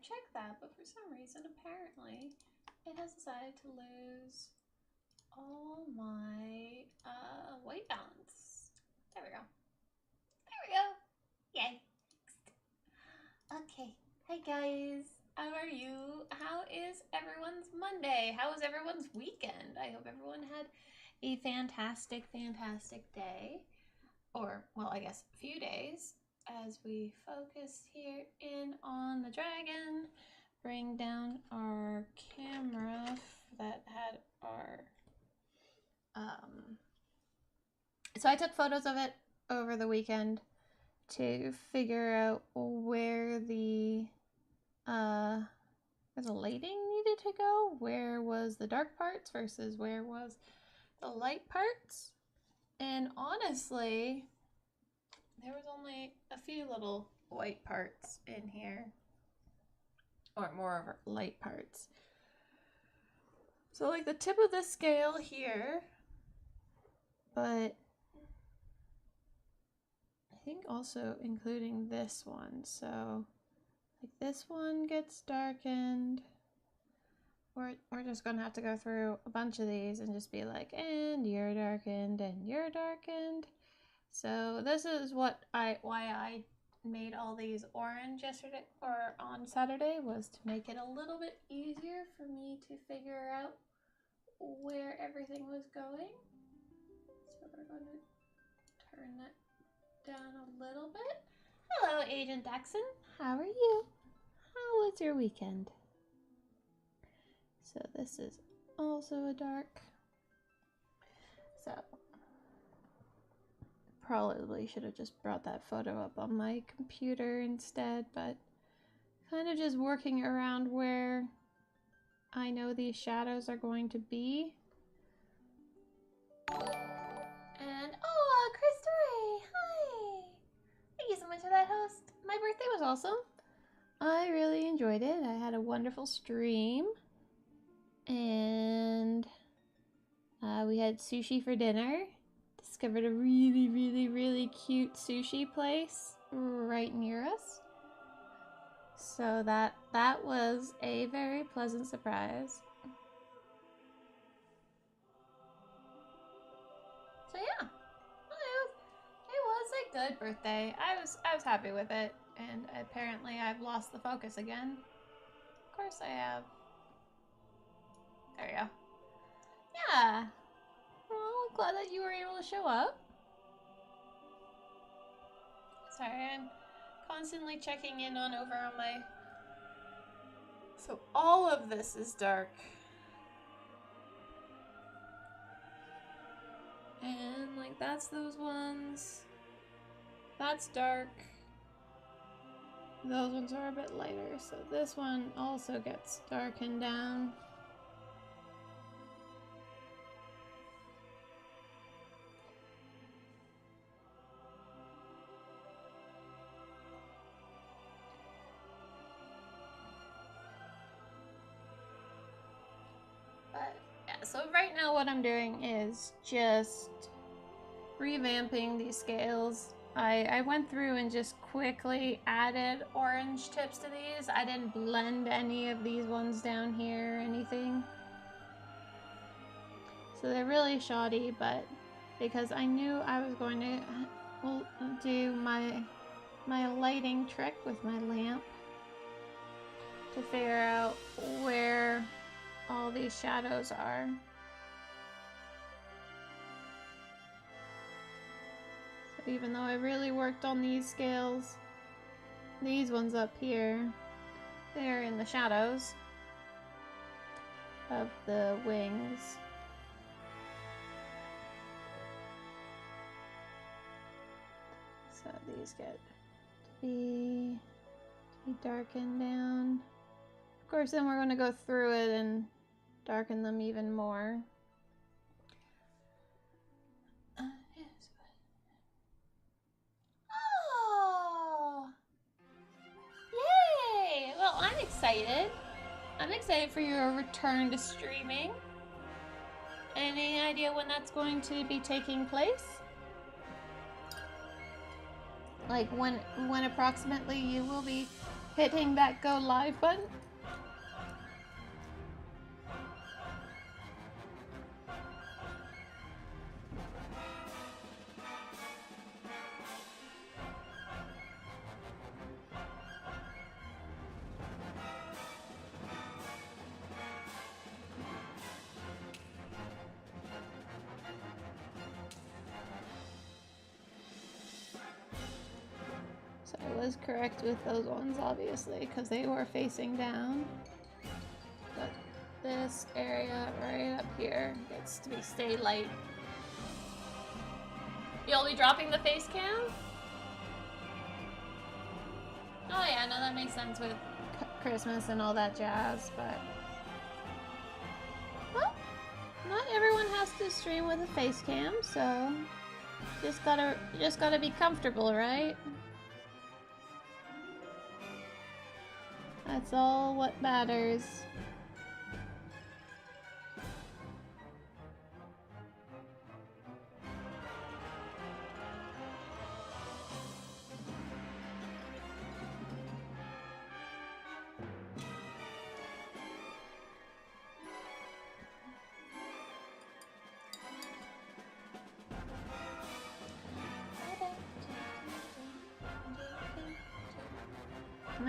checked that, but for some reason, apparently, it has decided to lose all my white balance. There we go. There we go. Yay. Okay. Hi guys. How are you? How is everyone's Monday? How was everyone's weekend? I hope everyone had a fantastic, fantastic day. Or, well, I guess a few days as we focus here in on the dragon. Bring down our camera that had our so I took photos of it over the weekend to figure out where the lighting needed to go. Where was the dark parts versus where was the light parts? And honestly, there was only a few little white parts in here, or more of light parts. So like the tip of the scale here, but I think also including this one. So like this one gets darkened. We're just gonna have to go through a bunch of these and just be like, and you're darkened, and you're darkened. So this is why I made all these orange yesterday or on Saturday, was to make it a little bit easier for me to figure out where everything was going. So we're going to turn that down a little bit. Hello, Agent Daxon. How are you? How was your weekend? So this is also a dark. So probably should have just brought that photo up on my computer instead, but kind of just working around where I know these shadows are going to be. And oh, Chris Dory, hi! Thank you so much for that host. My birthday was awesome. I really enjoyed it. I had a wonderful stream. And we had sushi for dinner. Discovered a really, really, really cute sushi place right near us. So that was a very pleasant surprise. So yeah, it was a good birthday. I was happy with it, and apparently I've lost the focus again. Of course I have. There we go. Yeah. Well, I'm glad that you were able to show up. Sorry, I'm constantly checking in over on my... So all of this is dark. And like that's those ones. That's dark. Those ones are a bit lighter. So this one also gets darkened down. So right now what I'm doing is just revamping these scales. I went through and just quickly added orange tips to these. I didn't blend any of these ones down here or anything. So they're really shoddy, but because I knew I was going to do my lighting trick with my lamp to figure out where all these shadows are. So even though I really worked on these scales, these ones up here, they're in the shadows of the wings. So these get to be darkened down. Of course, then we're going to go through it and darken them even more. Oh! Yay! Well, I'm excited. I'm excited for your return to streaming. Any idea when that's going to be taking place? Like when approximately you will be hitting that go live button. So I was correct with those ones, obviously, because they were facing down. But this area right up here gets to stay light. You'll be dropping the face cam? Oh yeah, no, that makes sense with Christmas and all that jazz, but... Well, not everyone has to stream with a face cam, so... You just gotta be comfortable, right? That's all what matters.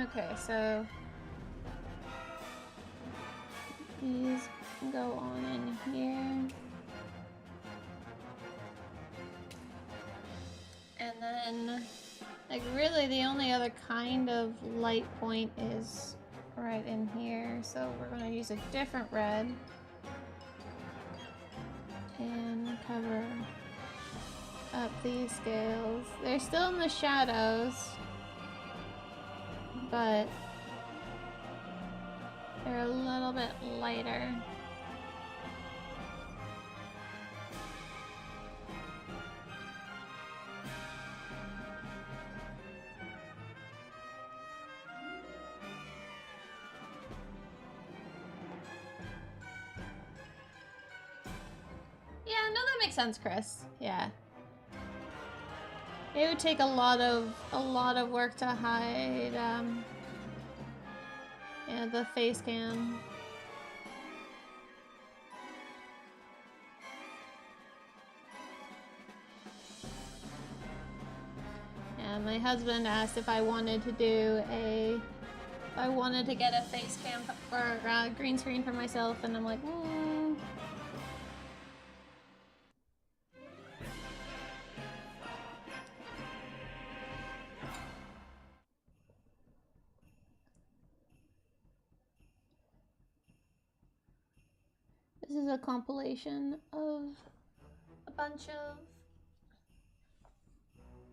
Okay, so these go on in here. And then, like, really the only other kind of light point is right in here. So we're going to use a different red and cover up these scales. They're still in the shadows, but they're a little bit lighter. Yeah, no, that makes sense, Chris. Yeah. It would take a lot of work to hide yeah, the face cam. Yeah, my husband asked if I wanted to get a face cam or green screen for myself, and I'm like, This is a compilation of a bunch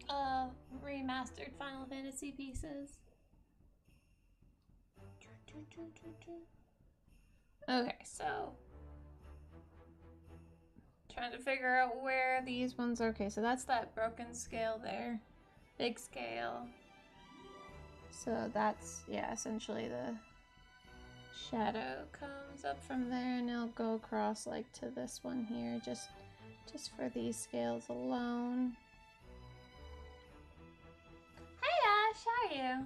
of remastered Final Fantasy pieces. Okay, so trying to figure out where these ones are. Okay, so that's that broken scale there. Big scale. So that's, yeah, essentially the shadow comes up from there and it'll go across like to this one here, just for these scales alone. Hey Ash, how are you?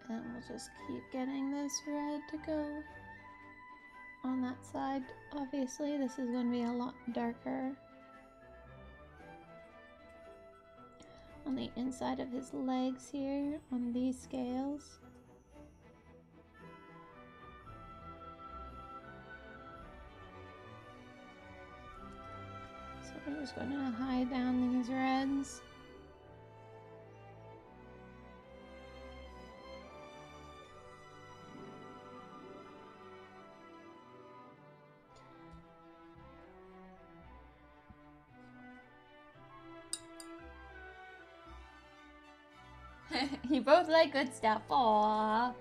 And we'll just keep getting this red to go on that side. Obviously, this is going to be a lot darker on the inside of his legs here on these scales. So we're just going to hide down these reds. You both like good stuff. Aww.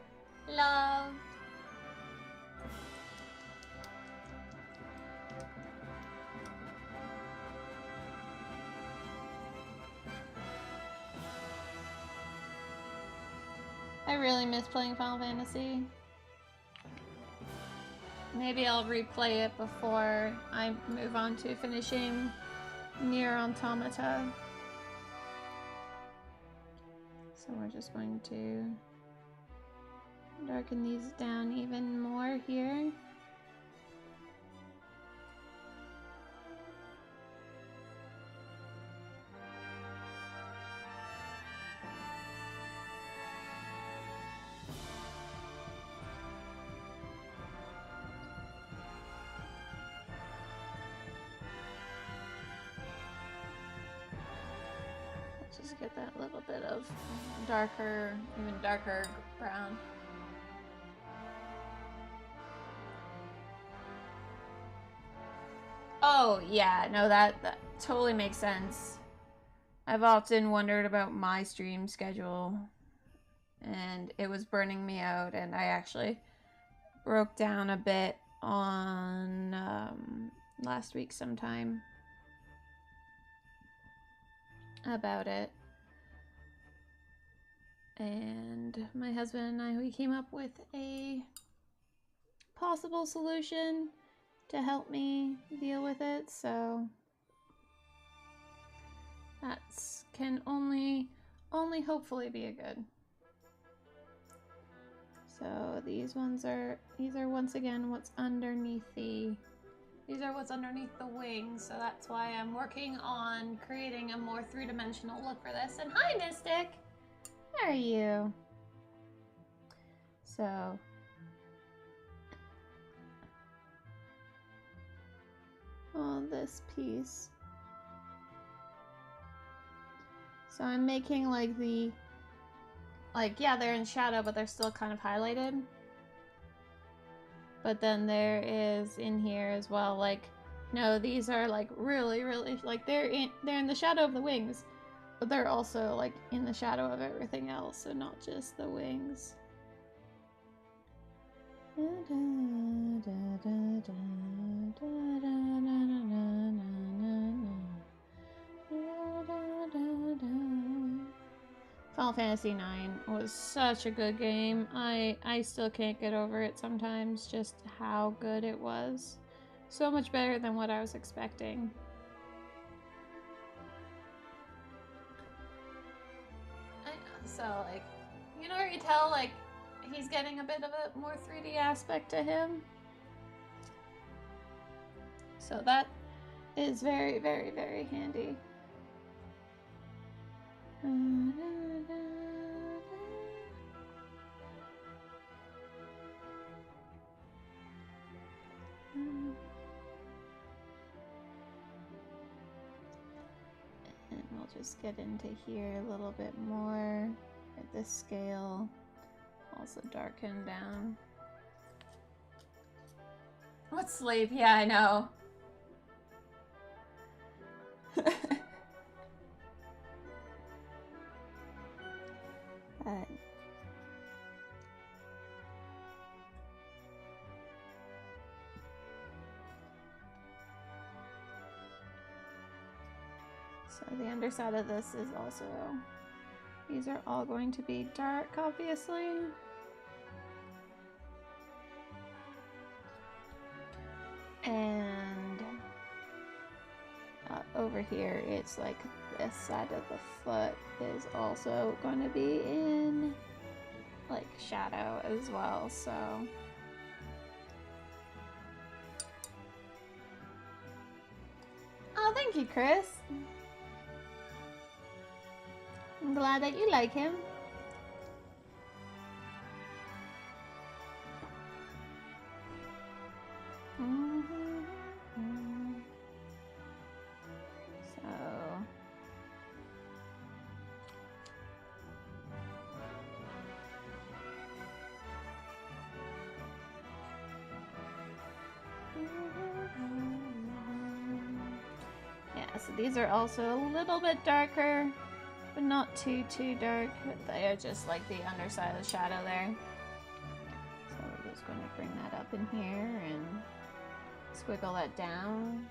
really miss playing Final Fantasy. Maybe I'll replay it before I move on to finishing Nier Automata. So we're just going to darken these down even more here. Just get that little bit of darker, even darker brown. Oh yeah, no, that totally makes sense. I've often wondered about my stream schedule, and it was burning me out, and I actually broke down a bit on last week sometime about it. And my husband and I, we came up with a possible solution to help me deal with it, so that can only hopefully be a good. So these are once again what's underneath these are what's underneath the wings, so that's why I'm working on creating a more three-dimensional look for this. And hi, Mystic! How are you? So on this piece. So I'm making like yeah, they're in shadow, but they're still kind of highlighted. But then there is in here as well, like, no, these are like really, like they're in the shadow of the wings, but they're also like in the shadow of everything else, so not just the wings. Final Fantasy IX was such a good game. I still can't get over it sometimes, just how good it was. So much better than what I was expecting. So, like, you know where you tell, like, he's getting a bit of a more 3D aspect to him? So that is very, very, very handy. And we'll just get into here a little bit more at this scale. Also darken down. What sleep? Yeah, I know. So the underside of this is also, these are all going to be dark, obviously. And over here, it's like this side of the foot is also going to be in like shadow as well, so. Oh, thank you, Chris. I'm glad that you like him. So. Yeah, so these are also a little bit darker, but not too dark. They are just like the underside of the shadow there. So we're just going to bring that up in here and squiggle that down.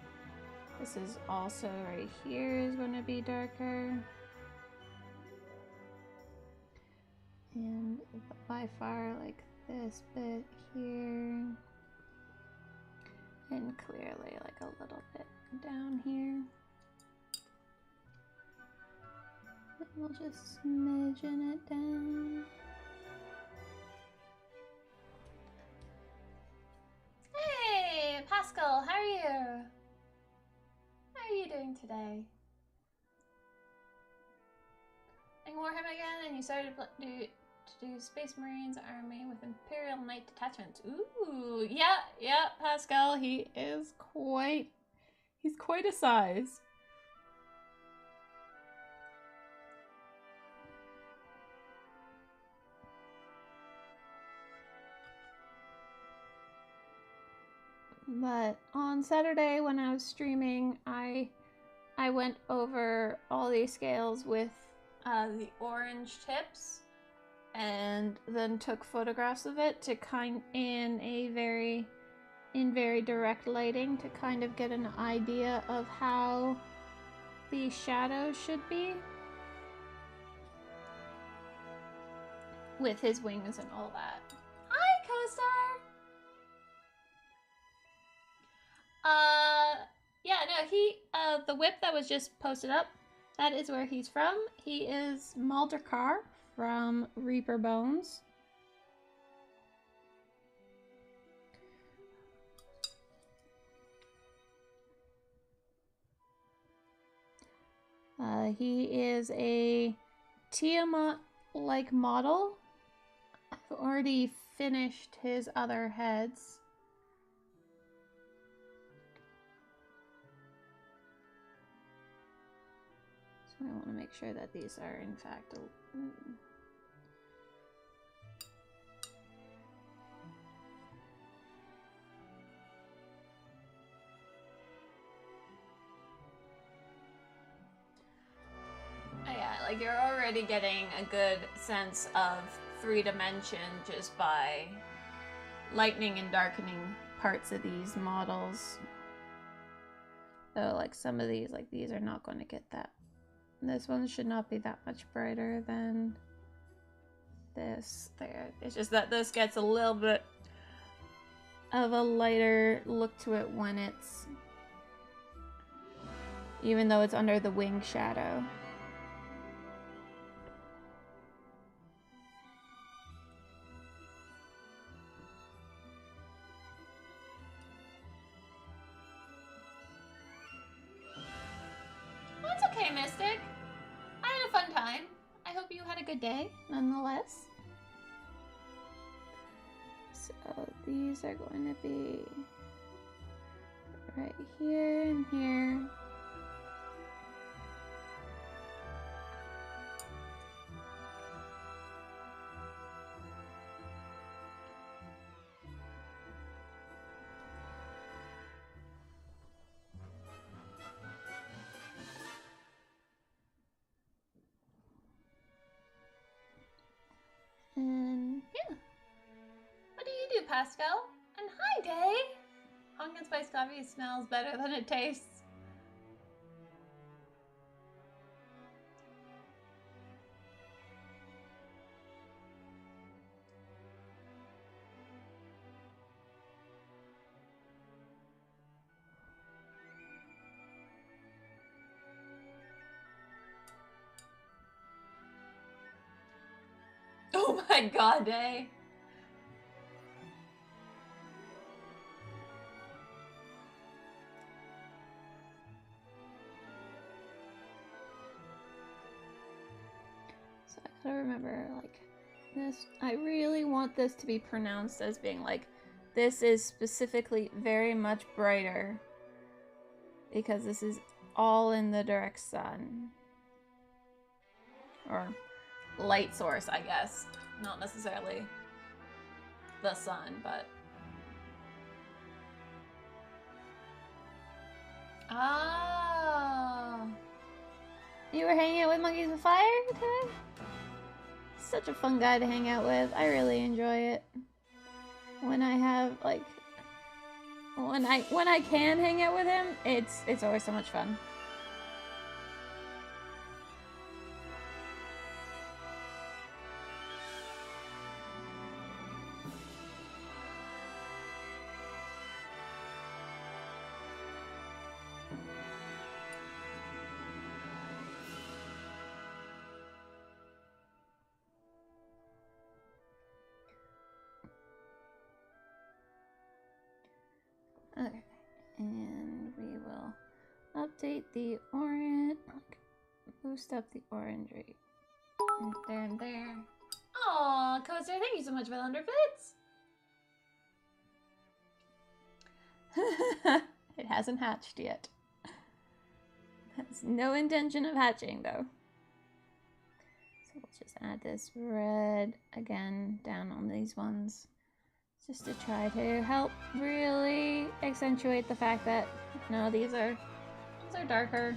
This is also right here is going to be darker. And by far, like this bit here, and clearly like a little bit down here. And we'll just smidgen it down. Hey, Pascal, how are you? How are you doing today? Playing Warhammer again, and you started to do Space Marines Army with Imperial Knight detachments. Ooh, yeah, Pascal, he's quite a size. But on Saturday when I was streaming, I went over all these scales with the orange tips, and then took photographs of it to in very direct lighting to kind of get an idea of how the shadows should be with his wings and all that. Hi, co-star! Yeah, no, the whip that was just posted up, that is where he's from. He is Maldekar from Reaper Bones. He is a Tiamat-like model. I've already finished his other heads. So I want to make sure that these are in fact yeah, like you're already getting a good sense of 3D just by lightening and darkening parts of these models. So like some of these, like these are not going to get that. This one should not be that much brighter than this there. It's just that this gets a little bit of a lighter look to it when it's, even though it's under the wing shadow. That's okay, Mystic. I had a fun time. I hope you had a good day, nonetheless. So these are going to be right here and here. And yeah. What do you do, Pascal? And hi, Day! Pumpkin spice coffee smells better than it tastes. Oh my god, Day! So I gotta remember, like, this. I really want this to be pronounced as being like, this is specifically very much brighter because this is all in the direct sun. Or light source, I guess. Not necessarily the sun, but... Oh. You were hanging out with Monkeys with Fire today? Such a fun guy to hang out with. I really enjoy it. When I have, like... When I can hang out with him, it's always so much fun. update the orange, boost up the orange rate. There and there. Aw, Coaster, thank you so much for the 100 bits. It hasn't hatched yet. Has no intention of hatching though. So we'll just add this red again down on these ones, just to try to help really accentuate the fact that no, these are darker.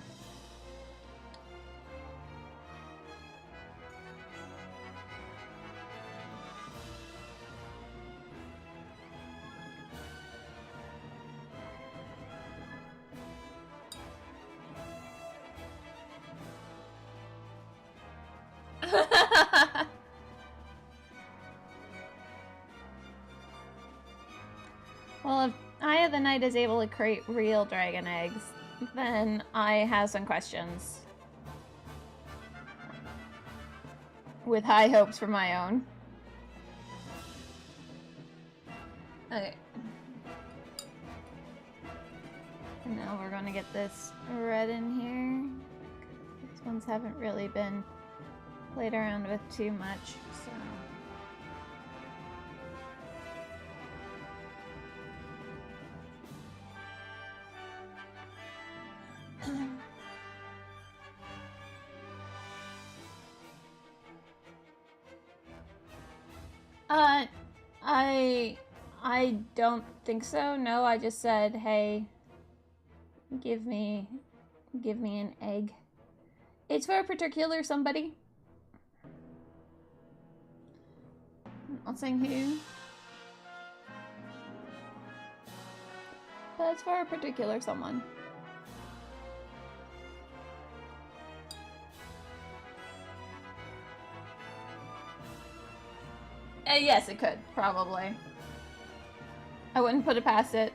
Well, if Eye of the Night is able to create real dragon eggs, then I have some questions. With high hopes for my own. Okay. And now we're gonna get this red in here. These ones haven't really been played around with too much, so... I don't think so. No, I just said, hey, give me an egg. It's for a particular somebody. I'm not saying who. But it's for a particular someone. Yes, it could, probably. I wouldn't put it past it.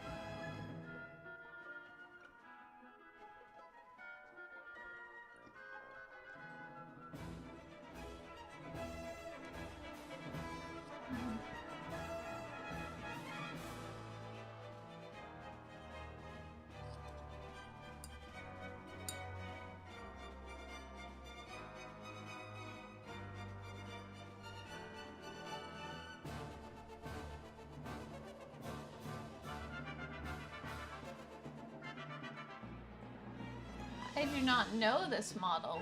I do not know this model.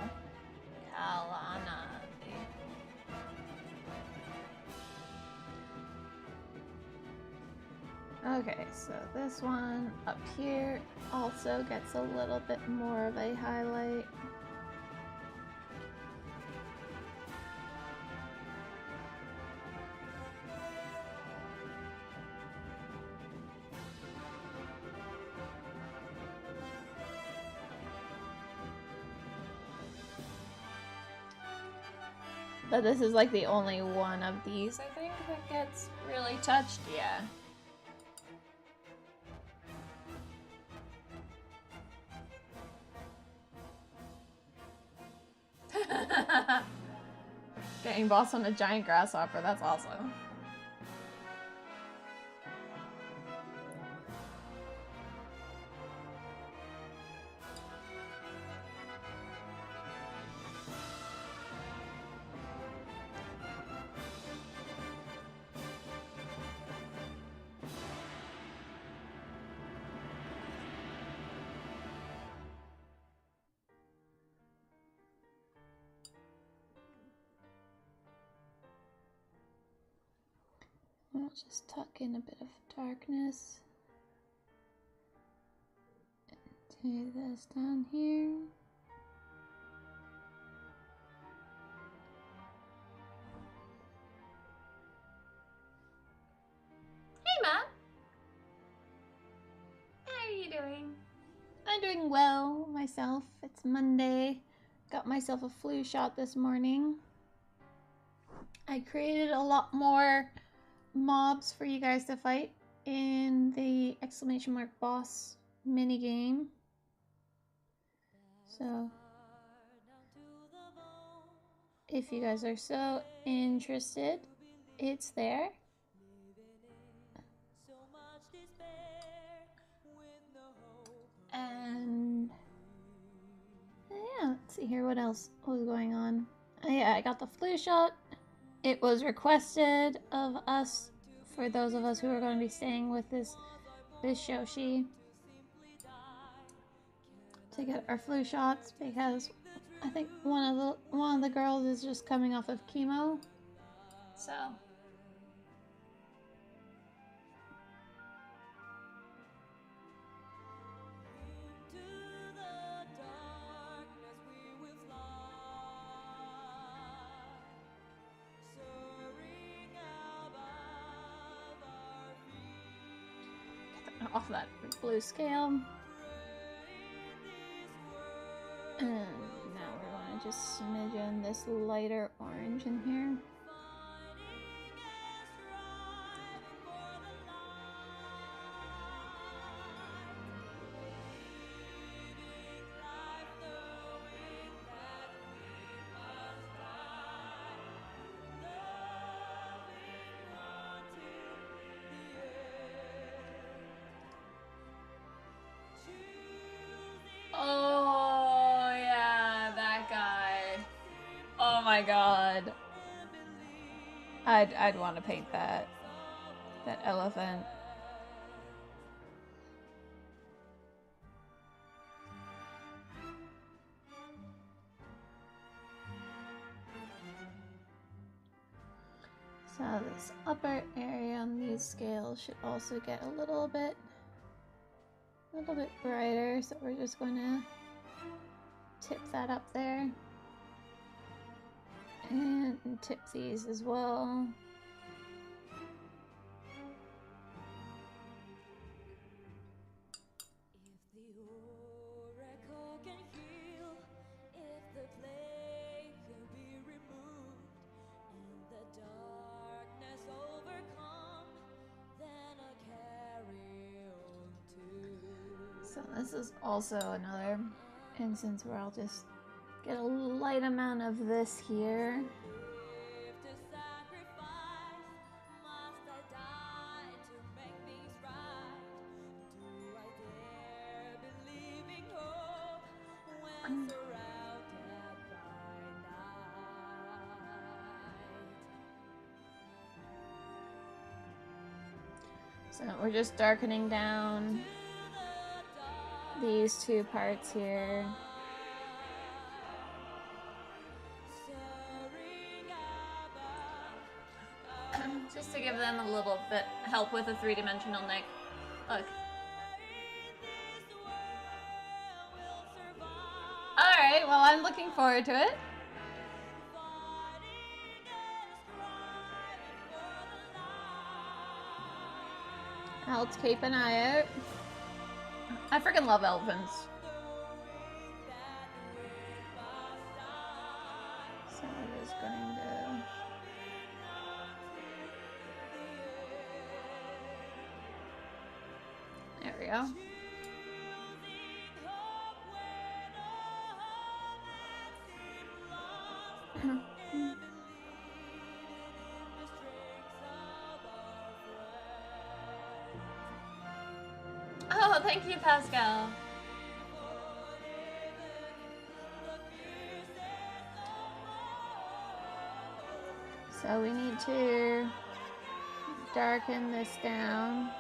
Kalana. Okay, so this one up here also gets a little bit more of a highlight. But this is like the only one of these, I think, that gets really touched, yeah. Getting boss on a giant grasshopper, that's awesome. I'll just tuck in a bit of darkness. And do this down here. Hey, Mom! How are you doing? I'm doing well myself. It's Monday. Got myself a flu shot this morning. I created a lot more mobs for you guys to fight in the exclamation mark boss mini game. So if you guys are so interested, it's there. And see here what else was going on. Oh yeah, I got the flu shot. It was requested of us, for those of us who are going to be staying with this Shoshi, to get our flu shots because I think one of the girls is just coming off of chemo. So off that blue scale. And now we're going to just smidge in this lighter orange in here. Oh yeah, that guy. Oh my god. I'd want to paint that elephant. So this upper area on these scales should also get a little bit brighter, so we're just going to tip that up there and tip these as well. So this is also another instance where I'll just get a light amount of this here. So we're just darkening down these two parts here. Just to give them a little bit help with a three-dimensional neck. Look. Alright, well I'm looking forward to it. I'll keep an eye out. I freaking love elephants. So we're just going to... There we go. Oh, thank you, Pascal. So we need to darken this down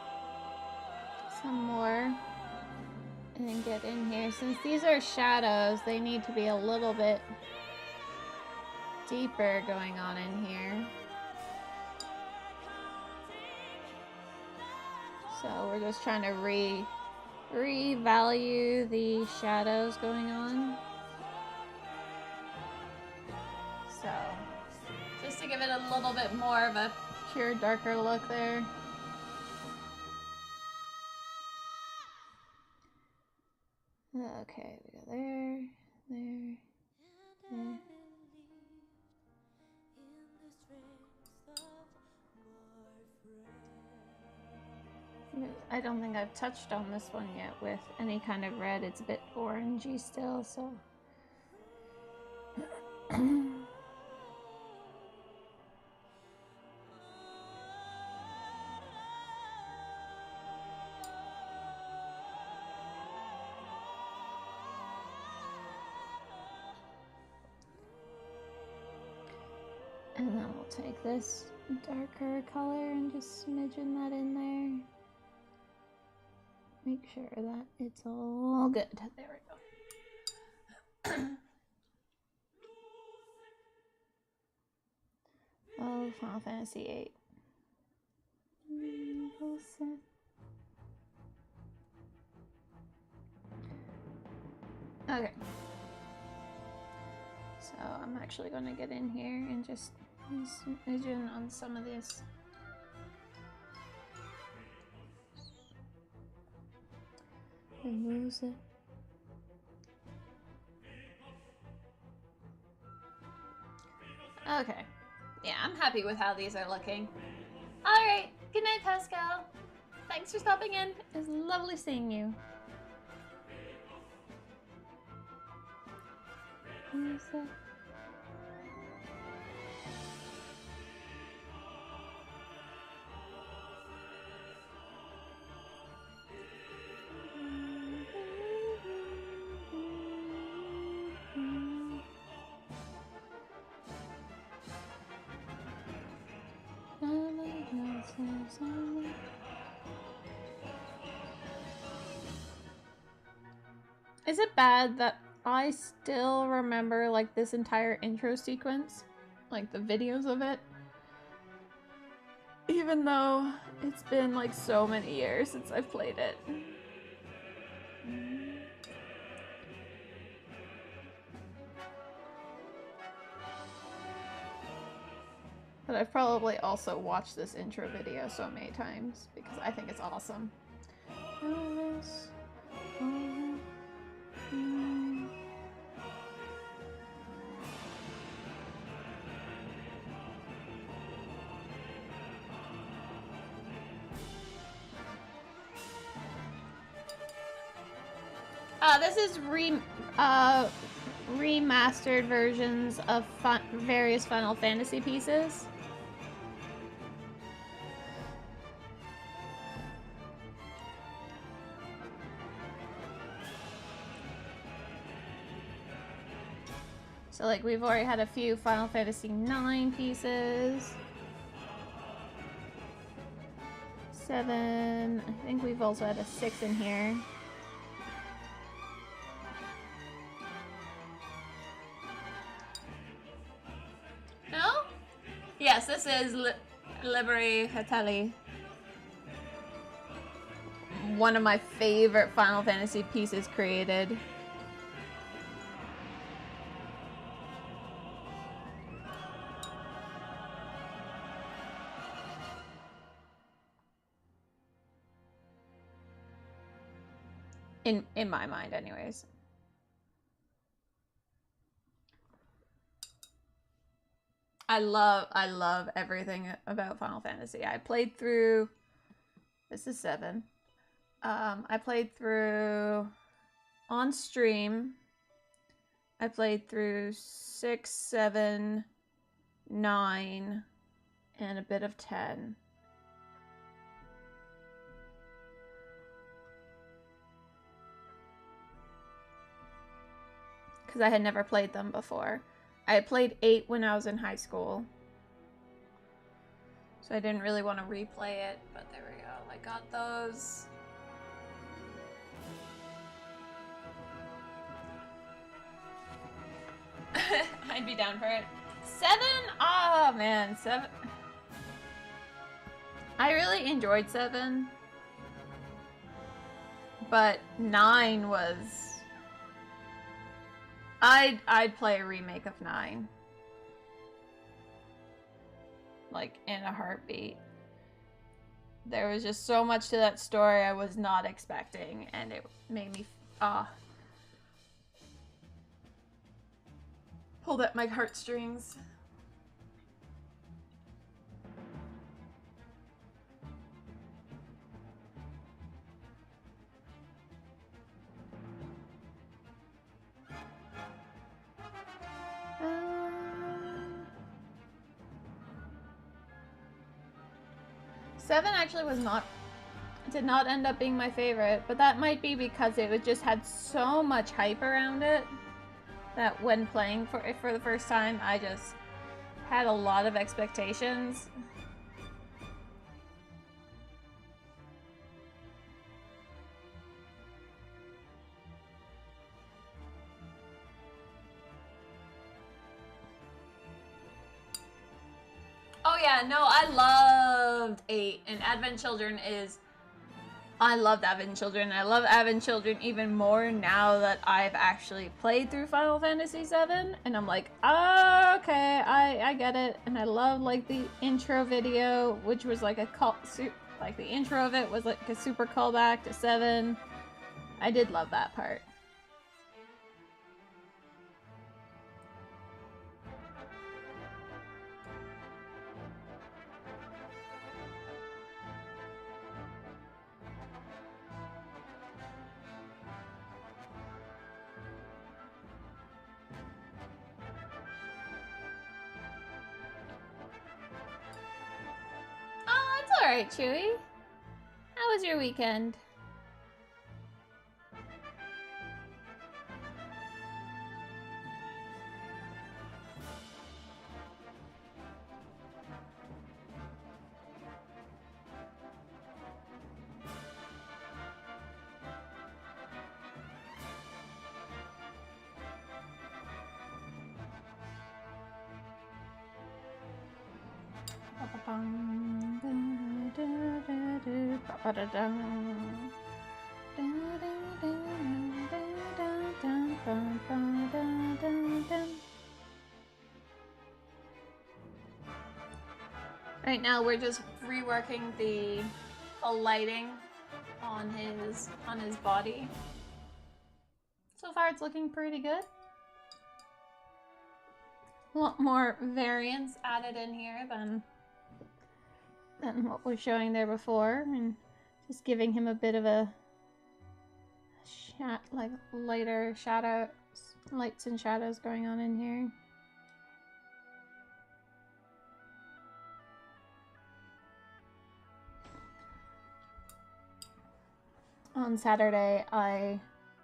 some more and get in here. Since these are shadows, they need to be a little bit deeper going on in here. So we're just trying to revalue the shadows going on. So just to give it a little bit more of a pure darker look there. Okay, we go there, there, there. I don't think I've touched on this one yet with any kind of red. It's a bit orangey still, so. take this darker color and just smidgen that in there. Make sure that it's all good. There we go. Oh, Final Fantasy VIII. Okay. So I'm actually going to get in here and just smidgen on some of this. And lose it. Okay. Yeah, I'm happy with how these are looking. Alright, good night, Pascal. Thanks for stopping in. It was lovely seeing you. Is it bad that I still remember like this entire intro sequence? Like the videos of it? Even though it's been like so many years since I've played it. But I've probably also watched this intro video so many times because I think it's awesome. This is remastered versions of various Final Fantasy pieces. So like we've already had a few Final Fantasy IX pieces. 7, I think we've also had a 6 in here. No? Yes, this is Liberi Hateli. One of my favorite Final Fantasy pieces created. In my mind, anyways. I love everything about Final Fantasy. I played through, this is 7. I played through on stream. I played through 6, 7, 9, and a bit of 10. Because I had never played them before. I had played 8 when I was in high school. So I didn't really want to replay it, but there we go. I got those. I'd be down for it. 7? Oh man, 7. I really enjoyed 7. But 9 was... I'd play a remake of 9. Like, in a heartbeat. There was just so much to that story I was not expecting, and it made me, pulled at my heartstrings. Seven actually did not end up being my favorite, but that might be because it just had so much hype around it that when playing for it for the first time, I just had a lot of expectations. Oh yeah, no, I loved 8, and Advent Children is... I loved Advent Children. I love Advent Children even more now that I've actually played through Final Fantasy VII, and I'm like, oh, okay, I get it. And I love like the intro video, which was like a call, like the intro of it was like a super callback to 7. I did love that part. Alright, Chewy. How was your weekend? Right now we're just reworking the lighting on his body. So far it's looking pretty good. A lot more variance added in here than what we're showing there before, and just giving him a bit of a like lighter shadows, lights and shadows going on in here. On Saturday, I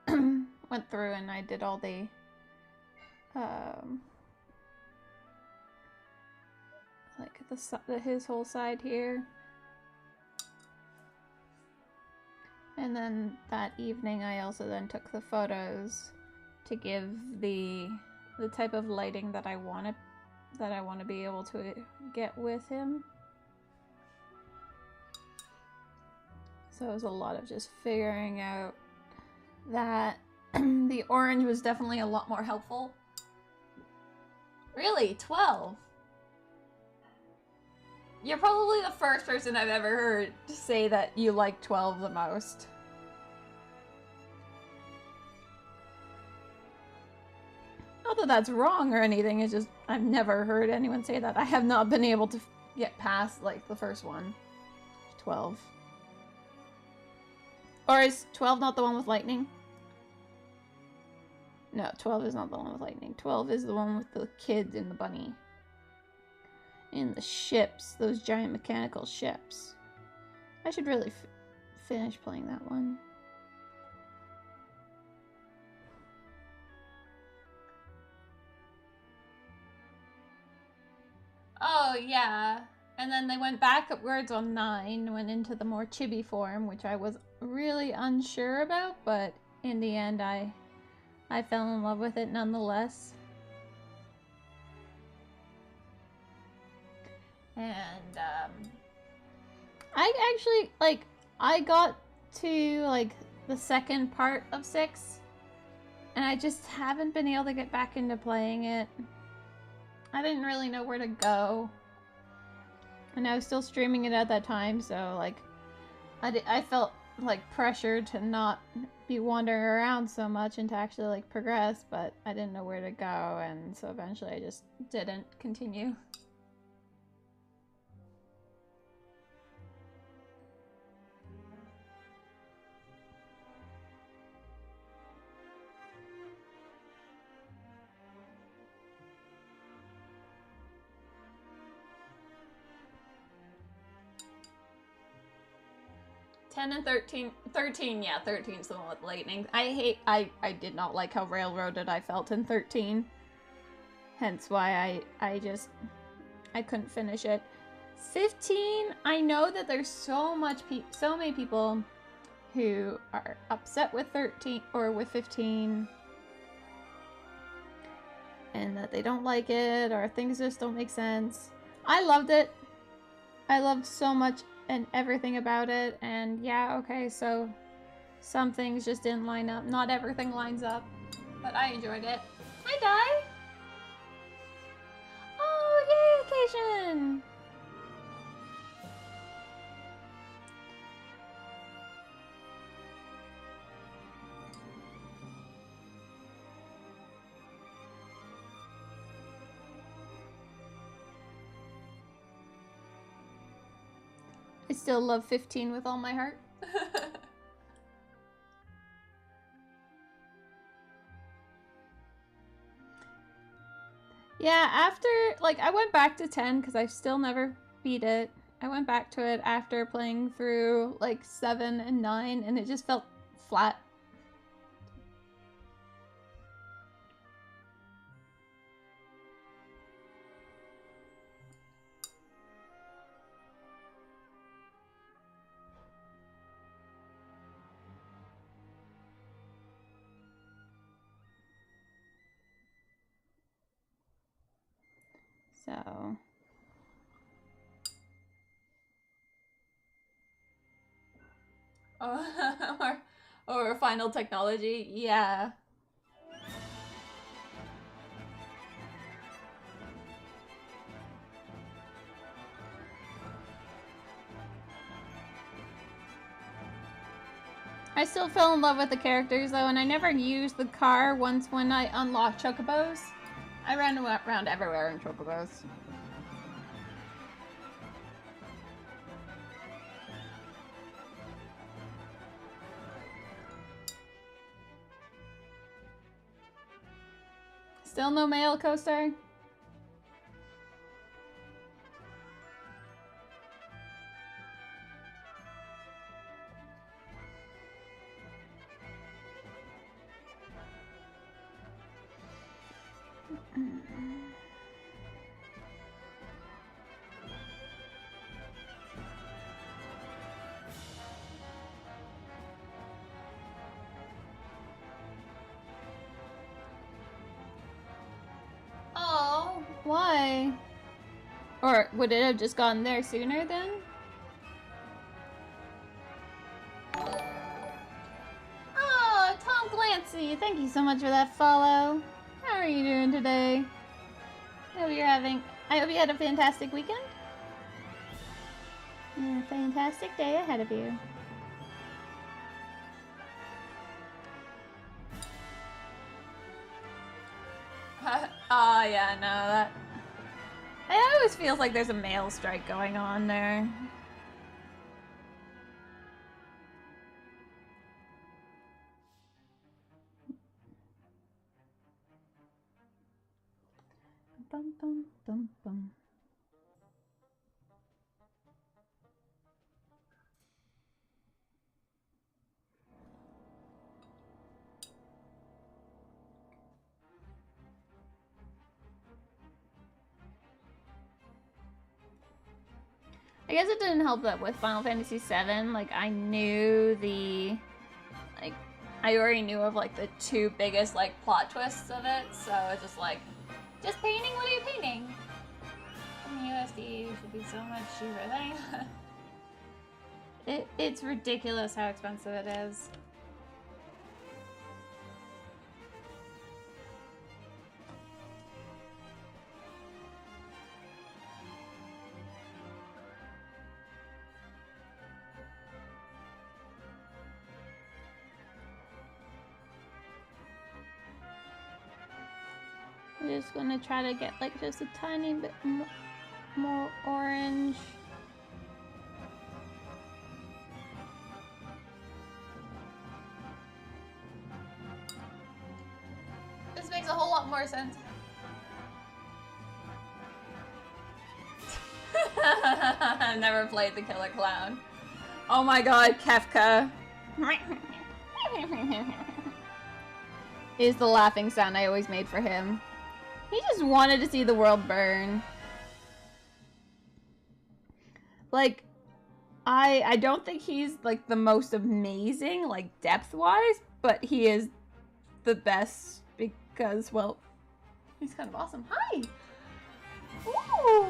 went through and I did all the like his whole side here. And then that evening I also then took the photos to give the type of lighting that I want to be able to get with him. So it was a lot of just figuring out that. The orange was definitely a lot more helpful. Really? 12? You're probably the first person I've ever heard to say that you like 12 the most. Not that that's wrong or anything, it's just I've never heard anyone say that. I have not been able to get past, like, the first one. 12. Or is 12 not the one with lightning? No, 12 is not the one with lightning. 12 is the one with the kids and the bunny. And the ships. Those giant mechanical ships. I should really finish playing that one. Oh, yeah. And then they went backwards on 9, went into the more chibi form, which I was really unsure about, but in the end I fell in love with it nonetheless. And, I actually, like, I got to, like, the second part of 6, and I just haven't been able to get back into playing it. I didn't really know where to go. And I was still streaming it at that time, so, like, I felt, like, pressured to not be wandering around so much and to actually, like, progress, but I didn't know where to go, and so eventually I just didn't continue. Ten and 13, yeah, 13's the one with lightning. I did not like how railroaded I felt in 13. Hence why I just I couldn't finish it. 15, I know that there's so many people who are upset with 13 or with 15 and that they don't like it or things just don't make sense. I loved it. I loved so much and everything about it, and yeah, okay, so some things just didn't line up. Not everything lines up, but I enjoyed it. Hi, Di! Oh, yay, occasion! I still love 15 with all my heart. Yeah, after, like, I went back to 10 because I still never beat it. I went back to it after playing through, like, 7 and 9, and it just felt flat. So... or final technology, yeah. I still fell in love with the characters though, and I never used the car once when I unlocked Chocobos. I ran around everywhere in Chocobos. Still no mail coaster? Oh, why? Or would it have just gone there sooner then? Oh, Tom Clancy, thank you so much for that follow. How are you doing today? I hope you had a fantastic weekend. And a fantastic day ahead of you. Oh yeah, no, that... It always feels like there's a mail strike going on there. Bum, bum, bum, bum. I guess it didn't help that with Final Fantasy VII, like, I knew the... Like, I already knew of, like, the two biggest, like, plot twists of it, so it's just like, just painting? What are you painting? USD should be so much cheaper thing. It's ridiculous how expensive it is. I'm just gonna try to get like just a tiny bit more orange. This makes a whole lot more sense. I've never played the Killer Clown. Oh my god, Kefka. Is the laughing sound I always made for him. He just wanted to see the world burn. like, I don't think he's like the most amazing, like depth-wise, but he is the best because, well, he's kind of awesome. Hi! Ooh!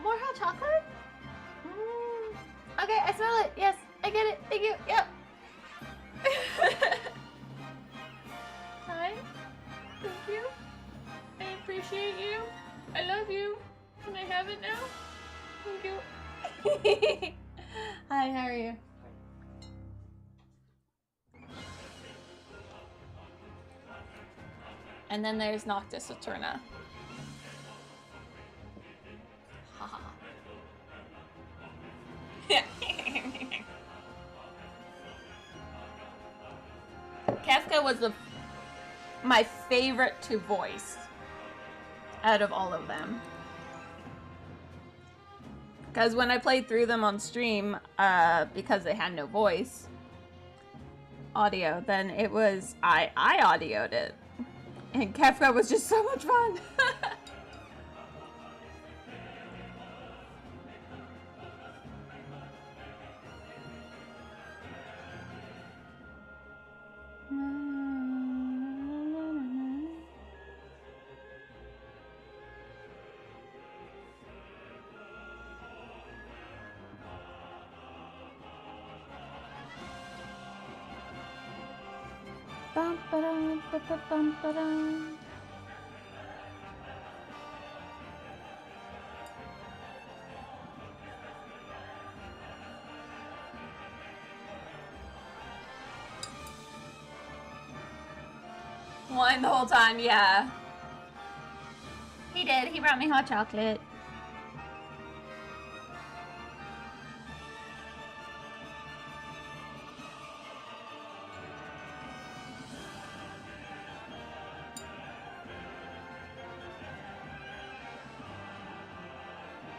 More hot chocolate? Okay, I smell it. Yes, I get it. Thank you. Yep. Hi. Thank you. I appreciate you. I love you. Can I have it now? Thank you. Hi, how are you? And then there's Noctis Eterna. Haha. Kefka was my favorite to voice out of all of them. Because when I played through them on stream, because they had no voice audio, then it was, I audioed it. And Kefka was just so much fun. Bum, ba-dum, ba-ba-bum, ba-dum. Wine the whole time, yeah. He did. He brought me hot chocolate.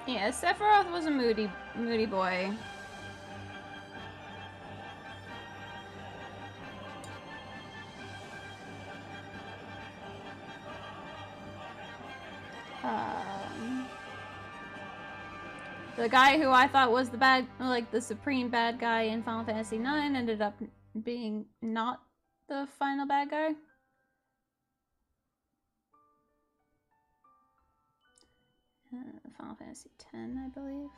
Yeah, Sephiroth was a moody boy. The guy who I thought was the supreme bad guy in Final Fantasy IX ended up being not the final bad guy. Final Fantasy X, I believe.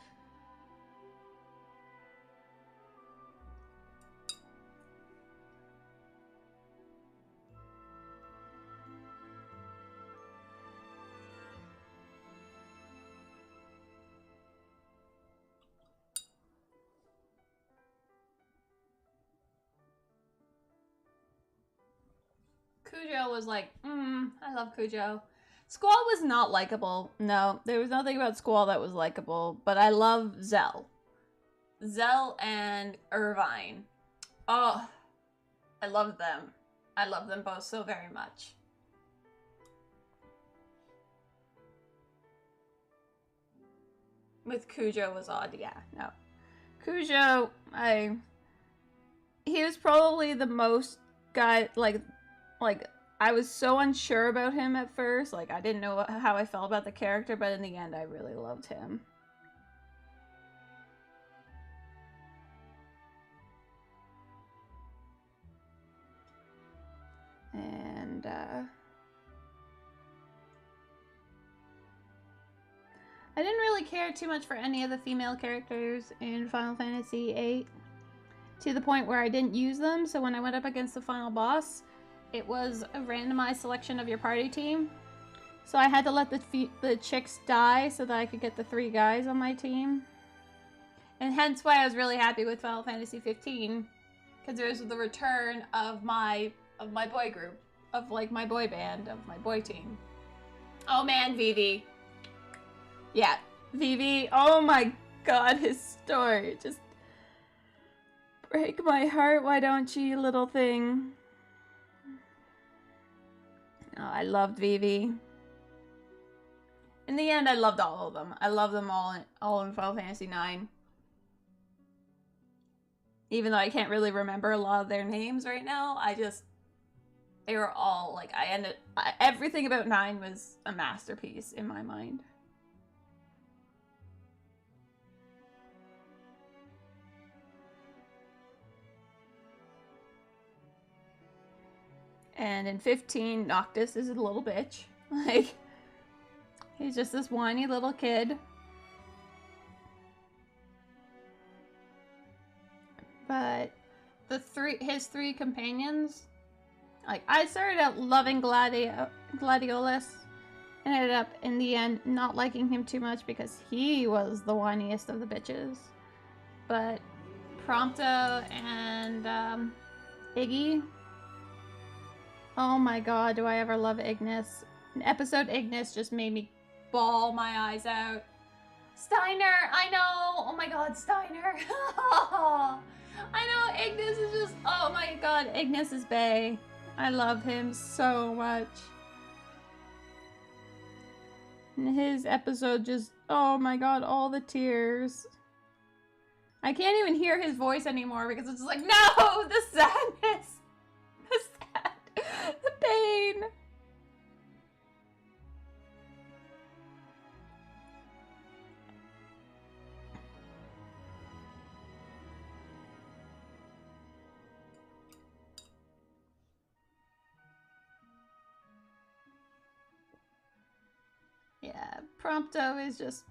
Kujo was like, I love Kujo. Squall was not likable. No, there was nothing about Squall that was likable, but I love Zell. Zell and Irvine. Oh, I love them. I love them both so very much. With Kujo was odd, yeah, no. Kujo, he was probably the most guy, like, I was so unsure about him at first. Like, I didn't know how I felt about the character, but in the end, I really loved him. And, I didn't really care too much for any of the female characters in Final Fantasy VIII, to the point where I didn't use them, so when I went up against the final boss, it was a randomized selection of your party team. So I had to let the chicks die so that I could get the 3 guys on my team. And hence why I was really happy with Final Fantasy 15, because it was the return of my boy group, of like my boy band, of my boy team. Oh man, Vivi. Yeah, Vivi, oh my god, his story. Just break my heart, why don't you, little thing? Oh, I loved Vivi. In the end, I loved all of them. I love them all in Final Fantasy IX. Even though I can't really remember a lot of their names right now, they were all, like, everything about 9 was a masterpiece in my mind. And in 15, Noctis is a little bitch. Like, he's just this whiny little kid. But his three companions, like, I started out loving Gladiolus, and ended up in the end not liking him too much because he was the whiniest of the bitches. But Prompto and Iggy, oh my god, do I ever love Ignis. An episode Ignis just made me bawl my eyes out. Steiner, I know, oh my god, Steiner. I know, Ignis is just, oh my god, Ignis is bae. I love him so much. And his episode just, oh my god, all the tears. I can't even hear his voice anymore because it's just like, no, the sadness, the pain. Yeah, Prompto is just...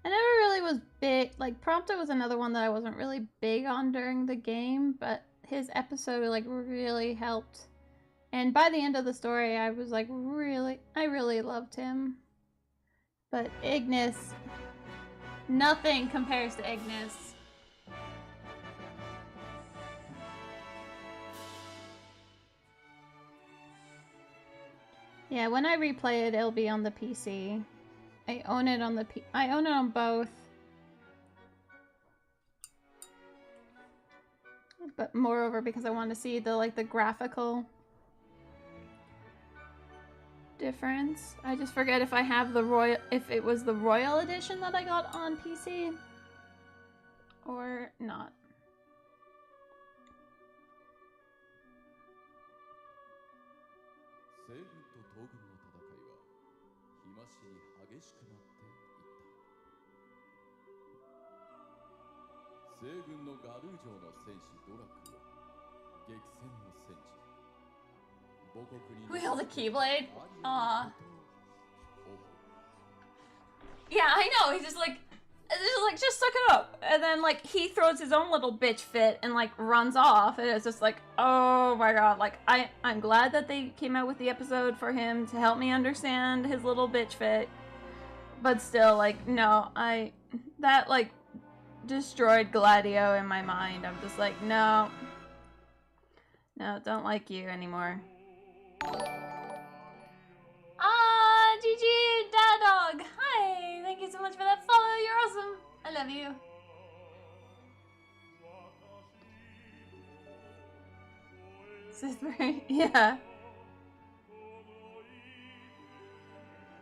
I never really was big... Like, Prompto was another one that I wasn't really big on during the game, but his episode, like, really helped. And by the end of the story, I was, like, I really loved him. But Ignis... Nothing compares to Ignis. Yeah, when I replay it, it'll be on the PC. I own it on I own it on both. But moreover, because I want to see the the graphical difference. I just forget if I have the if it was the Royal Edition that I got on PC or not. Wield a Keyblade? Aw. Yeah, I know, he's just like, just suck it up. And then, like, he throws his own little bitch fit and, like, runs off. And it's just like, oh my god. Like, I'm glad that they came out with the episode for him to help me understand his little bitch fit. But still, like, no, that, like, destroyed Gladio in my mind. I'm just like, no. No, don't like you anymore. Ah, GG, Dad Dog. Hi, thank you so much for that follow. You're awesome. I love you. Sithbury, yeah.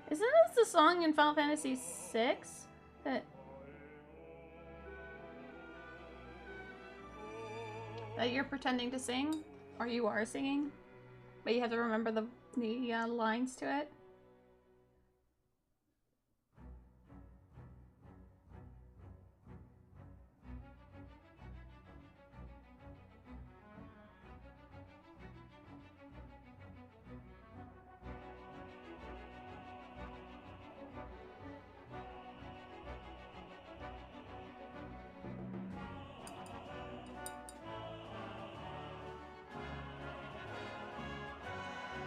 Isn't this the song in Final Fantasy VI that you're pretending to sing, or you are singing, but you have to remember the lines to it?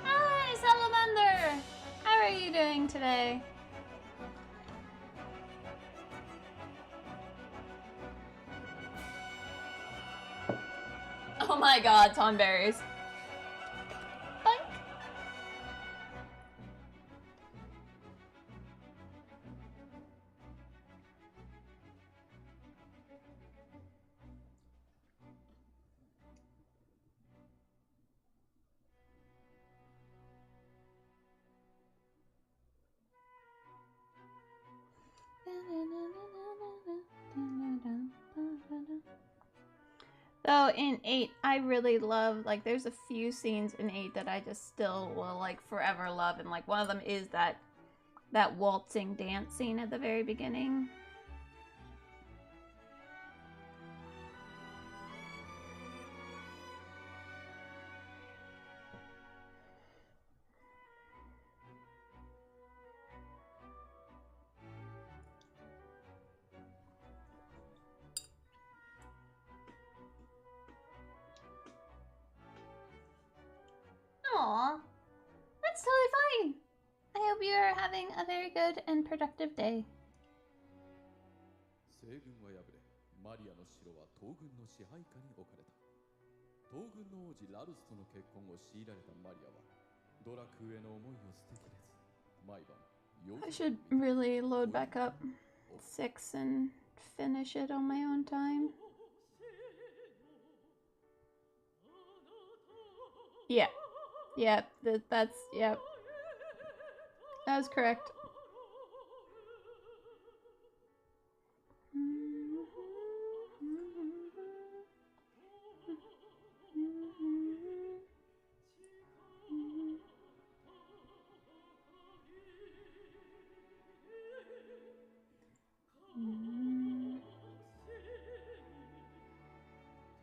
Hi, Salamander! How are you doing today? Oh my god, Tonberries. Boink. Though in 8, I really love, like, there's a few scenes in 8 that I just still will, like, forever love, and, like, one of them is that waltzing dance scene at the very beginning. you're having a very good and productive day. 西軍は敗れ、マリアの城は東軍の支配下に置かれた。東軍の王子ラルスとの結婚を強いられたマリアは、ドラクエの思いを捨てきれず、毎晩。I should really load back up 6 and finish it on my own time. Yeah. Yep. That's, yep. That was correct.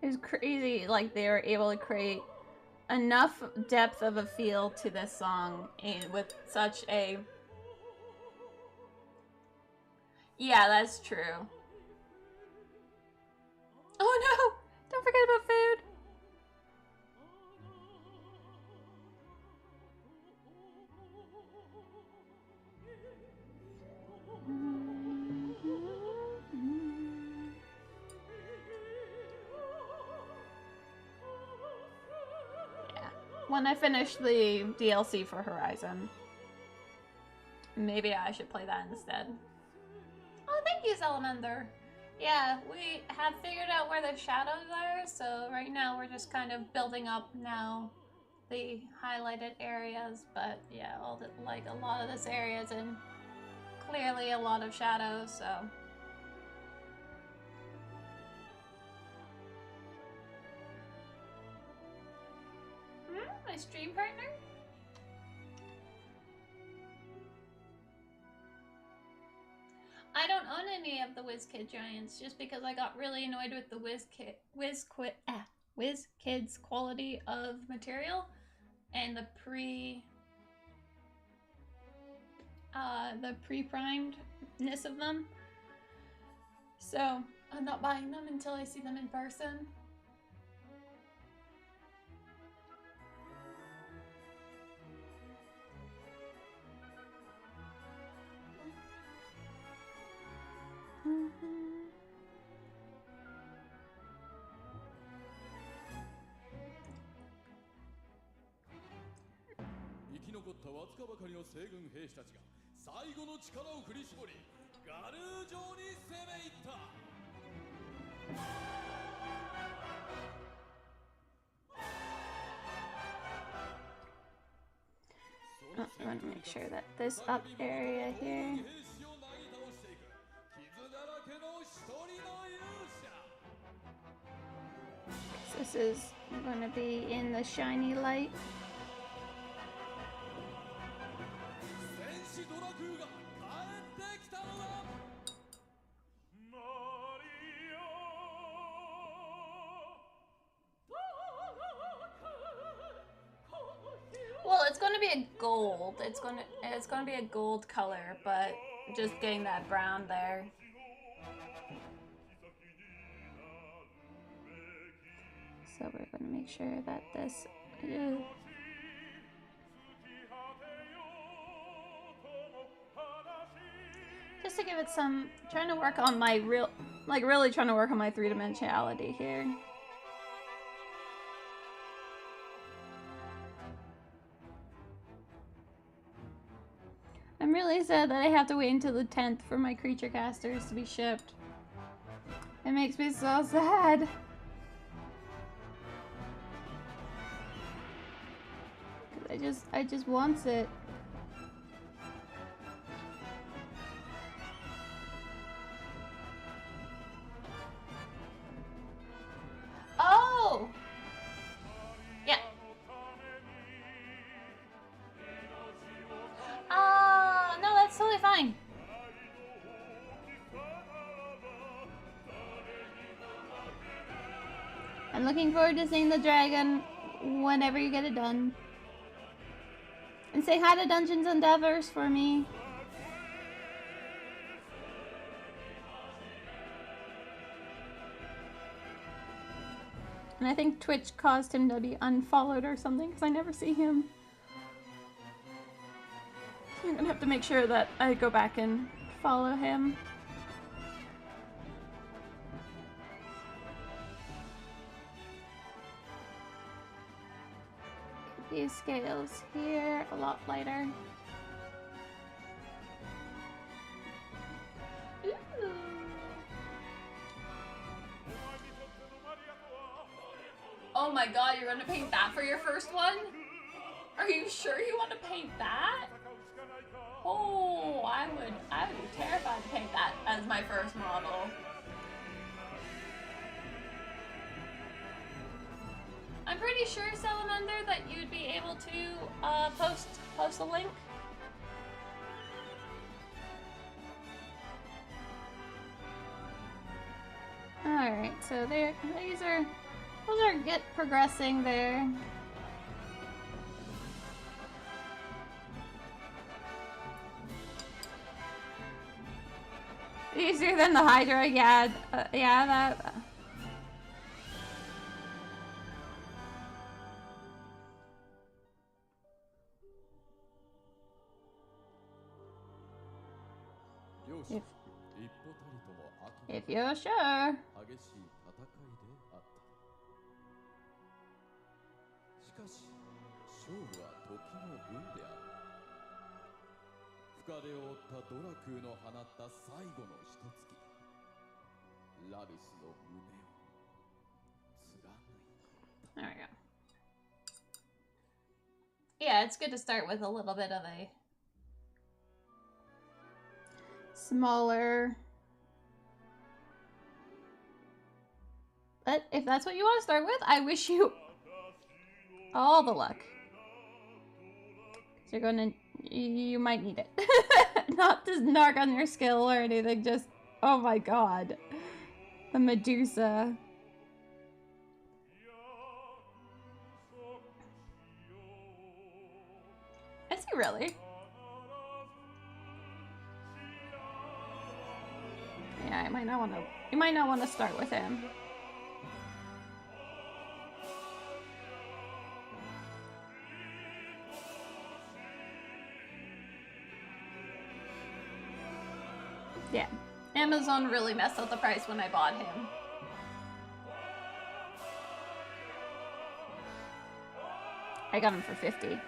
It was crazy, like they were able to create enough depth of a feel to this song and with such a... Yeah, that's true. Oh no! Don't forget about food! When I finish the DLC for Horizon, maybe I should play that instead. Oh, thank you, Salamander. Yeah, we have figured out where the shadows are, so right now we're just kind of building up now the highlighted areas, but yeah, all the, like a lot of this area is in clearly a lot of shadows, so. My stream partner? I don't own any of the WizKid Giants just because I got really annoyed with the WizKids quality of material and the pre-primedness of them. So I'm not buying them until I see them in person. I want to make sure that this up area here. This is going to be in the shiny light. Well, it's going to be a gold. It's going to be a gold color, but just getting that brown there. So we're going to make sure that this just to give it some, trying to work on my really trying to work on my three-dimensionality here. I'm really sad that I have to wait until the 10th for my creature casters to be shipped. It makes me so sad. I just want it. Oh! Yeah. No, that's totally fine. I'm looking forward to seeing the dragon whenever you get it done. And say hi to Dungeons Endeavors for me. And I think Twitch caused him to be unfollowed or something because I never see him. I'm gonna have to make sure that I go back and follow him. These scales here a lot lighter. Ooh. Oh my god, you're gonna paint that for your first one? Are you sure you want to paint that? Oh, I would be terrified to paint that as my first model. I'm pretty sure, Salamander, that you'd be able to post a link. Alright, so those are get progressing there. Easier than the Hydra, yeah, yeah, that. If you're sure. 深手を負ったドラクーの放った最後の一突きラルスの胸を貫いた There we go. Yeah, it's good to start with a little bit of a smaller. But if that's what you want to start with, I wish you all the luck. So you might need it. Not to narc on your skill or anything, just, oh my god. The Medusa. Is he really? Yeah, you might not want to start with him. Yeah, Amazon really messed up the price when I bought him. I got him for 50.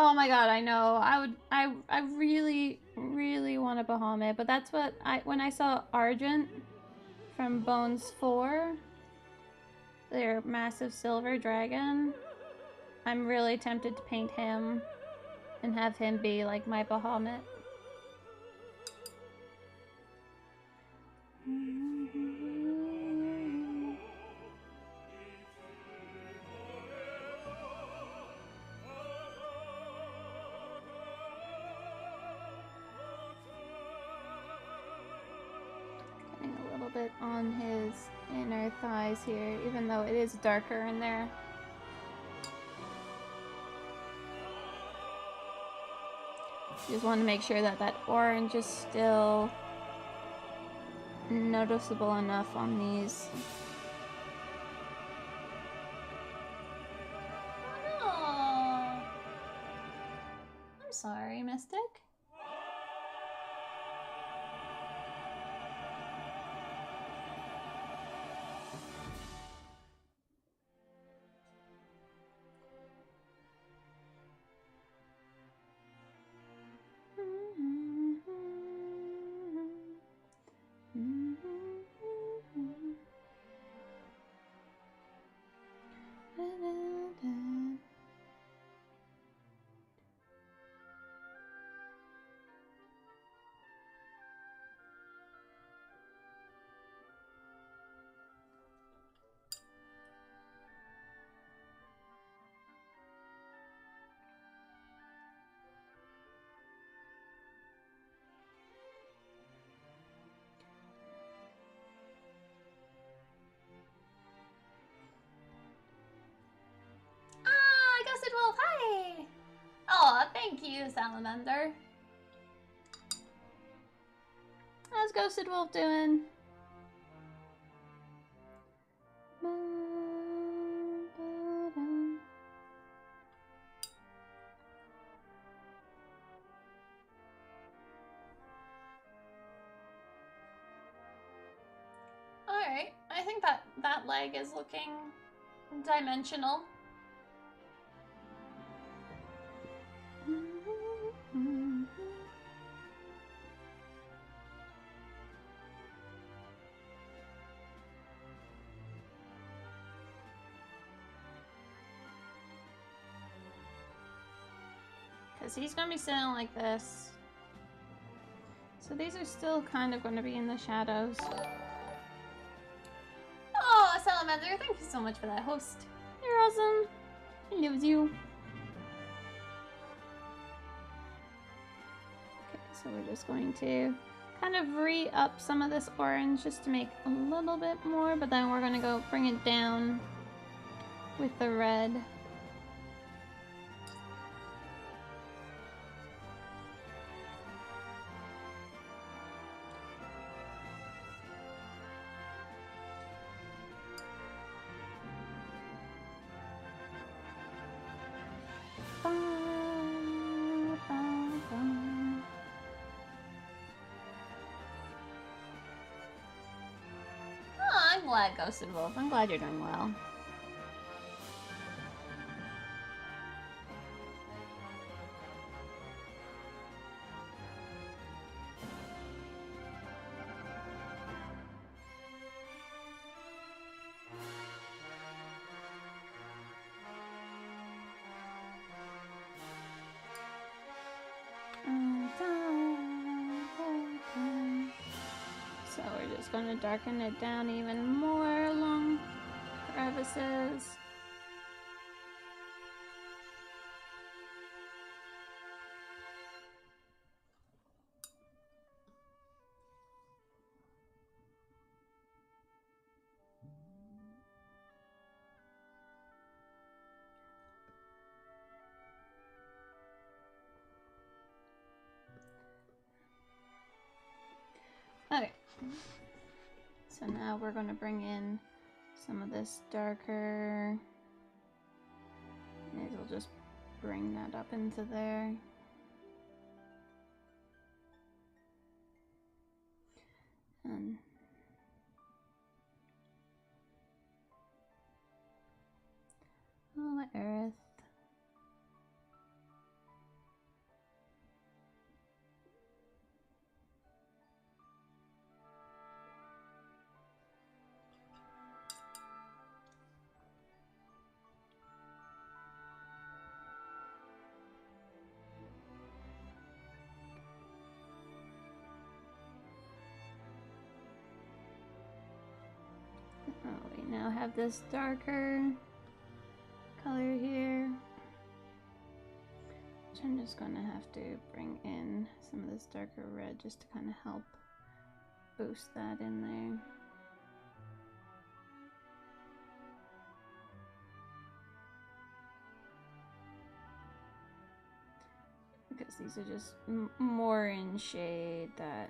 Oh my god, I know. I really want a Bahamut, but that's what when I saw Argent from Bones 4, their massive silver dragon, I'm really tempted to paint him and have him be like my Bahamut. On his inner thighs here, even though it is darker in there. Just want to make sure that that orange is still noticeable enough on these. Oh, I'm sorry, Mystic. a salamander. How's Ghosted Wolf doing? Alright, I think that leg is looking dimensional. Because he's going to be sitting like this. So these are still kind of going to be in the shadows. Oh, Salamander, thank you so much for that host. You're awesome. He loves you. Okay, so we're just going to kind of re-up some of this orange just to make a little bit more, but then we're going to go bring it down with the red. I'm glad, Ghosted Wolf. I'm glad you're doing well. So we're just going to darken it down even more along crevices. Okay. So now we're going to bring in some of this darker. Maybe we'll just bring that up into there. And oh, earth. Oh, we now have this darker color here, which I'm just going to have to bring in some of this darker red just to kind of help boost that in there. Because these are just more in shade that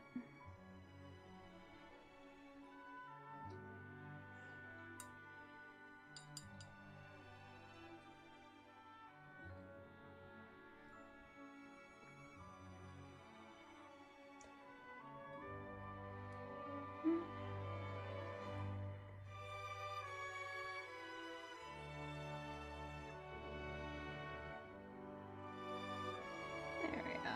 there we go.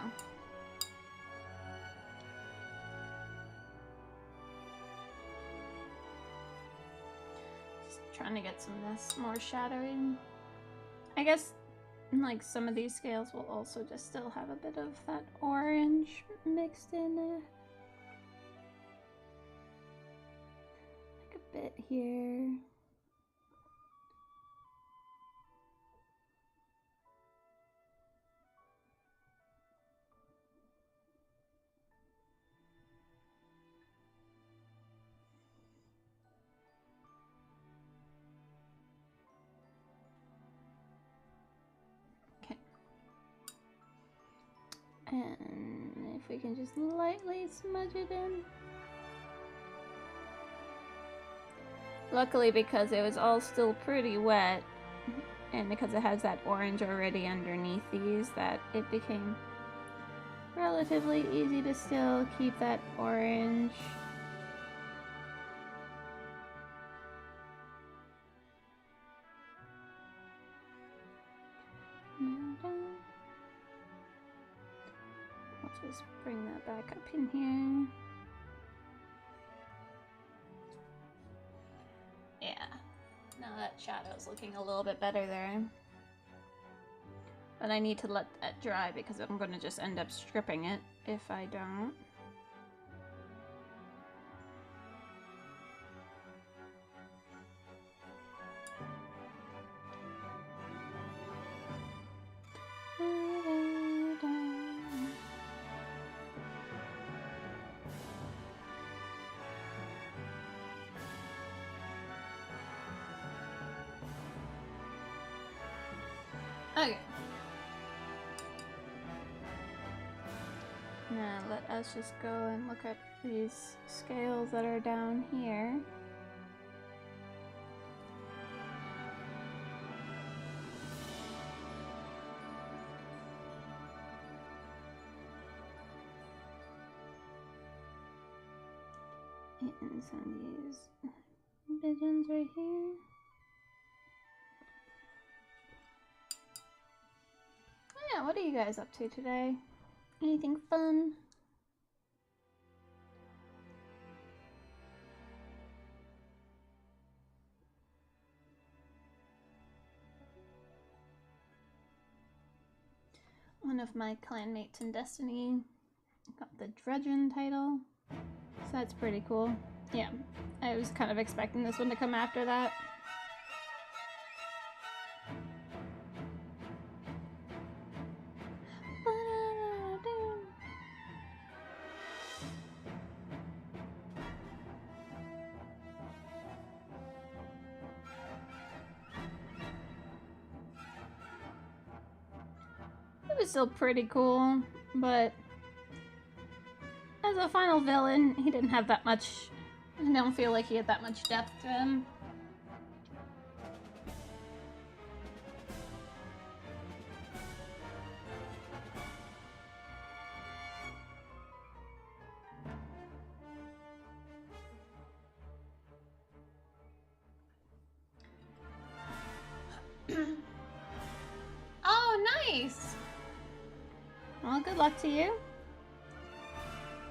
Just trying to get some of this more shadowy. I guess like some of these scales will also just still have a bit of that orange mixed in it. Like a bit here. And if we can just lightly smudge it in. Luckily, because it was all still pretty wet, and because it has that orange already underneath these, that it became relatively easy to still keep that orange. I'll just bring that back up in here. Yeah, now that shadow's looking a little bit better there. But I need to let that dry because I'm going to just end up stripping it if I don't. Okay. Now let us just go and look at these scales that are down here. And some of these pigeons right here. Yeah, what are you guys up to today? Anything fun? One of my clanmates in Destiny got the Dredgen title, so that's pretty cool. Yeah, I was kind of expecting this one to come after that. It was still pretty cool, but as a final villain, he didn't have that much. I don't feel like he had that much depth to him. Oh, nice! Well, good luck to you.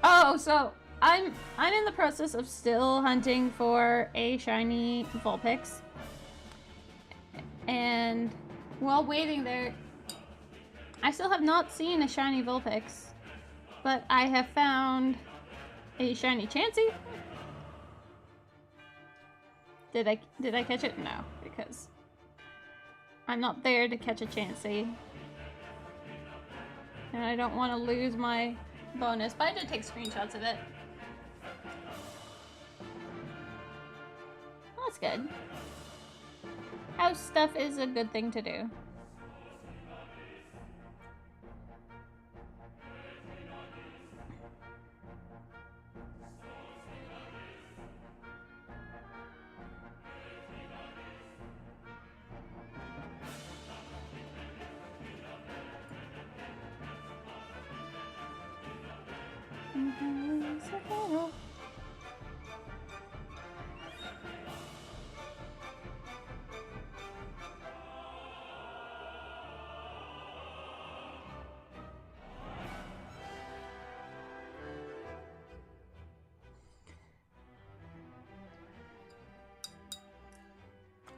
Oh, so I'm in the process of still hunting for a shiny Vulpix. And while waiting there, I still have not seen a shiny Vulpix, but I have found a shiny Chansey. Did I catch it? No, because I'm not there to catch a Chansey. And I don't want to lose my bonus, but I did take screenshots of it. Well, that's good. House stuff is a good thing to do.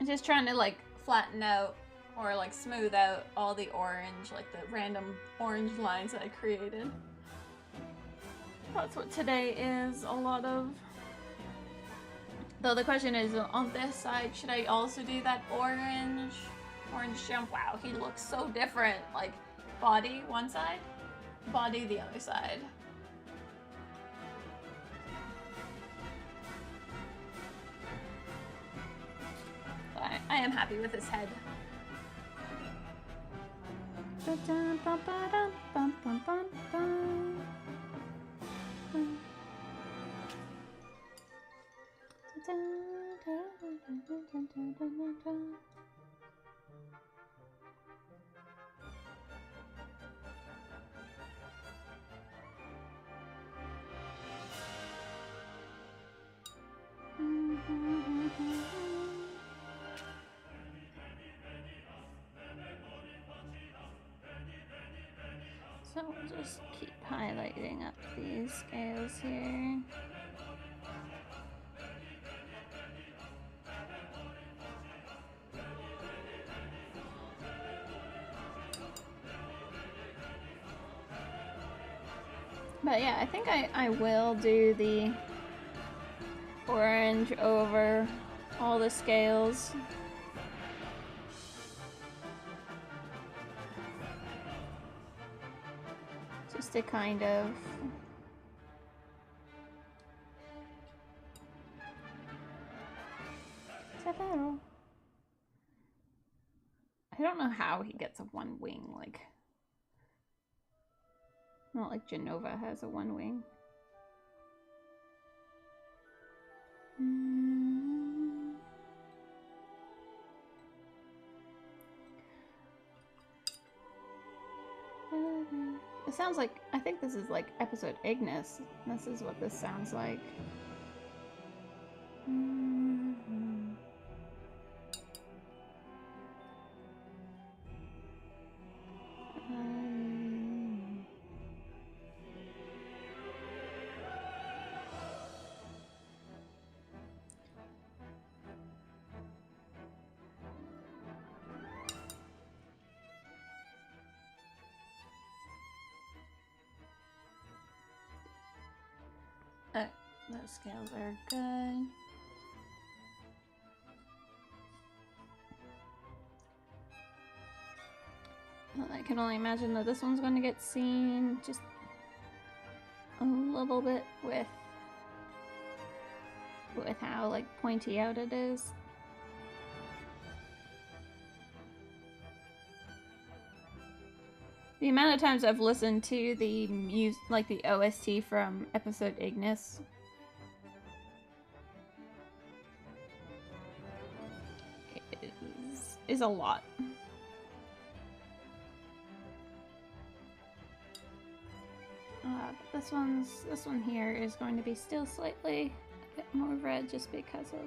I'm just trying to like flatten out or like smooth out all the orange, like the random orange lines that I created. That's what today is a lot of. Though the question is, on this side, should I also do that orange jump? Wow, he looks so different. Like, body one side, body the other side. But I am happy with his head. So we'll just keep highlighting up these scales here. But yeah, I think I will do the orange over all the scales. Just to kind of I don't know how he gets a one wing, like not like Genova has a one wing. It sounds like, I think this is like episode Ignis. This is what this sounds like. Those scales are good. Well, I can only imagine that this one's going to get seen just a little bit with how like pointy out it is. The amount of times I've listened to the like the OST from episode Ignis is a lot. But this one here is going to be still slightly a bit more red just because of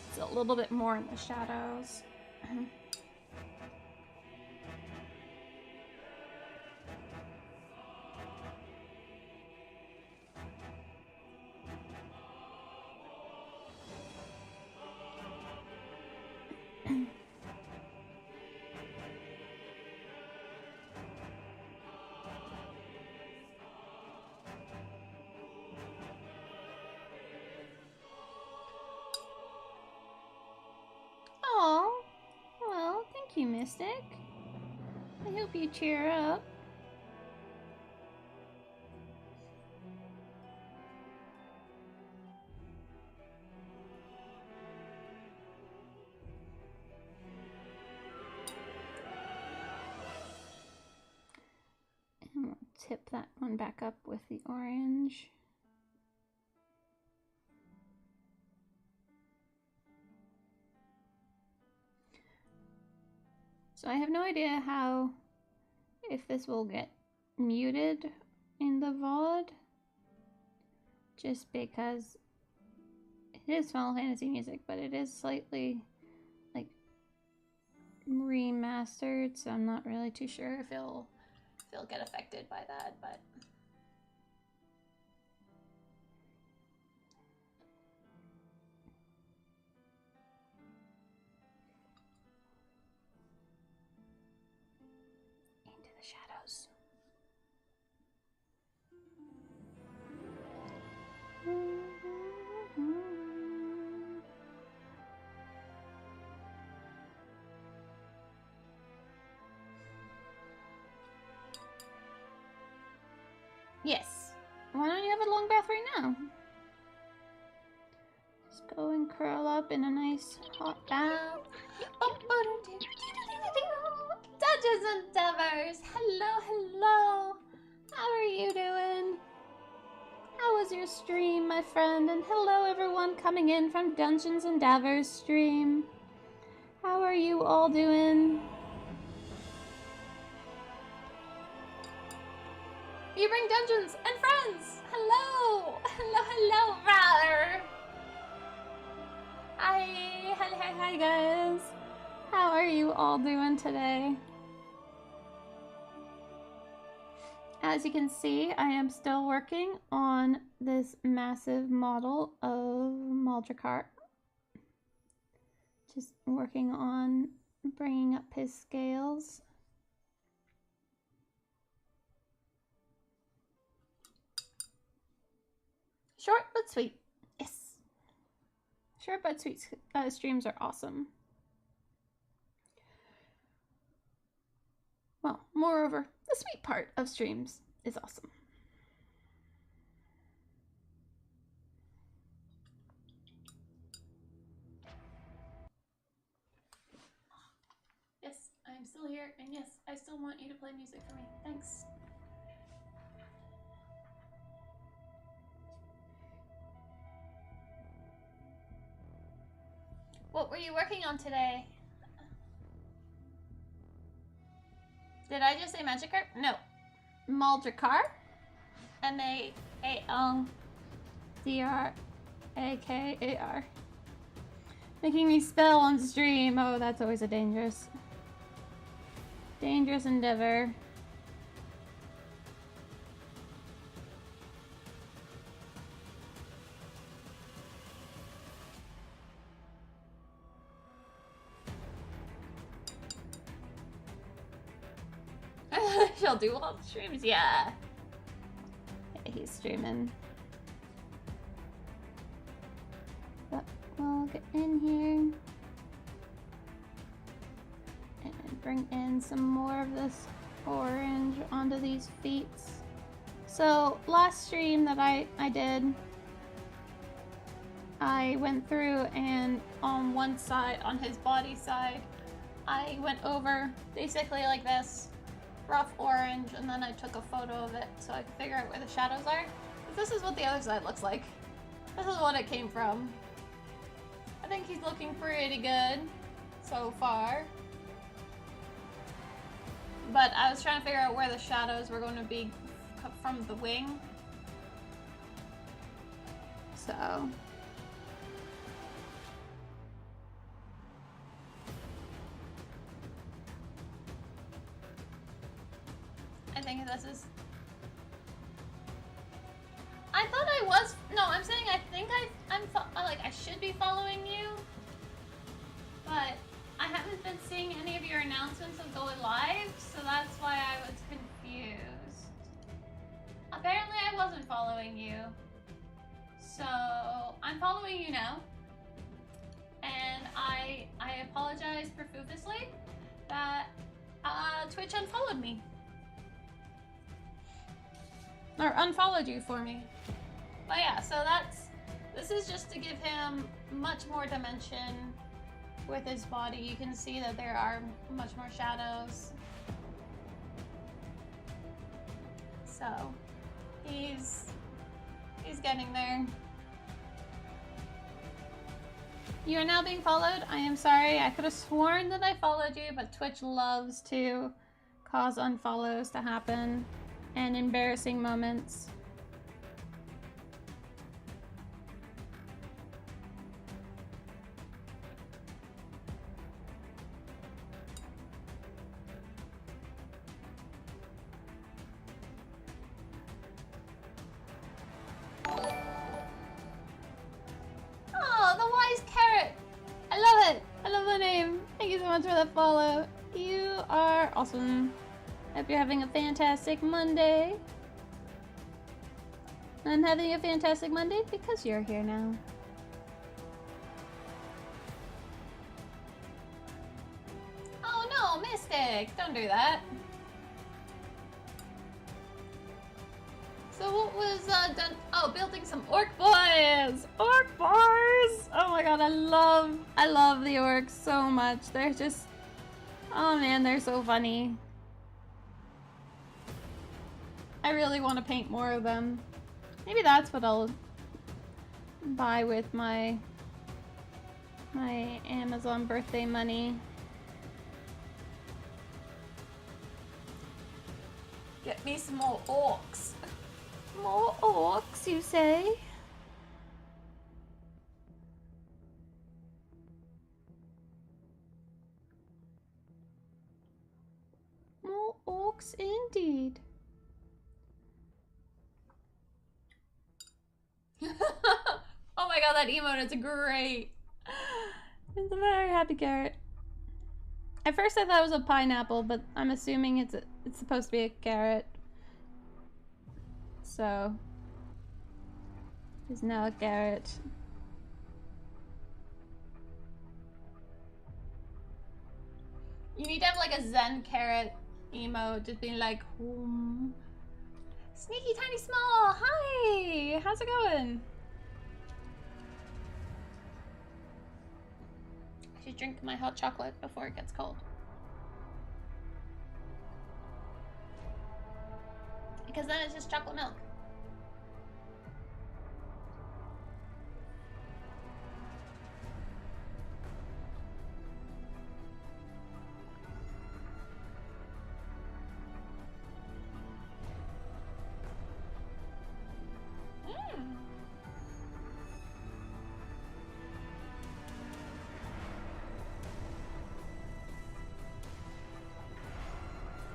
it's a little bit more in the shadows. Oh, well, thank you, Mystic. I hope you cheer up. And we'll tip that one back up with the orange. So I have no idea if this will get muted in the VOD, just because it is Final Fantasy music, but it is slightly like remastered, so I'm not really too sure if it'll get affected by that, but into the shadows. Yes. Why don't you have a long bath right now? Just go and curl up in a nice hot bath. Dungeons Endeavors! Hello, hello! How are you doing? How was your stream, my friend? And hello, everyone coming in from Dungeons Endeavors stream. How are you all doing? You bring dungeons and friends! Hello! Hello, hello, brother! Hi, guys! How are you all doing today? As you can see, I am still working on this massive model of Maldrikar. Just working on bringing up his scales. Short but sweet. Yes. Short but sweet streams are awesome. Well, moreover, the sweet part of streams is awesome. Yes, I'm still here, and yes, I still want you to play music for me. Thanks. What were you working on today? Did I just say Magikarp? No. Maldrikar. M-A-L-D-R-A-K-A-R. Making me spell on stream. Oh, that's always a dangerous endeavor. She'll do all the streams, yeah. He's streaming. But we'll get in here and bring in some more of this orange onto these feet. So last stream that I did, I went through and on one side, on his body side, I went over basically like this, rough orange, and then I took a photo of it so I could figure out where the shadows are. But this is what the other side looks like. This is what it came from. I think he's looking pretty good so far. But I was trying to figure out where the shadows were going to be from the wing. So I think this is... I thought I was... No, I'm saying I think I should be following you. But I haven't been seeing any of your announcements of going live, so that's why I was confused. Apparently I wasn't following you. So I'm following you now. And I apologize profusely that Twitch unfollowed me. Or unfollowed you for me. But yeah, so this is just to give him much more dimension with his body. You can see that there are much more shadows. So he's getting there. You are now being followed. I am sorry. I could have sworn that I followed you, but Twitch loves to cause unfollows to happen and embarrassing moments. Oh, the wise carrot! I love it! I love the name. Thank you so much for that follow. You are awesome. Hope you're having a fantastic Monday. I'm having a fantastic Monday because you're here now. Oh no, Mystic! Don't do that. So what was done? Oh, building some orc boys! Orc boys! Oh my god, I love the orcs so much. They're just Oh man, they're so funny. I really want to paint more of them. Maybe that's what I'll buy with my Amazon birthday money. Get me some more orcs. More orcs, you say? More orcs indeed. Oh my god, that emote is great. It's a very happy carrot. At first I thought it was a pineapple, but I'm assuming it's supposed to be a carrot. So it's now a carrot. You need to have like a Zen carrot emote, just being like, Sneaky Tiny Small, hi! How's it going? I should drink my hot chocolate before it gets cold. Because then it's just chocolate milk.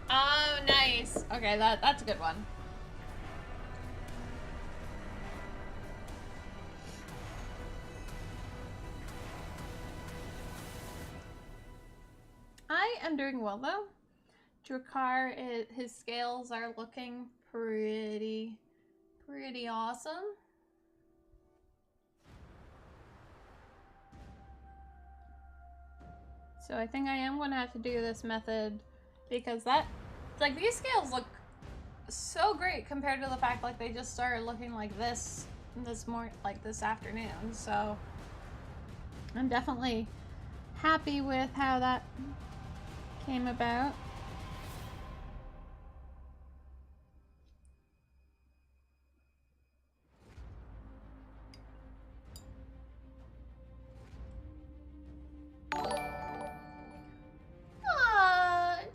Oh, nice. Okay, that's a good one. I am doing well though. Drakkar, his scales are looking pretty awesome. So I think I am going to have to do this method because like these scales look so great compared to the fact like they just started looking like this afternoon. So I'm definitely happy with how that came about.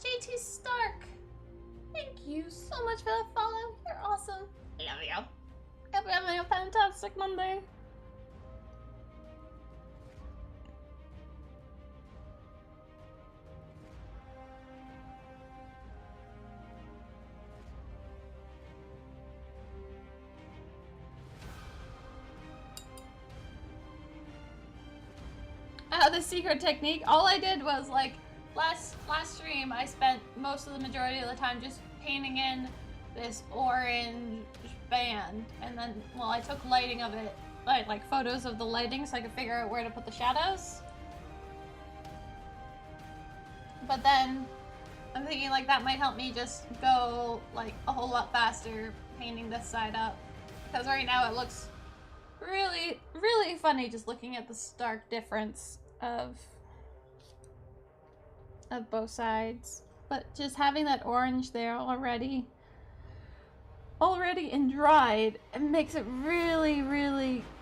JT Stark, thank you so much for that follow. You're awesome. Love you. Hope you're having a fantastic Monday. The secret technique, all I did was like last stream I spent most of the majority of the time just painting in this orange band, and then I took lighting of it, like photos of the lighting so I could figure out where to put the shadows. But then I'm thinking like that might help me just go like a whole lot faster painting this side up, because right now it looks really funny just looking at the stark difference of both sides. But just having that orange there already and dried, it makes it really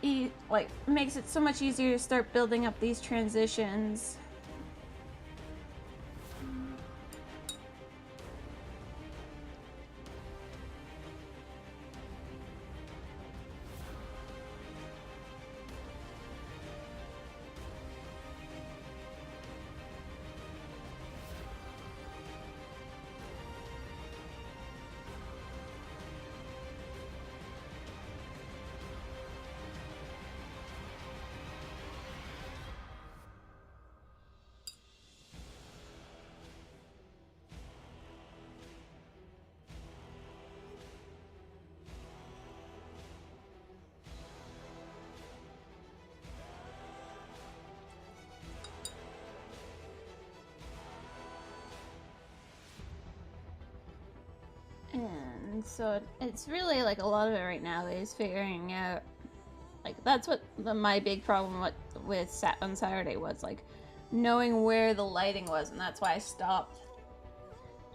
makes it so much easier to start building up these transitions. And so it's really like a lot of it right now is figuring out, like that's what my big problem with on Saturday was, like knowing where the lighting was, and that's why I stopped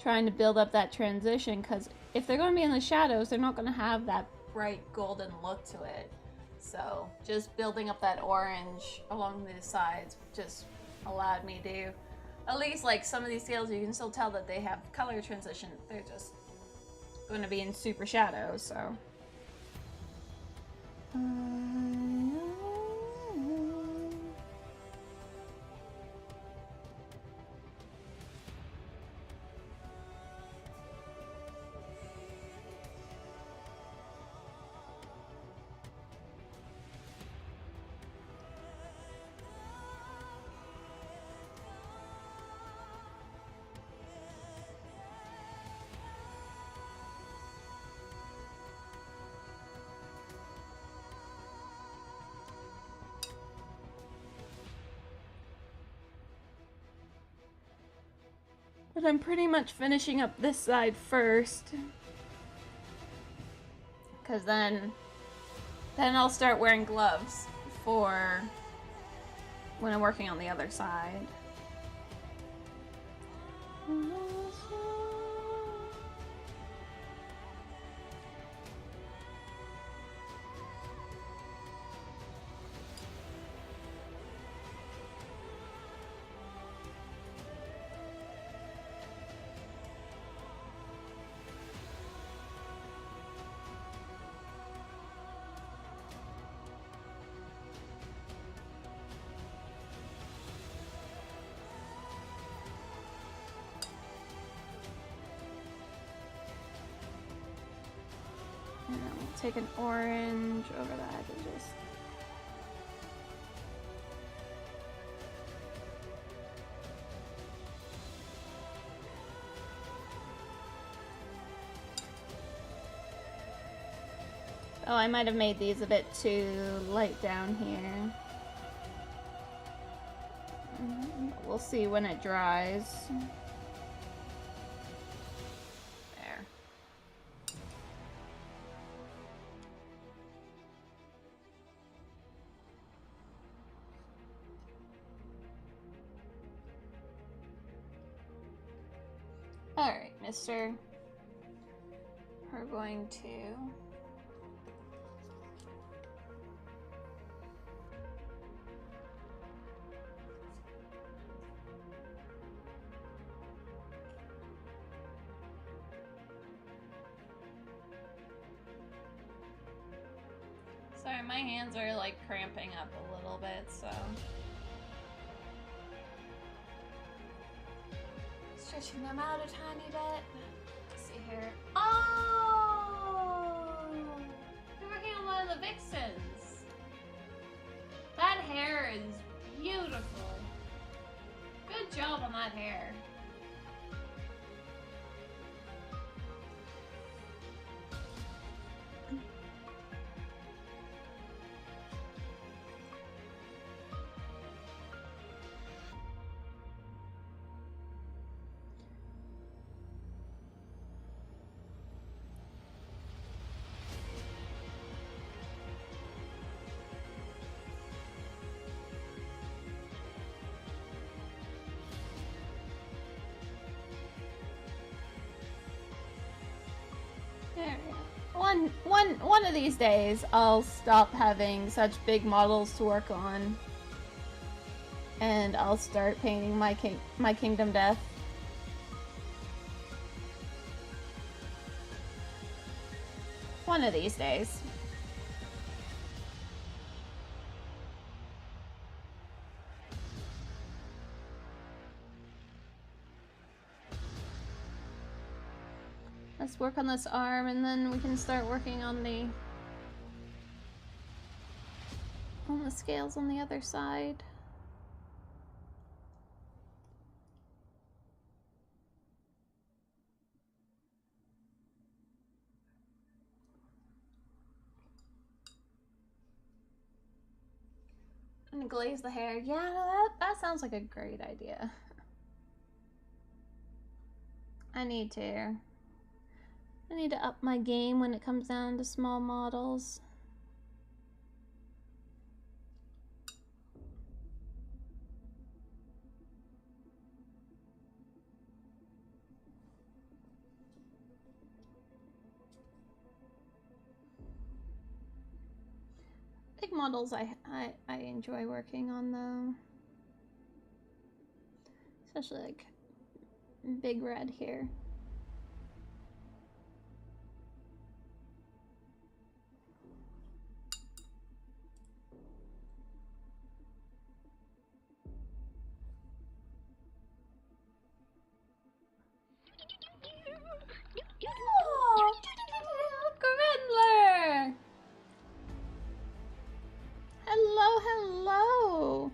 trying to build up that transition, because if they're going to be in the shadows, they're not going to have that bright golden look to it. So just building up that orange along the sides just allowed me to, at least like some of these scales, you can still tell that they have color transition. They're just going to be in super shadows, so. But I'm pretty much finishing up this side first, because then I'll start wearing gloves for when I'm working on the other side. Take an orange over the edges. Oh, I might have made these a bit too light down here. We'll see when it dries. Alright, mister. We're going to... Sorry, my hands are like cramping up a little bit, so... Stretching them out a tiny bit. Let's see here. Oh! You're working on one of the vixens. That hair is beautiful. Good job on that hair. One of these days, I'll stop having such big models to work on, and I'll start painting my Kingdom Death. One of these days. Let's work on this arm, and then we can start working on the scales on the other side. And glaze the hair. Yeah, that sounds like a great idea. I need to up my game when it comes down to small models. models I enjoy working on though. Especially like Big Red here. Oh, Grendler! Hello, hello!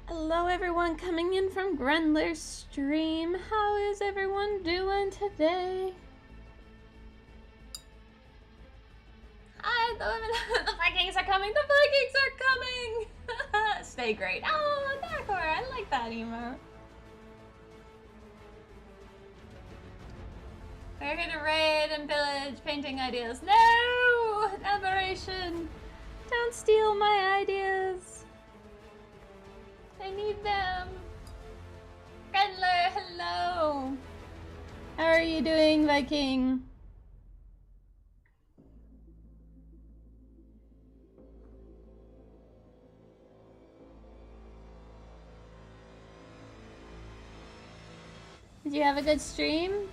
Hello everyone coming in from Grendler's stream. How is everyone doing today? Hi, the Vikings are coming! The Vikings are coming! Stay great. Oh, Dakor, I like that emote. We're here to raid and pillage painting ideas. No! Aberration! Don't steal my ideas. I need them. Grendler, hello. How are you doing, Viking? Did you have a good stream?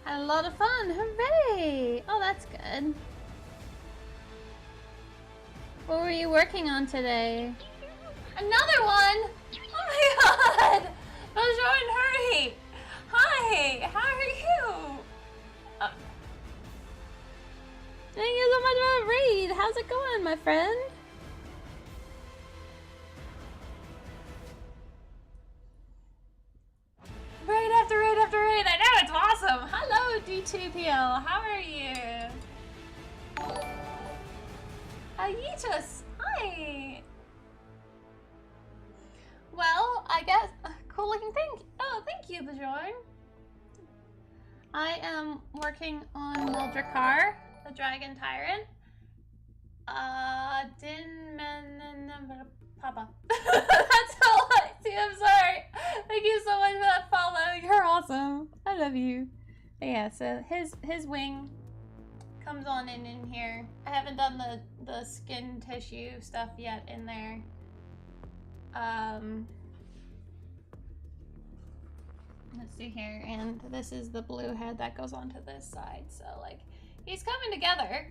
Had a lot of fun, hooray! Oh, that's good. What were you working on today? Another one? Oh my god! Bonjour, hurry! Hi, how are you? Thank you so much for the raid. How's it going, my friend? Raid after raid after raid. I know, it's awesome. Hello, D2PL. How are you? Ayitus. Hi. Well, I guess cool looking thing. Oh, thank you, Bajorn. I am working on Muldrakar, the Dragon Tyrant. Papa. That's all I see. I'm sorry. Thank you so much for that follow. You're awesome. I love you. But yeah, so his wing comes on in here. I haven't done the skin tissue stuff yet in there. Let's see here, and this is the blue head that goes onto this side. So like, he's coming together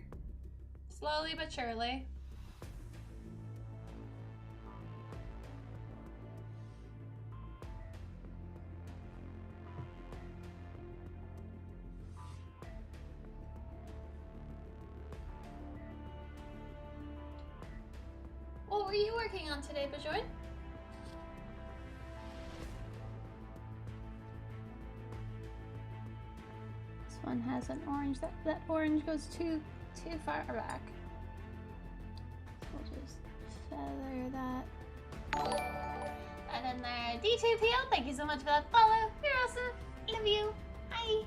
slowly but surely. What were you working on today, Bajoy? This one has an orange. That orange goes too far back. We'll just feather that. And then there, D2PL, thank you so much for that follow. You're awesome. Love you. Hi.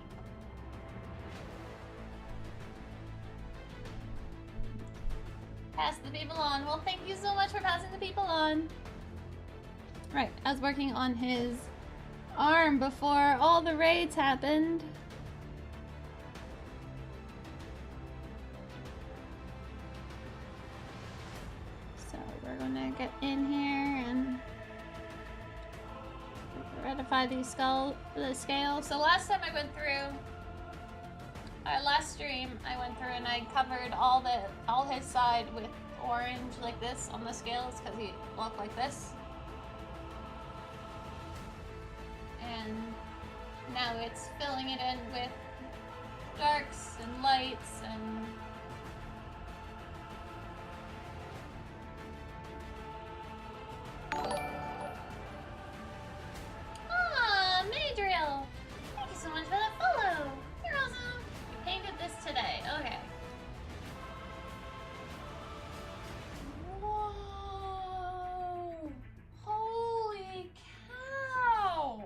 Pass the people on. Well, thank you so much for passing the people on. Right, I was working on his arm before all the raids happened. So we're gonna get in here and ratify the scale. So last time I went through, our last stream, I went through and I covered all his side with orange like this on the scales because he looked like this. And now it's filling it in with darks and lights and Madriel! Thank you so much for that follow! You're awesome! You painted this today. Okay. Whoa! Holy cow!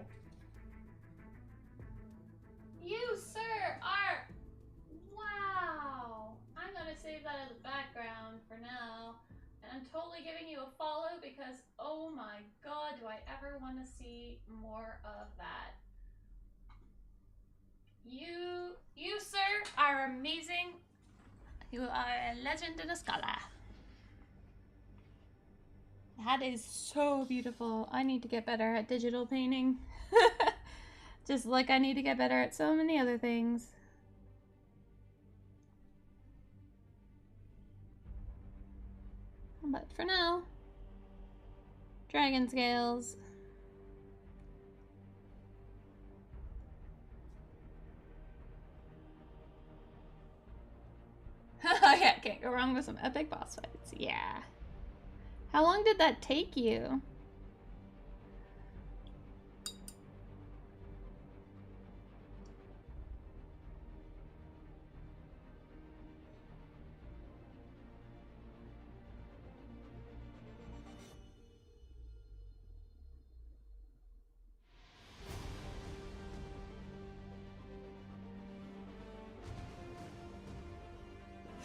You, sir, are... Wow! want to see more of that. You, sir, are amazing. You are a legend and a scholar. That is so beautiful. I need to get better at digital painting. Just like I need to get better at so many other things. But for now, dragon scales. Yeah, can't go wrong with some epic boss fights. Yeah. How long did that take you?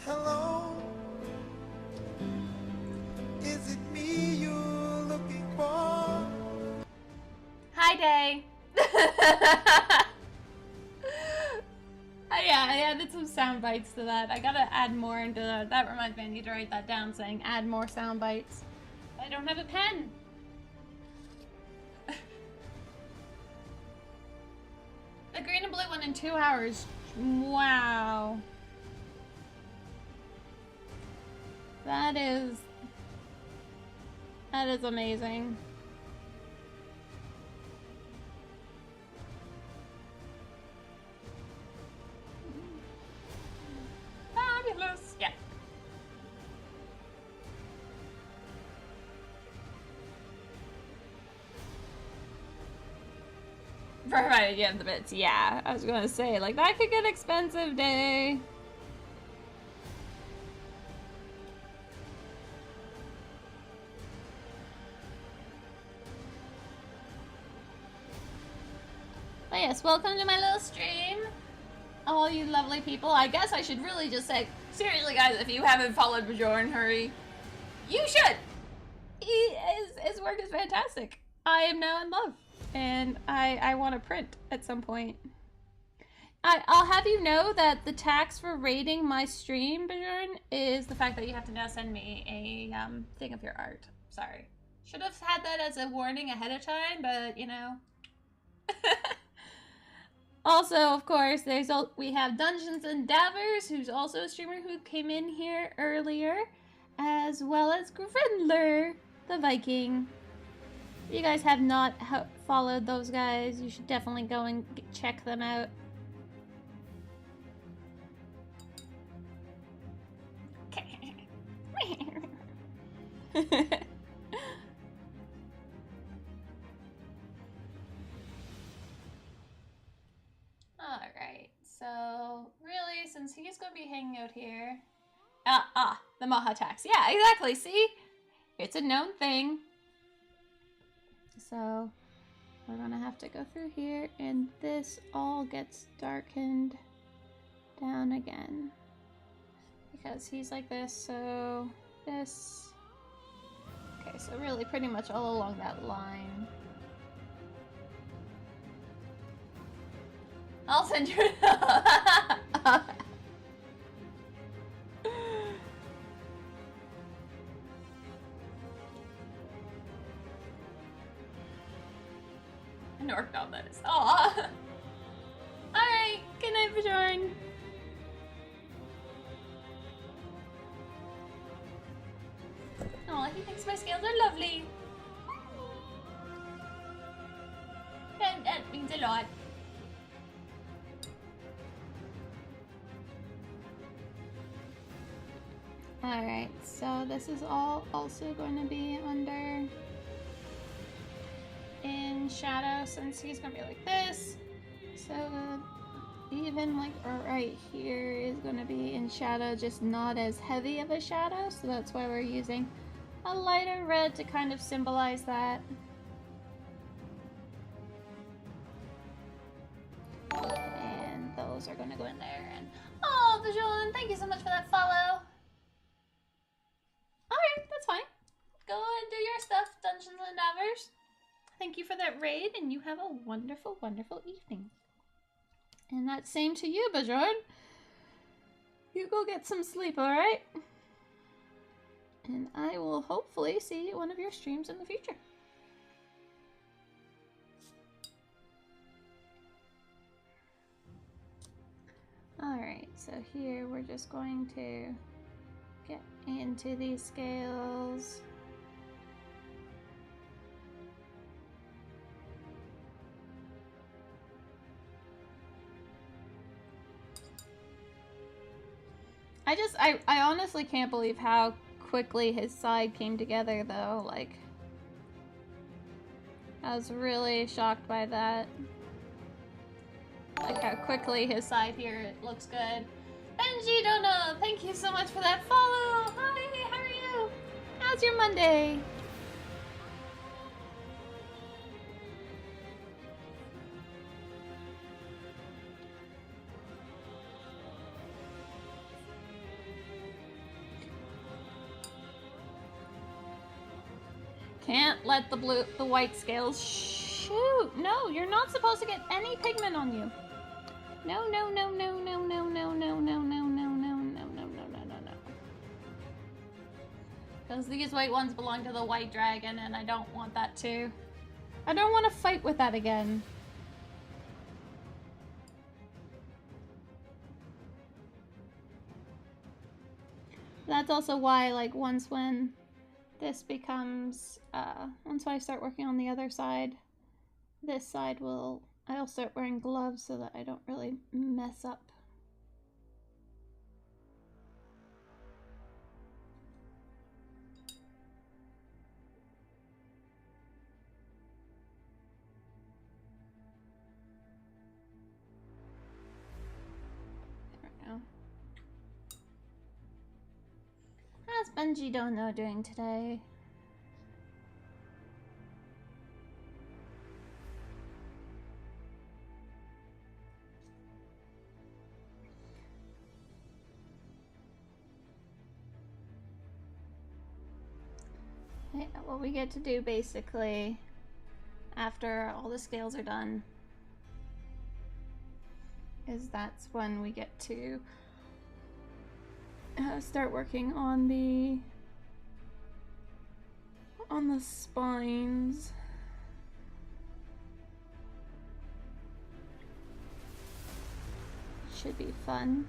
Hello, is it me you're looking for? Hi, Day. Yeah, I added some sound bites to that. I gotta add more into that. That reminds me, I need to write that down, saying add more sound bites. I don't have a pen. The green and blue one in 2 hours. Wow. That is amazing. Fabulous. Yeah. Provided you have the bits. Yeah, I was gonna say, like, that could get expensive, Day. But yes, welcome to my little stream. All you lovely people. I guess I should really just say, seriously guys, if you haven't followed Bjorn Hurry, you should! His work is fantastic. I am now in love. And I want to print at some point. I'll have you know that the tax for rating my stream, Bjorn, is the fact that you have to now send me a thing of your art. Sorry. Should have had that as a warning ahead of time, but you know. Also, of course, we have Dungeons and Davers, who's also a streamer who came in here earlier, as well as Grindler, the Viking. If you guys have not followed those guys, you should definitely go and check them out. Alright, so really, since he's gonna be hanging out here... the Maha tax. Yeah, exactly, see? It's a known thing. So, we're gonna have to go through here, and this all gets darkened down again. Because he's like this, so this... Okay, so really pretty much all along that line. I'll send you... Nork dog, that is. Aww. Alright, good night, Bjorn. Aw, he thinks my scales are lovely. That means a lot. Alright, so this is all also going to be under in shadow, since he's going to be like this. So even like right here is going to be in shadow, just not as heavy of a shadow. So that's why we're using a lighter red to kind of symbolize that. And those are going to go in there. And oh, Bajon, thank you so much for that follow. Alright, that's fine. Go and do your stuff, Dungeons and Davers. I thank you for that raid, and you have a wonderful, wonderful evening. And that same to you, Bajord. You go get some sleep, alright? And I will hopefully see one of your streams in the future. Alright, so here we're just going to get into these scales. I honestly can't believe how quickly his side came together, though. Like, I was really shocked by that. Like how quickly his side here looks good. Benji Dono, thank you so much for that follow. Hi, how are you? How's your Monday? Can't let the white scales shoot. No, you're not supposed to get any pigment on you. No, no, no, no, no, no, no, no, no, no, no, no, no, no, no, no, no, no. Because these white ones belong to the white dragon, and I don't want that too. I don't want to fight with that again. That's also why, like, once when this becomes, once I start working on the other side, this side I'll start wearing gloves so that I don't really mess up. There we go. How's Benji Dono doing today? Okay, what we get to do basically after all the scales are done is that's when we get to start working on the spines. Should be fun.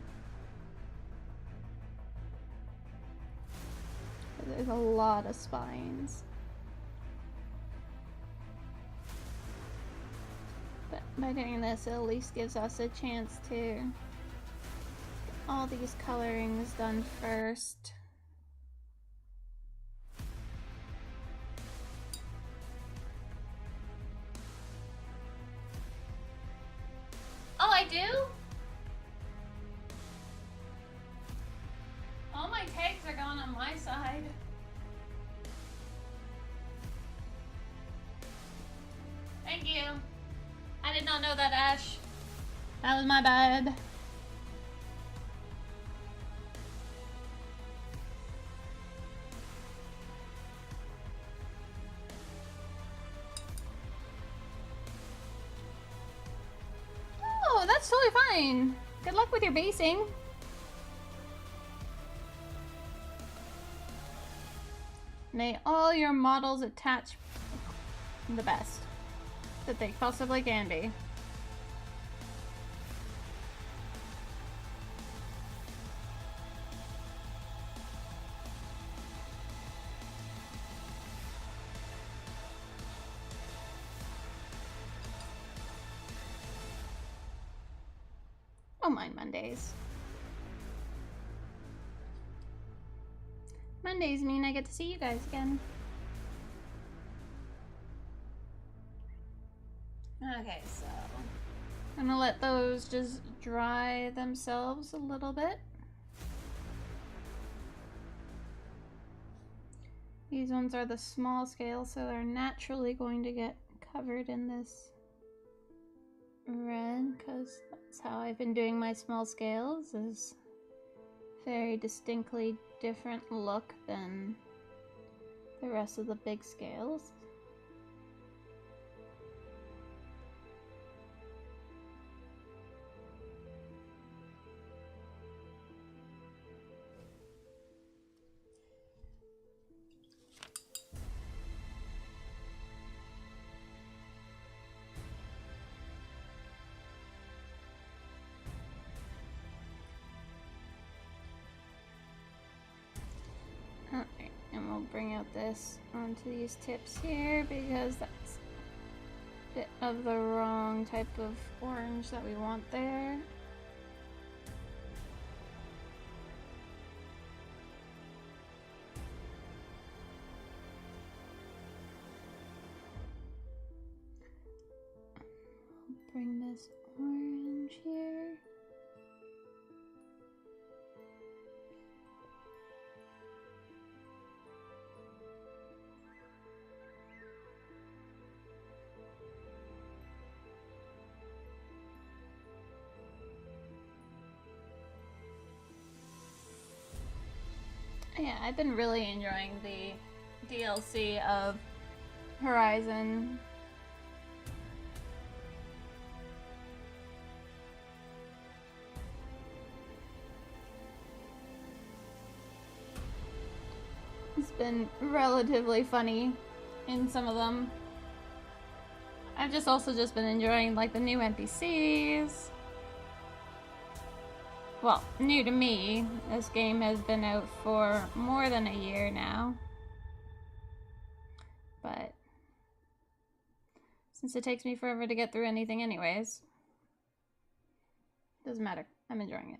There's a lot of spines. But by doing this, it at least gives us a chance to get all these colorings done first. Oh, I do? All my tags are gone on my side. Thank you. I did not know that, Ash. That was my bad. Oh, that's totally fine. Good luck with your basing. May all your models attach the best that they possibly can be. Don't mind Mondays. Mondays mean I get to see you guys again. Okay, so I'm gonna let those just dry themselves a little bit. These ones are the small scale, so they're naturally going to get covered in this red, because that's how I've been doing my small scales, is very distinctly different look than the rest of the big scales. we'll bring out this onto these tips here because that's a bit of the wrong type of orange that we want there. Bring this orange here. Yeah, I've been really enjoying the DLC of Horizon. It's been relatively funny in some of them. I've just also just been enjoying like the new NPCs. Well, new to me. This game has been out for more than a year now. But since it takes me forever to get through anything anyways, doesn't matter. I'm enjoying it.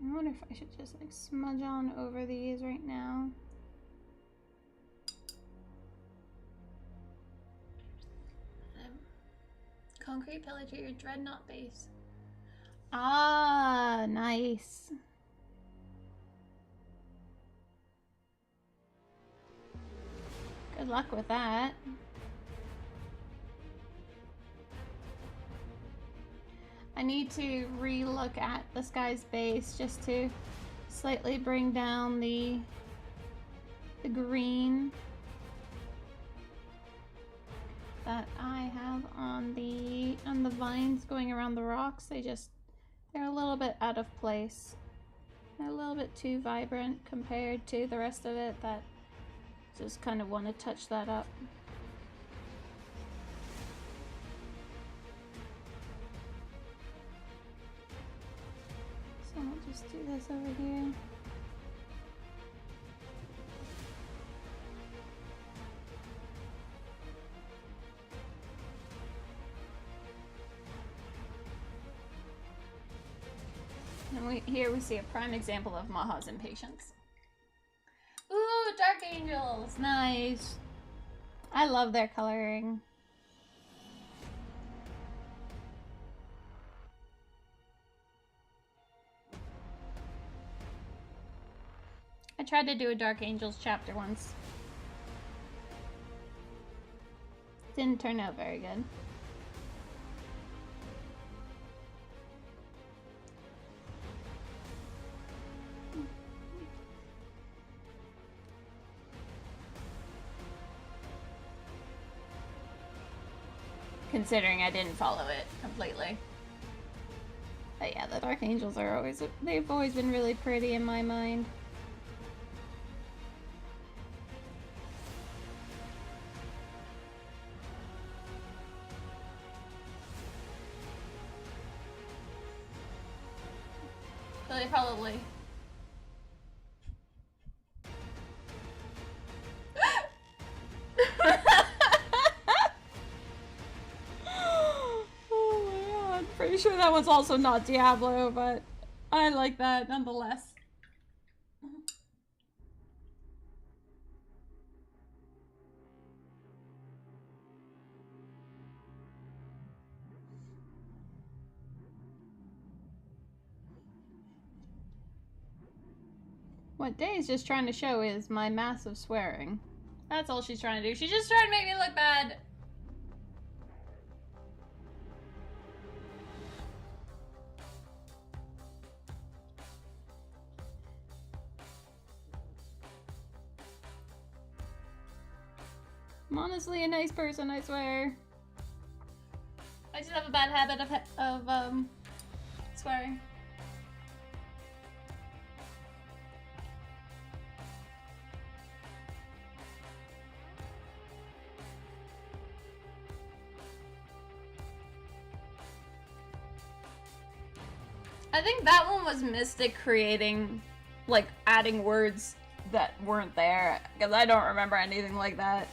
I wonder if I should just like smudge on over these right now. Concrete pillar to your dreadnought base. Ah, nice. Good luck with that. I need to re-look at this guy's base just to slightly bring down the green that I have on the vines going around the rocks. They're a little bit out of place. They're a little bit too vibrant compared to the rest of it. That just kind of want to touch that up. So I'll just do this over here. And here we see a prime example of Maha's impatience. Ooh, Dark Angels! Nice! I love their coloring. I tried to do a Dark Angels chapter once. Didn't turn out very good. Considering I didn't follow it completely. But yeah, the Dark Angels are they've always been really pretty in my mind. So they probably... Pretty sure that one's also not Diablo, but I like that nonetheless. What Day's just trying to show is my massive swearing. That's all she's trying to do. She's just trying to make me look bad. I'm honestly a nice person, I swear. I just have a bad habit of swearing. I think that one was Mystic creating, like, adding words that weren't there, because I don't remember anything like that.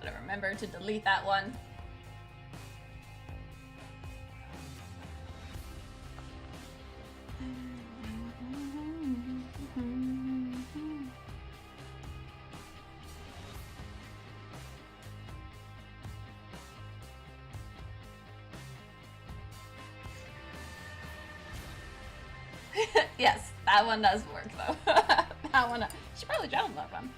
Gotta remember to delete that one. Yes, that one does work though. That one, should probably download that one.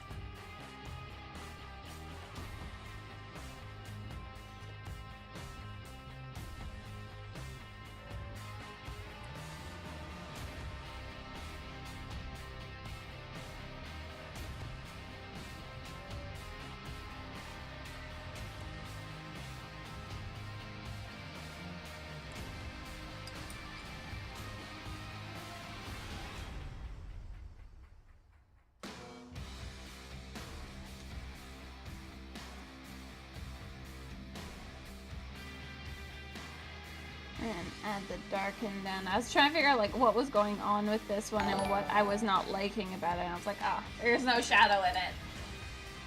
And add the darken down. I was trying to figure out like what was going on with this one and what I was not liking about it. And I was like, ah, oh, there's no shadow in it.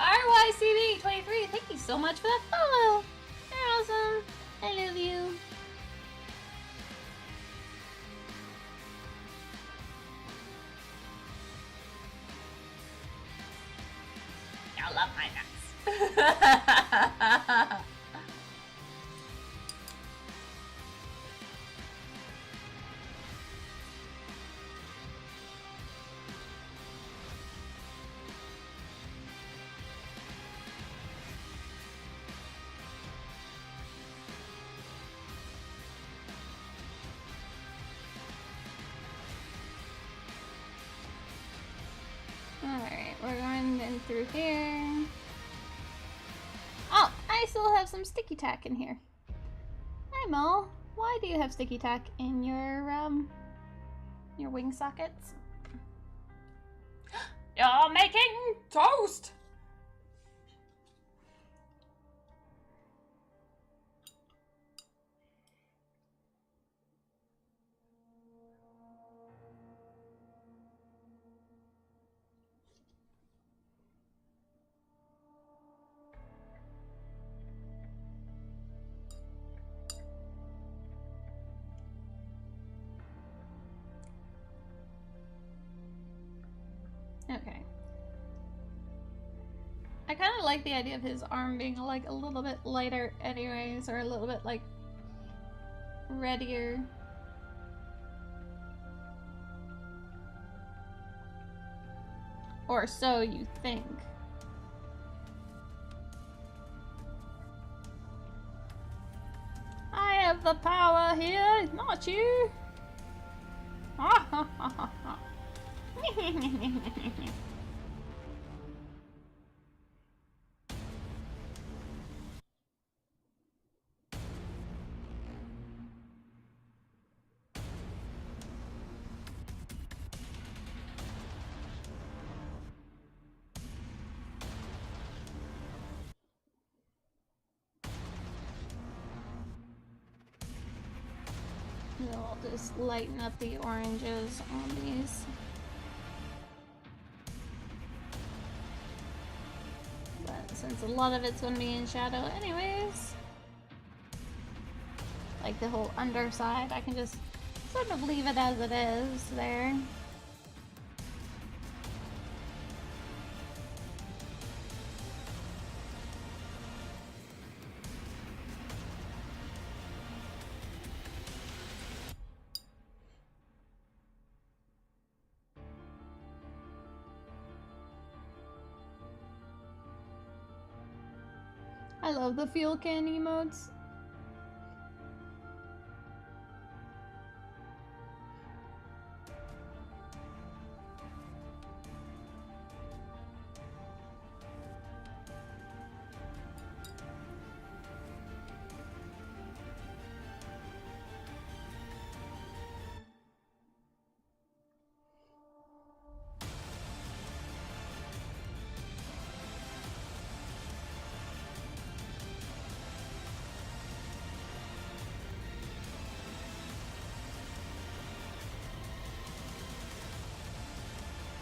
RYCB23, thank you so much for that follow. You're awesome. I love you. I love my nuts. Alright, we're going in through here. Oh, I still have some sticky tack in here. Hi, Mo. Why do you have sticky tack in your wing sockets? You're making toast! Okay. I kind of like the idea of his arm being like a little bit lighter anyways, or a little bit like readier. Or so you think. I have the power here, not you. Ha ha ha ha ha. I'll just lighten up the oranges on these. But since a lot of it's going to be in shadow anyways, like the whole underside, I can just sort of leave it as it is there. I love the fuel can emotes.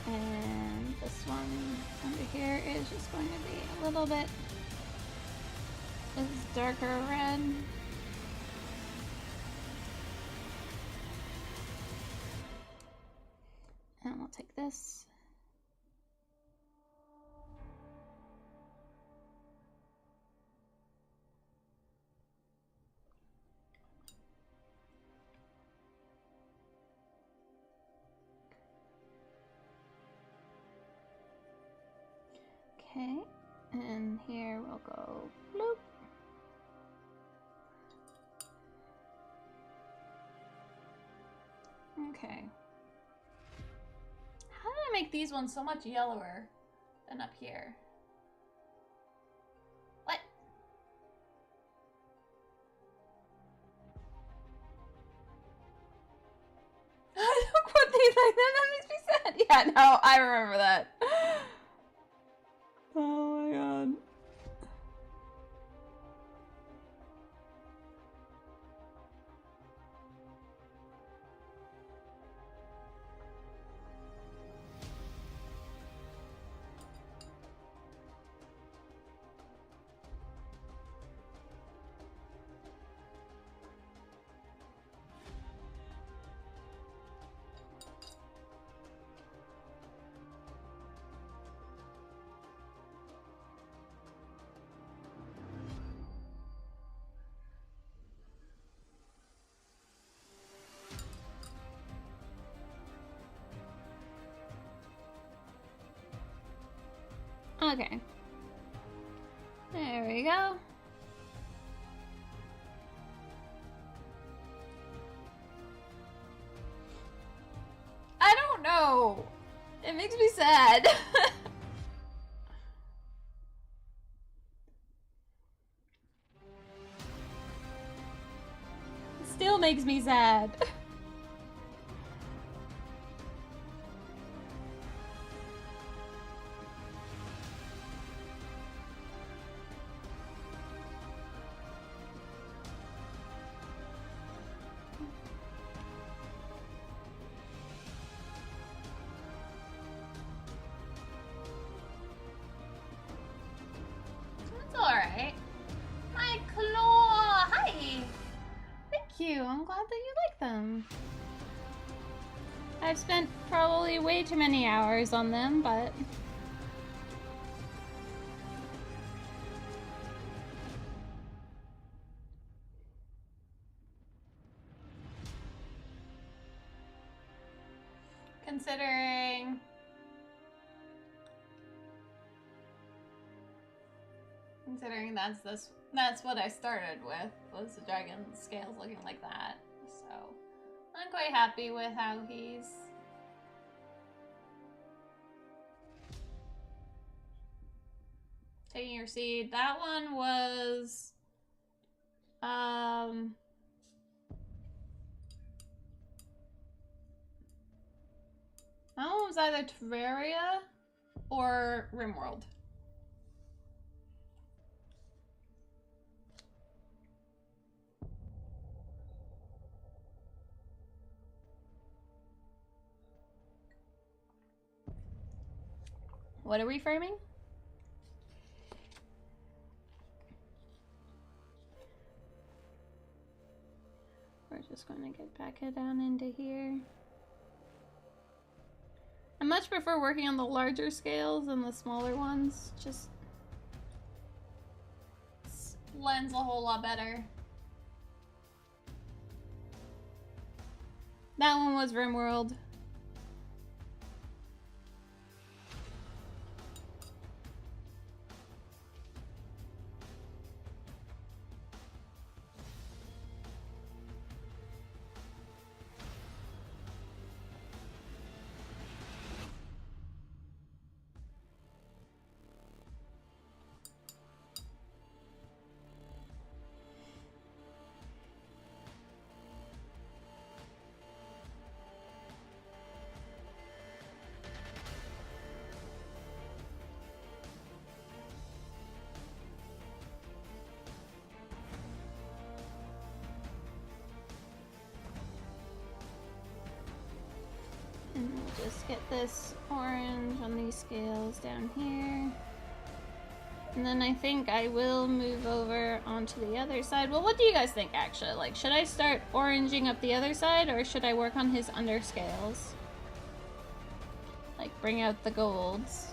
And this one under here is just going to be a little bit this darker red. And we'll take this. Okay, and here we'll go bloop. Okay. How did I make these ones so much yellower than up here? What? Look what they like. That makes me sad. Yeah, no, I remember that. Oh my god. Okay. There we go. I don't know. It makes me sad. It still makes me sad. Alright. My claw! Hi! Thank you. I'm glad that you like them. I've spent probably way too many hours on them, but... Considering that's what I started with, was the dragon scales looking like that. So I'm quite happy with how he's taking your seed. That one was that one was either Terraria or Rimworld. What are we framing? We're just going to get back down into here. I much prefer working on the larger scales than the smaller ones. Just blends a whole lot better. That one was Rimworld. just get this orange on these scales down here. And then I think I will move over onto the other side. Well, what do you guys think, actually? Like, should I start oranging up the other side, or should I work on his under scales? Like, bring out the golds.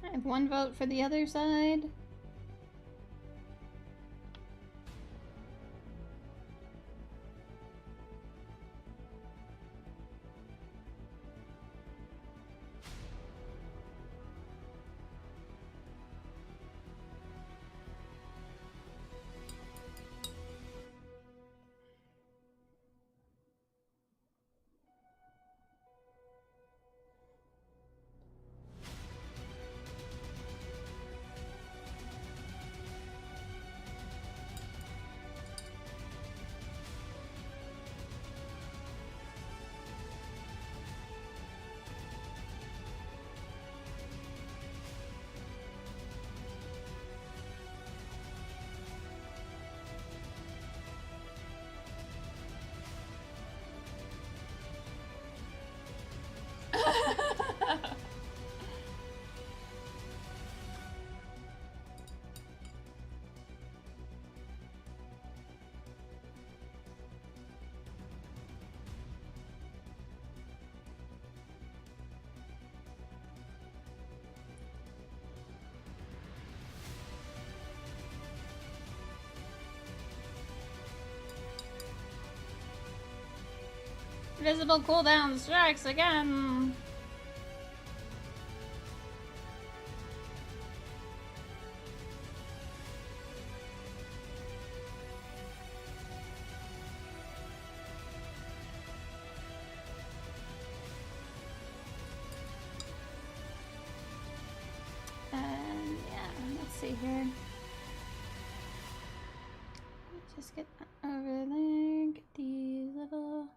I have one vote for the other side. Visible cooldown strikes again. And yeah, let's see here. Just get that over there. Get these little.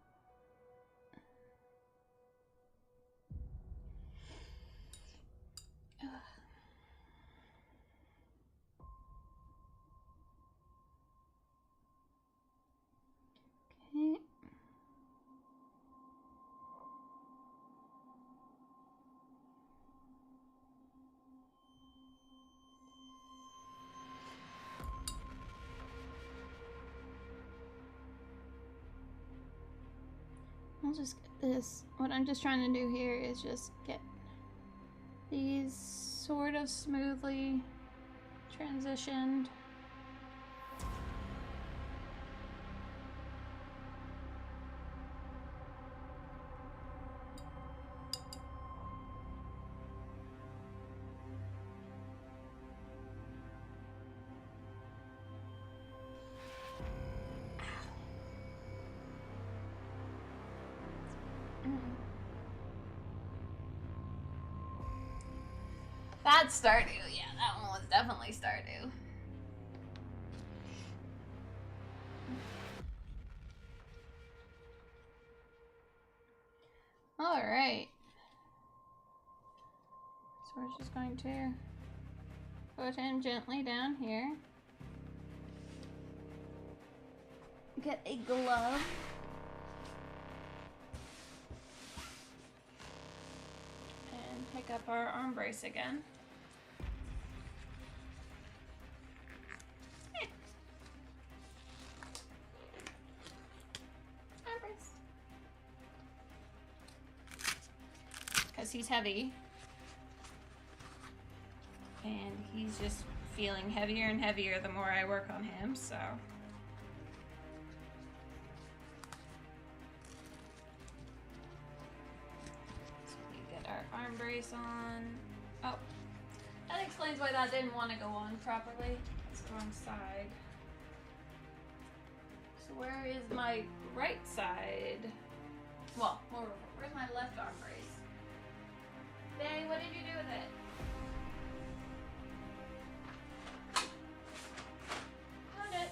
Okay. I'll just get this. What I'm just trying to do here is just get these sort of smoothly transitioned. That's Stardew. Yeah, that one was definitely Stardew. Alright. So we're just going to put him gently down here. Get a glove. And pick up our arm brace again. Because he's heavy. And he's just feeling heavier and heavier the more I work on him, so. So we get our arm brace on. Oh, that explains why that didn't want to go on properly. That's the wrong side. So where is my right side? Well, where's my left arm brace? Bay, what did you do with it? Found it.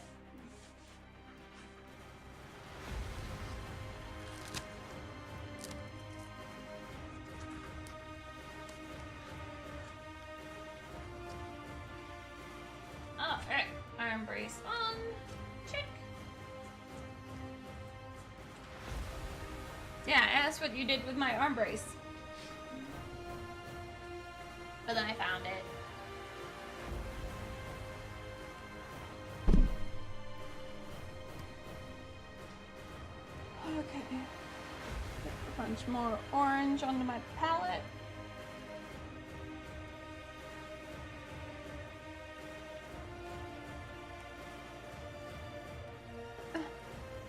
Oh, alright. Arm brace on. Check. Yeah, I asked what you did with my arm brace. But then I found it. Okay. Put a bunch more orange onto my palette.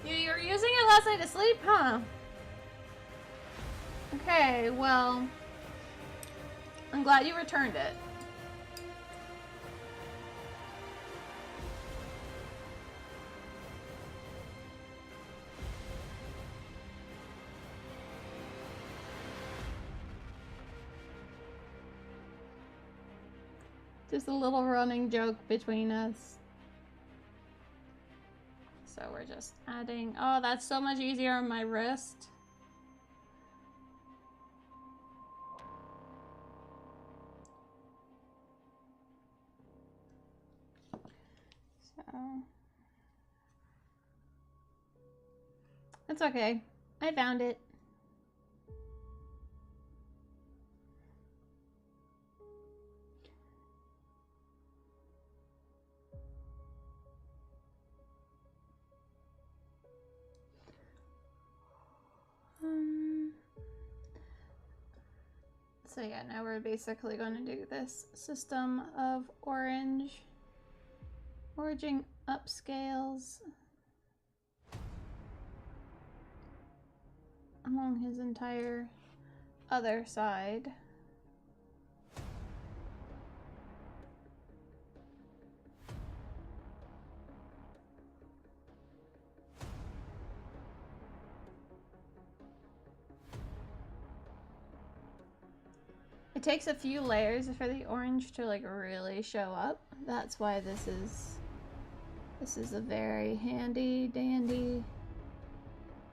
You were using it last night to sleep, huh? Okay, well, I'm glad you returned it. Just a little running joke between us. So we're just adding, oh, that's so much easier on my wrist. So, it's okay. I found it. So yeah, now we're basically going to do this system of oranging upscales along his entire other side. It takes a few layers for the orange to like really show up. That's why this is a very handy dandy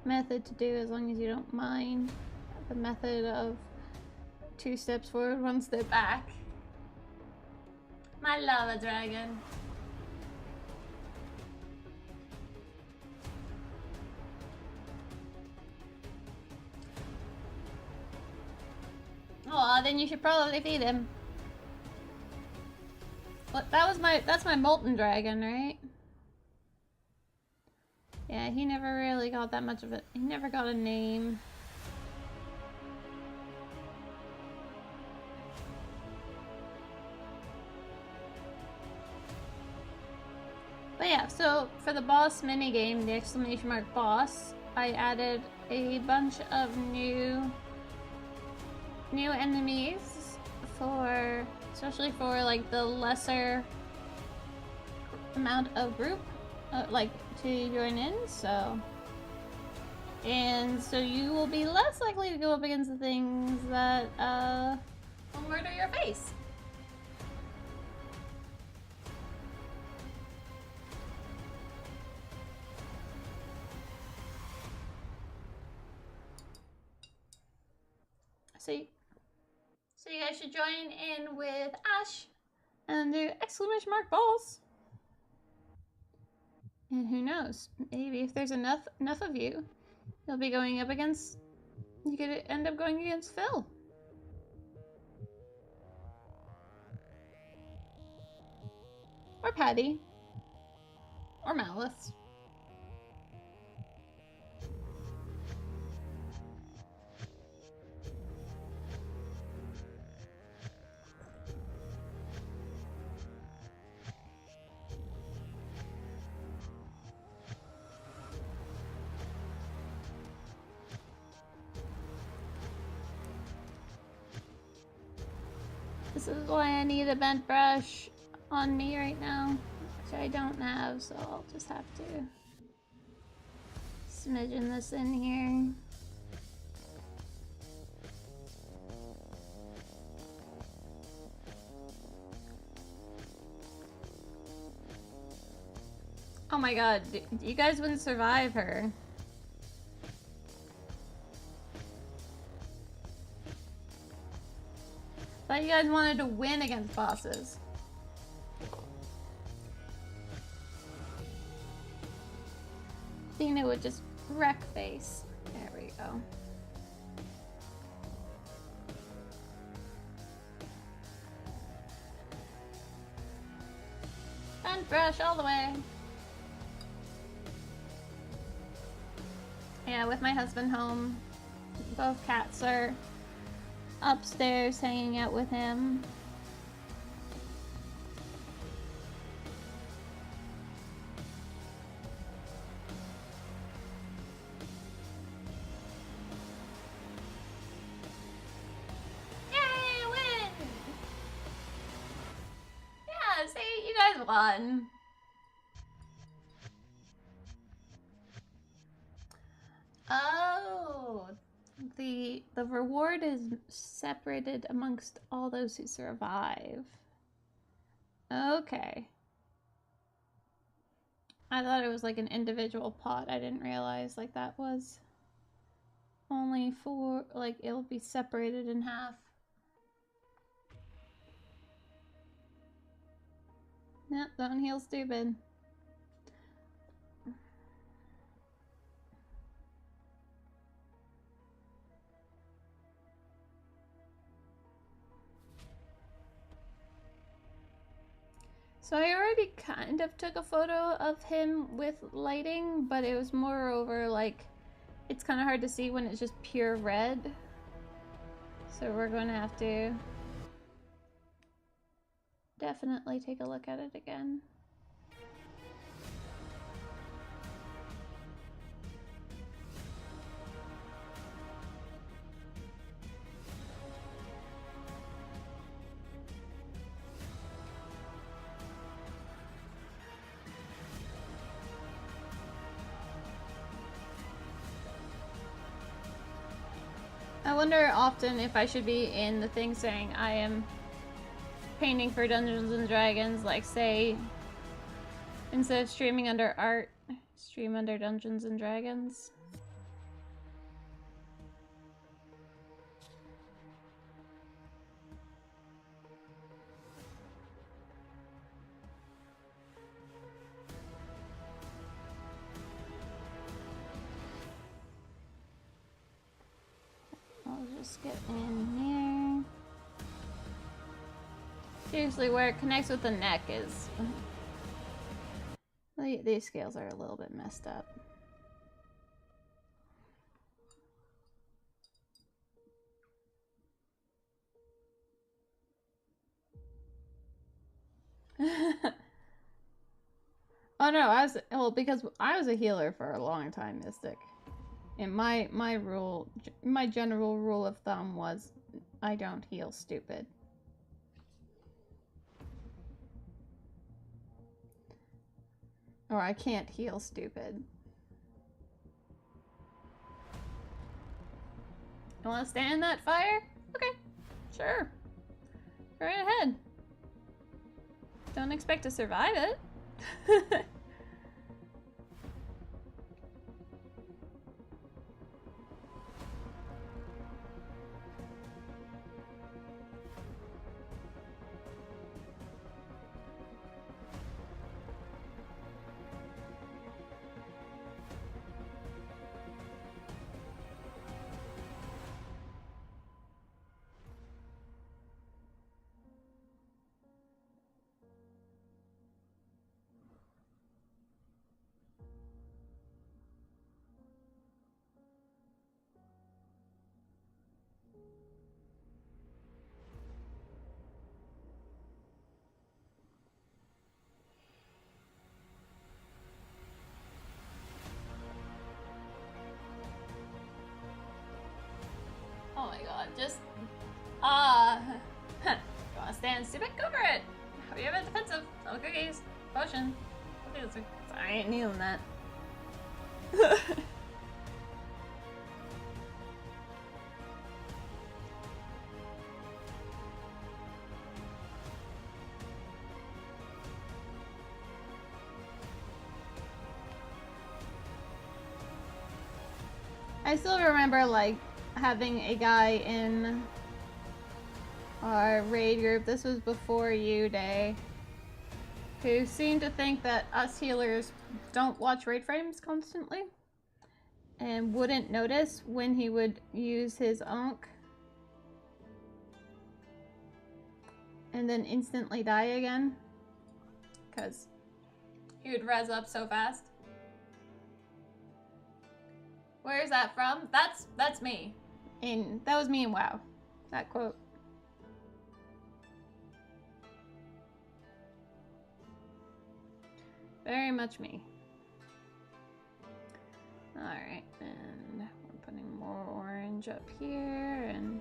method to do, as long as you don't mind the method of 2 steps forward, 1 step back. My love a dragon. Oh, then you should probably feed him. What? That's my molten dragon, right? Yeah, he never really got that much of it. He never got a name. But yeah, so for the boss minigame, the exclamation mark boss, I added a bunch of new enemies for, especially for like the lesser amount of group like to join in, so you will be less likely to go up against the things that will murder your face. So you guys should join in with Ash and do exclamation mark balls. And who knows, maybe if there's enough of you, you'll be going up against, you could end up going against Phil. Or Patty. Or Malice. This is why I need a bent brush on me right now, which I don't have, so I'll just have to smidgen this in here. Oh my god, you guys wouldn't survive her. Thought you guys wanted to win against bosses. Athena would just wreck face. There we go. Bent brush all the way. Yeah, with my husband home, both cats are upstairs hanging out with him. Yay, win! Yeah, see, you guys won. Oh, the reward is separated amongst all those who survive. Okay. I thought it was like an individual pot. I didn't realize like that was only for like it'll be separated in half. Yep, don't heal stupid. So I already kind of took a photo of him with lighting, but it was more over like, it's kind of hard to see when it's just pure red. So we're going to have to definitely take a look at it again. I wonder often if I should be in the thing saying I am painting for Dungeons and Dragons, like say, instead of streaming under art, stream under Dungeons and Dragons. I'll just get in there. Seriously, where it connects with the neck is... These scales are a little bit messed up. Oh no, because I was a healer for a long time, Mystic. And my general rule of thumb was I don't heal stupid. Or I can't heal stupid. You want to stand in that fire? Okay, sure. Go right ahead. Don't expect to survive it. Oh my god, just... God. stand stupid, go for it! Hope you have a defensive. Sell cookies. Potion. I ain't kneeling that. I still remember, like, having a guy in our raid group, this was before you, Day, who seemed to think that us healers don't watch raid frames constantly and wouldn't notice when he would use his Ankh and then instantly die again because he would res up so fast. Where's that from? That's me. And that was me in WoW. That quote. Very much me. Alright, and we're putting more orange up here, and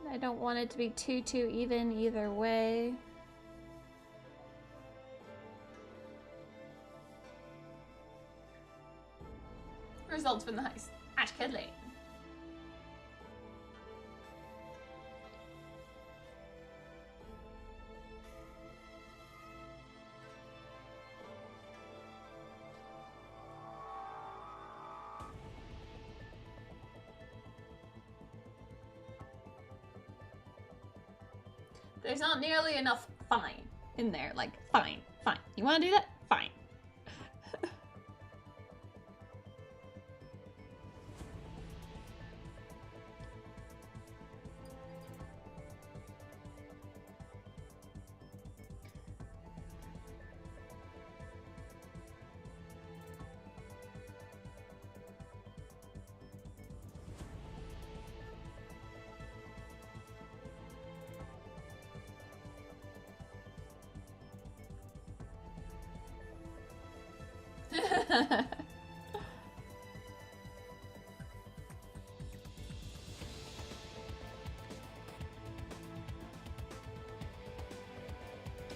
I don't want it to be too even either way. Results from the heist. Ash Kedley. There's not nearly enough fine in there. Like, fine. You want to do that? Fine.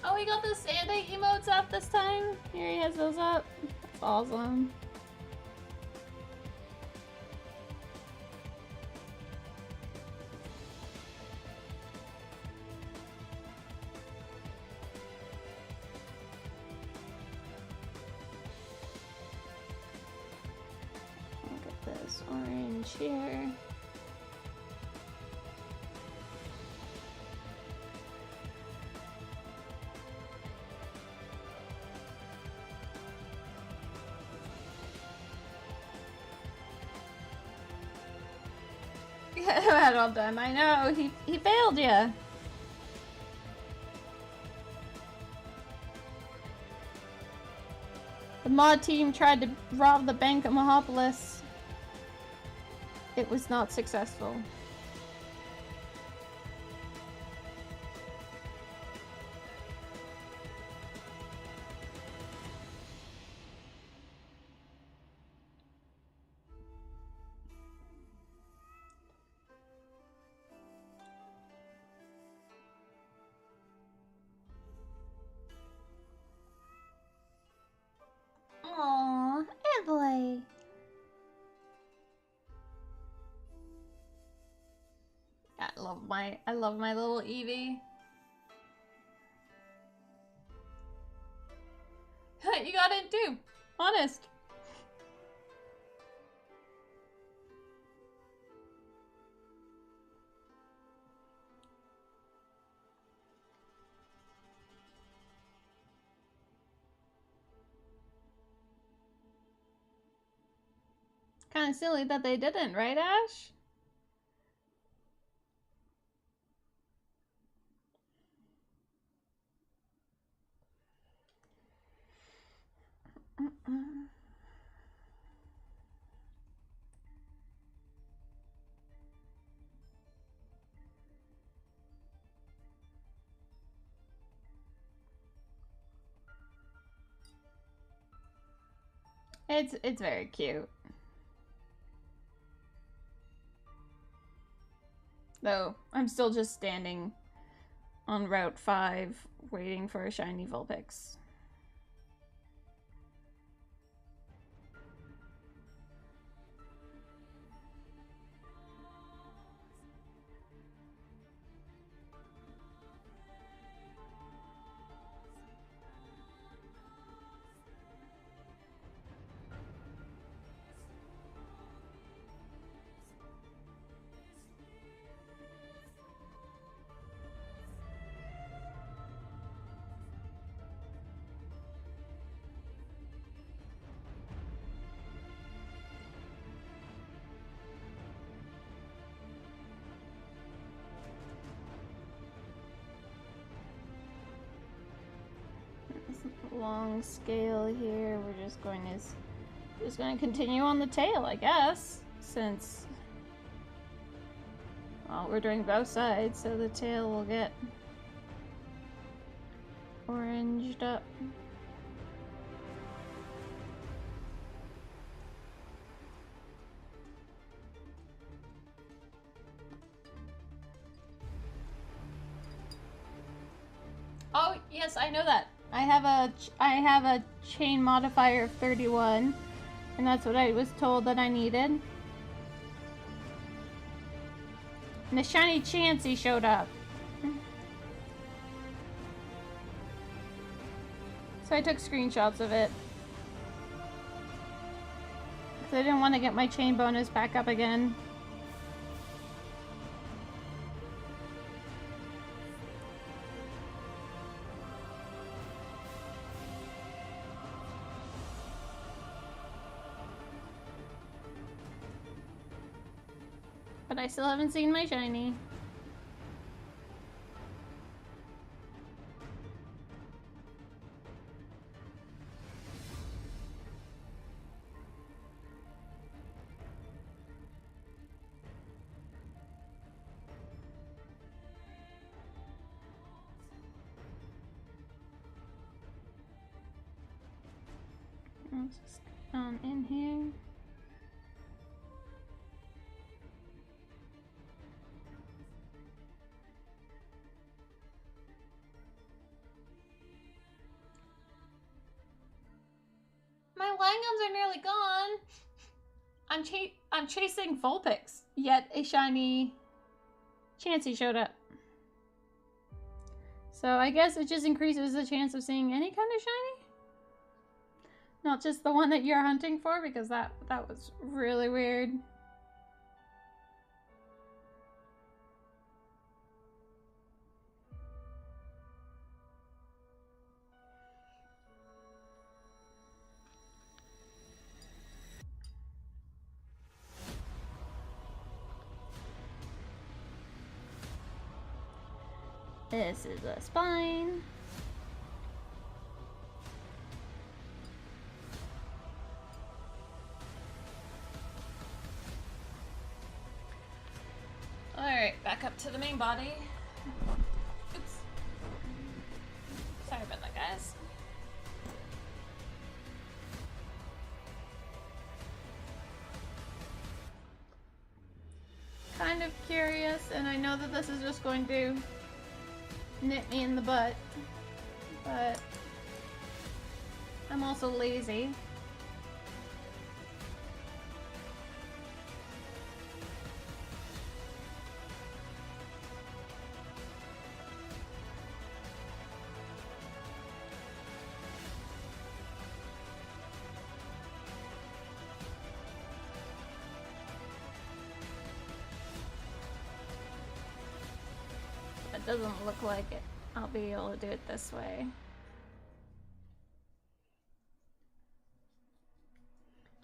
Oh, he got the Santa emotes up this time? Here he has those up. That's awesome. Look at this orange here. Had all done. I know he failed you. The mod team tried to rob the bank at Mahopolis. It was not successful. Aww, Emily. I love my little Eevee. You got it too. Honest. Kind of silly that they didn't, right, Ash? It's very cute. Though, I'm still just standing on Route 5 waiting for a shiny Vulpix. Long scale here. We're just going to continue on the tail, I guess, since well, we're doing both sides, so the tail will get oranged up. Oh yes, I know that. I have a chain modifier of 31, and that's what I was told that I needed. And the shiny Chansey showed up. So I took screenshots of it. Because I didn't want to get my chain bonus back up again. But I still haven't seen my shiny. Let's just go on in here. My Langums are nearly gone. I'm chasing Vulpix, yet a shiny Chansey showed up. So I guess it just increases the chance of seeing any kind of shiny. Not just the one that you're hunting for, because that was really weird. This is a spine. Alright, back up to the main body. Oops. Sorry about that, guys. Kind of curious, and I know that this is just going to nip me in the butt, but I'm also lazy. It doesn't look like it. I'll be able to do it this way.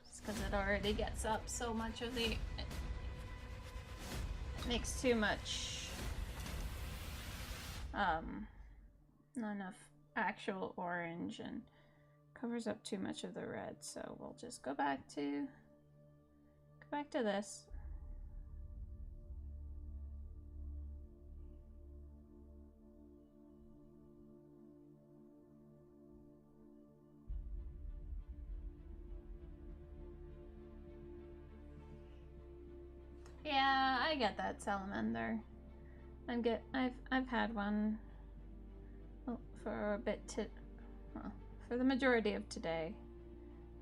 Just because it already gets up so much of the... It makes too much... not enough actual orange and covers up too much of the red, so we'll just go back to this. Yeah, get that, salamander. I've had one for a bit well, for the majority of today.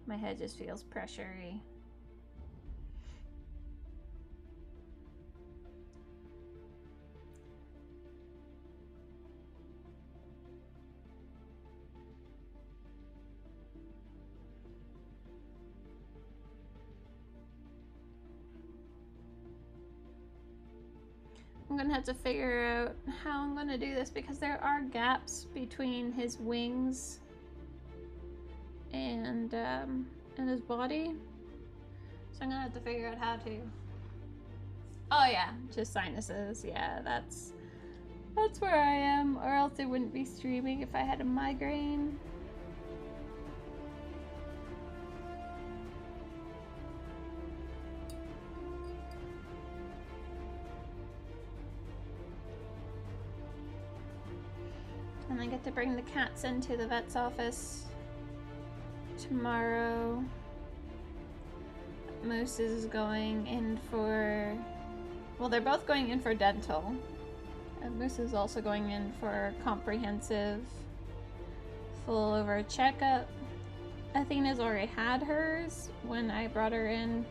My head just feels pressury. I'm gonna have to figure out how I'm gonna do this because there are gaps between his wings and his body. So I'm gonna have to figure out how to. Oh yeah, just sinuses. Yeah, that's where I am, or else I wouldn't be streaming if I had a migraine. And I get to bring the cats into the vet's office tomorrow. Moose is going in for... Well, they're both going in for dental. And Moose is also going in for comprehensive full over checkup. Athena's already had hers when I brought her in.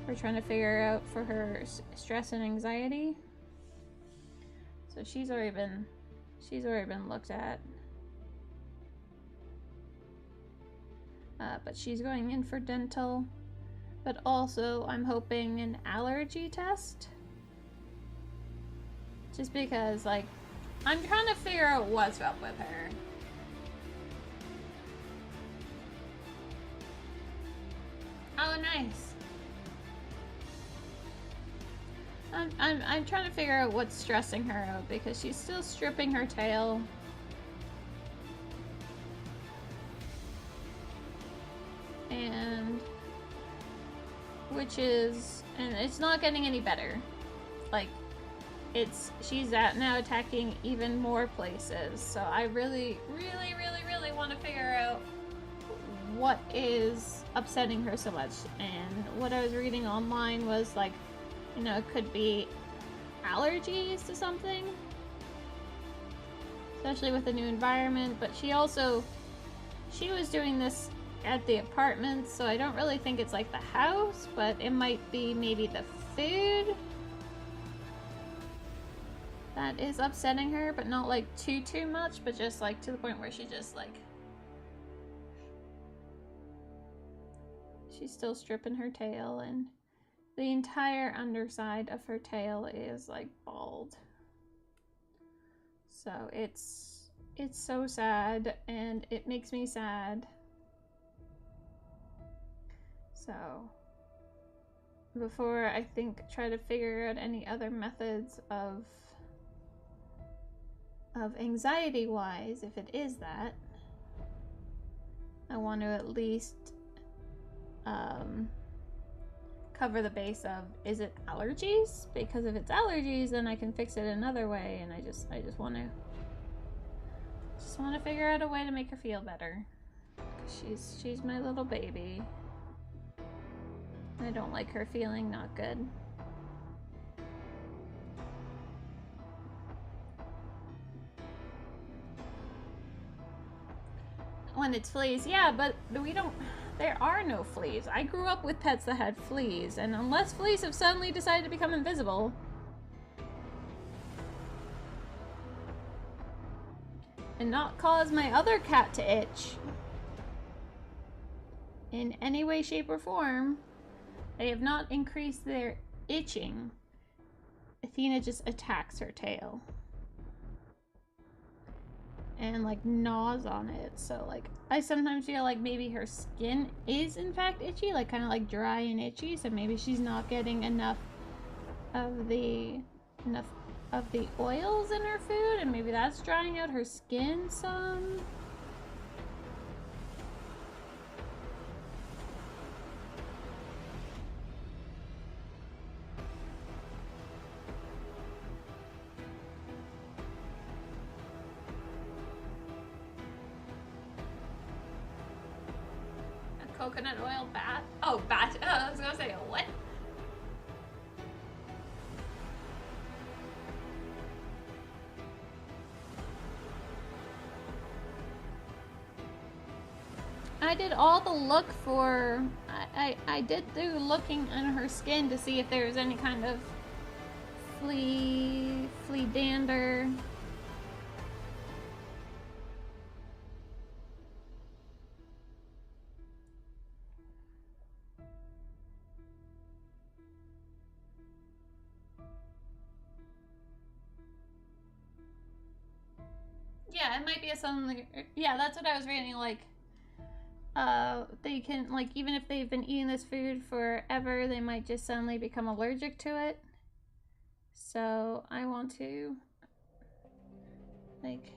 We're trying to figure out for her stress and anxiety. So she's already been looked at. But she's going in for dental. But also, I'm hoping an allergy test. Just because, like, I'm trying to figure out what's up with her. Oh, nice. I'm trying to figure out what's stressing her out because she's still stripping her tail. And it's not getting any better. Like, she's now attacking even more places. So I really want to figure out what is upsetting her so much. And what I was reading online was like, you know, it could be allergies to something, especially with a new environment. But she was doing this at the apartment, so I don't really think it's like the house, but it might be maybe the food that is upsetting her, but not like too much, but just like to the point where she just like she's still stripping her tail, and the entire underside of her tail is like bald. So it's so sad, and it makes me sad. So before I try to figure out any other methods of anxiety wise, if it is that, I want to at least cover the base of, is it allergies? Because if it's allergies, then I can fix it another way, and I just want to figure out a way to make her feel better. She's my little baby. I don't like her feeling not good. When it's fleas, yeah, but there are no fleas. I grew up with pets that had fleas, and unless fleas have suddenly decided to become invisible, and not cause my other cat to itch in any way, shape, or form, they have not increased their itching. Athena just attacks her tail and like gnaws on it. So like I sometimes feel like maybe her skin is in fact itchy, like kind of like dry and itchy, so maybe she's not getting enough of the oils in her food, and maybe that's drying out her skin some. Coconut oil bath? Oh, bath. Oh, I was gonna say, what? I did all the look for. I did do looking on her skin to see if there was any kind of flea dander. Yeah, it might be a suddenly. Yeah, that's what I was reading. Like, they can, like, even if they've been eating this food forever, they might just suddenly become allergic to it. So I want to, like,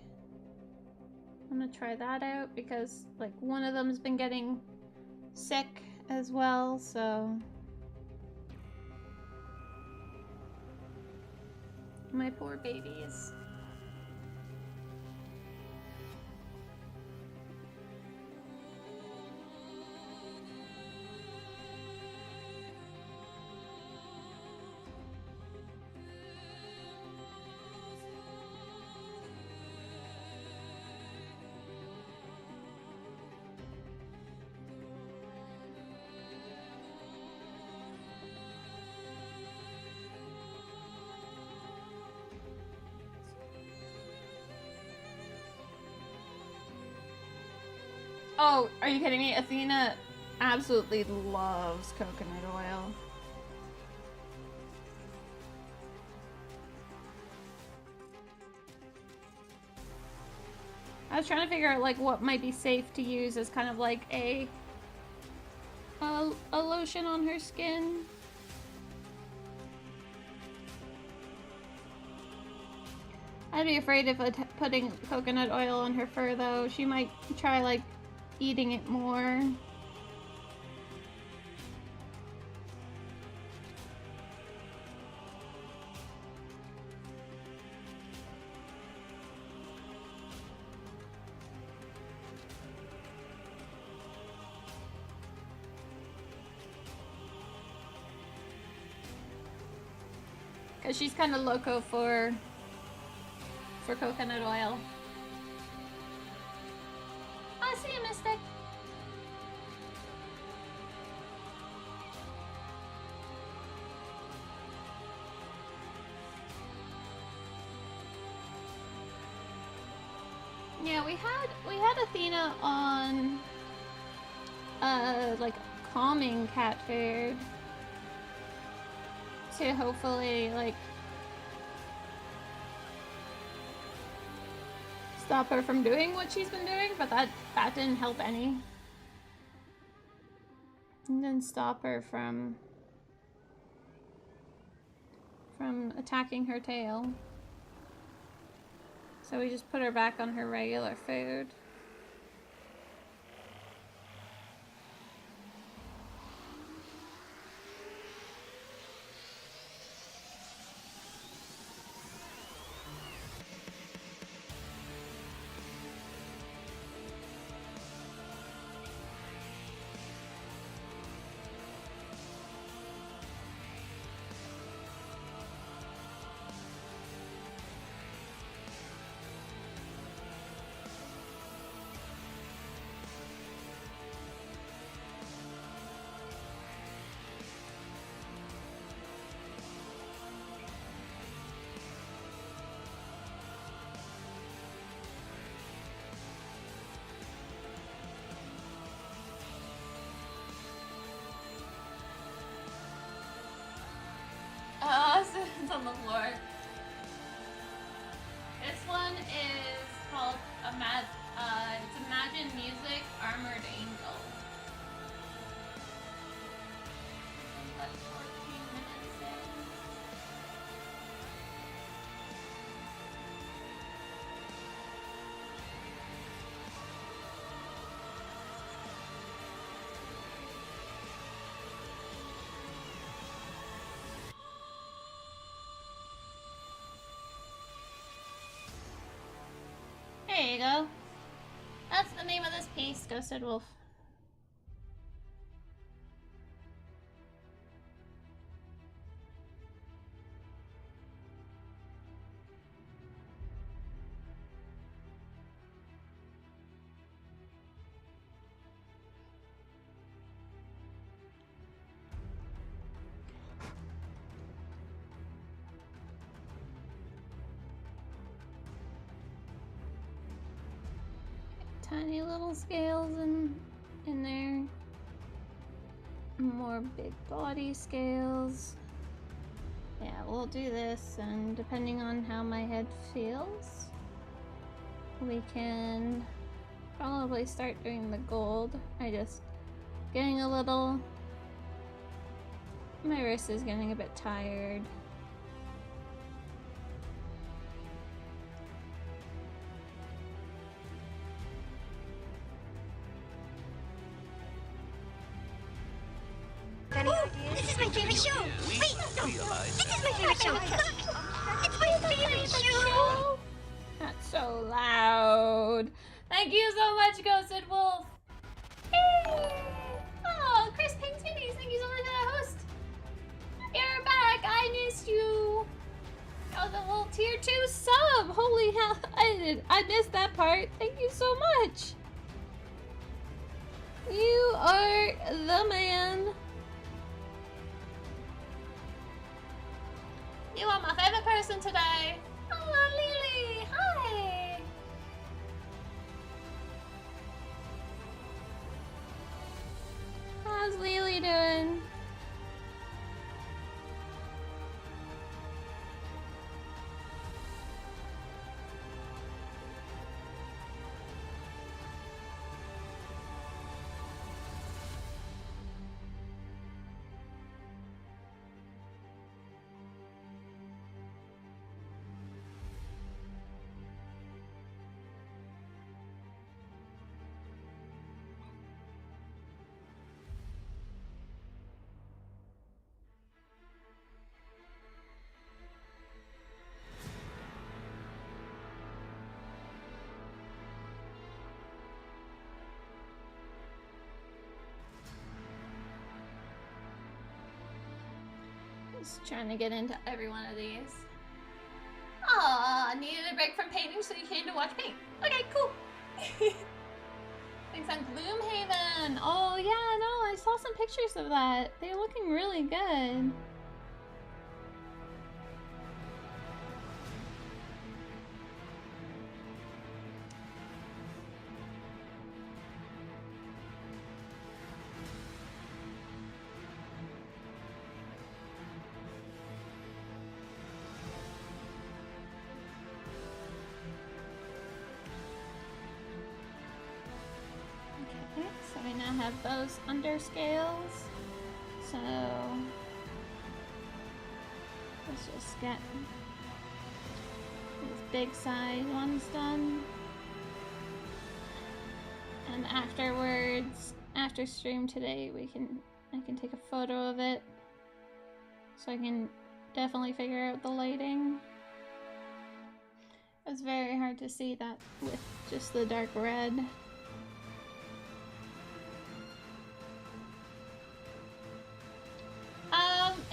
I'm gonna try that out because, like, one of them's been getting sick as well. So my poor babies. Oh, are you kidding me? Athena absolutely loves coconut oil. I was trying to figure out, like, what might be safe to use as kind of like a lotion on her skin. I'd be afraid of putting coconut oil on her fur, though. She might try, like, eating it more. Because she's kind of loco for coconut oil. I see you, Mystic. Yeah, we had Athena on like calming cat food to hopefully like stop her from doing what she's been doing, but that didn't help any. And then stop her from attacking her tail. So we just put her back on her regular food. It's on the floor. This one is called it's Imagine Music Armored Angel. Like 14 minutes in. There you go. That's the name of this piece, Ghosted Wolf. tiny little scales in there. More big body scales. Yeah, we'll do this, and depending on how my head feels, we can probably start doing the gold. I just getting a little, my wrist is getting a bit tired. This is my favorite show! Wait, no! This is my favorite show! Look! It's my favorite show! That's so loud. Thank you so much, Ghosted Wolf. Hey! Oh, Chris Pink Titties, thank you so much for that host. You're back. I missed you. Oh, the little tier 2 sub. Holy hell! I missed that part. Thank you so much. You are the man. You are my favorite person today. Oh, Lily, hi. How's Lily doing? Just trying to get into every one of these. Aw, needed a break from painting, so you came to watch paint. Okay, cool. Thanks on Gloomhaven. Oh yeah, no, I saw some pictures of that. They're looking really good. Okay, so we now have those underscales. So let's just get these big side ones done. And afterwards, after stream today, I can take a photo of it so I can definitely figure out the lighting. It's very hard to see that with just the dark red.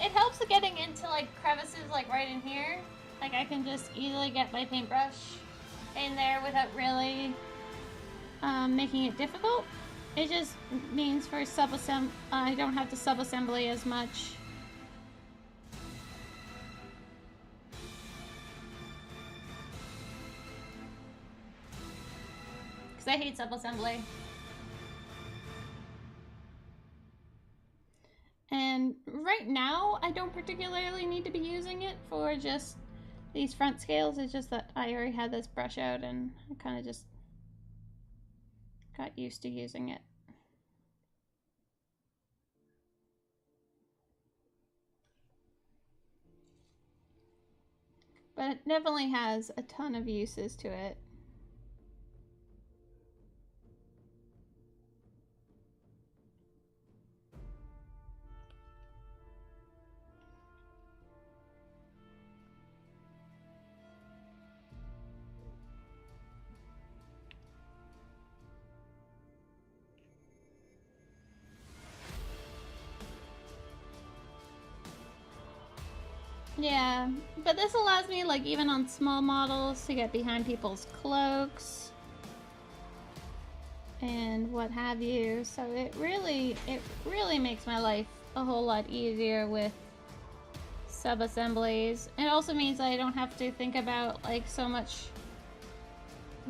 It helps with getting into like crevices like right in here. Like I can just easily get my paintbrush in there without really making it difficult. It just means for I don't have to sub-assembly as much. Because I hate sub-assembly. And right now, I don't particularly need to be using it for just these front scales. It's just that I already had this brush out and I kind of just got used to using it. But it definitely has a ton of uses to it. Yeah, but this allows me, like, even on small models to get behind people's cloaks and what have you. So it really makes my life a whole lot easier with sub-assemblies. It also means that I don't have to think about, like, so much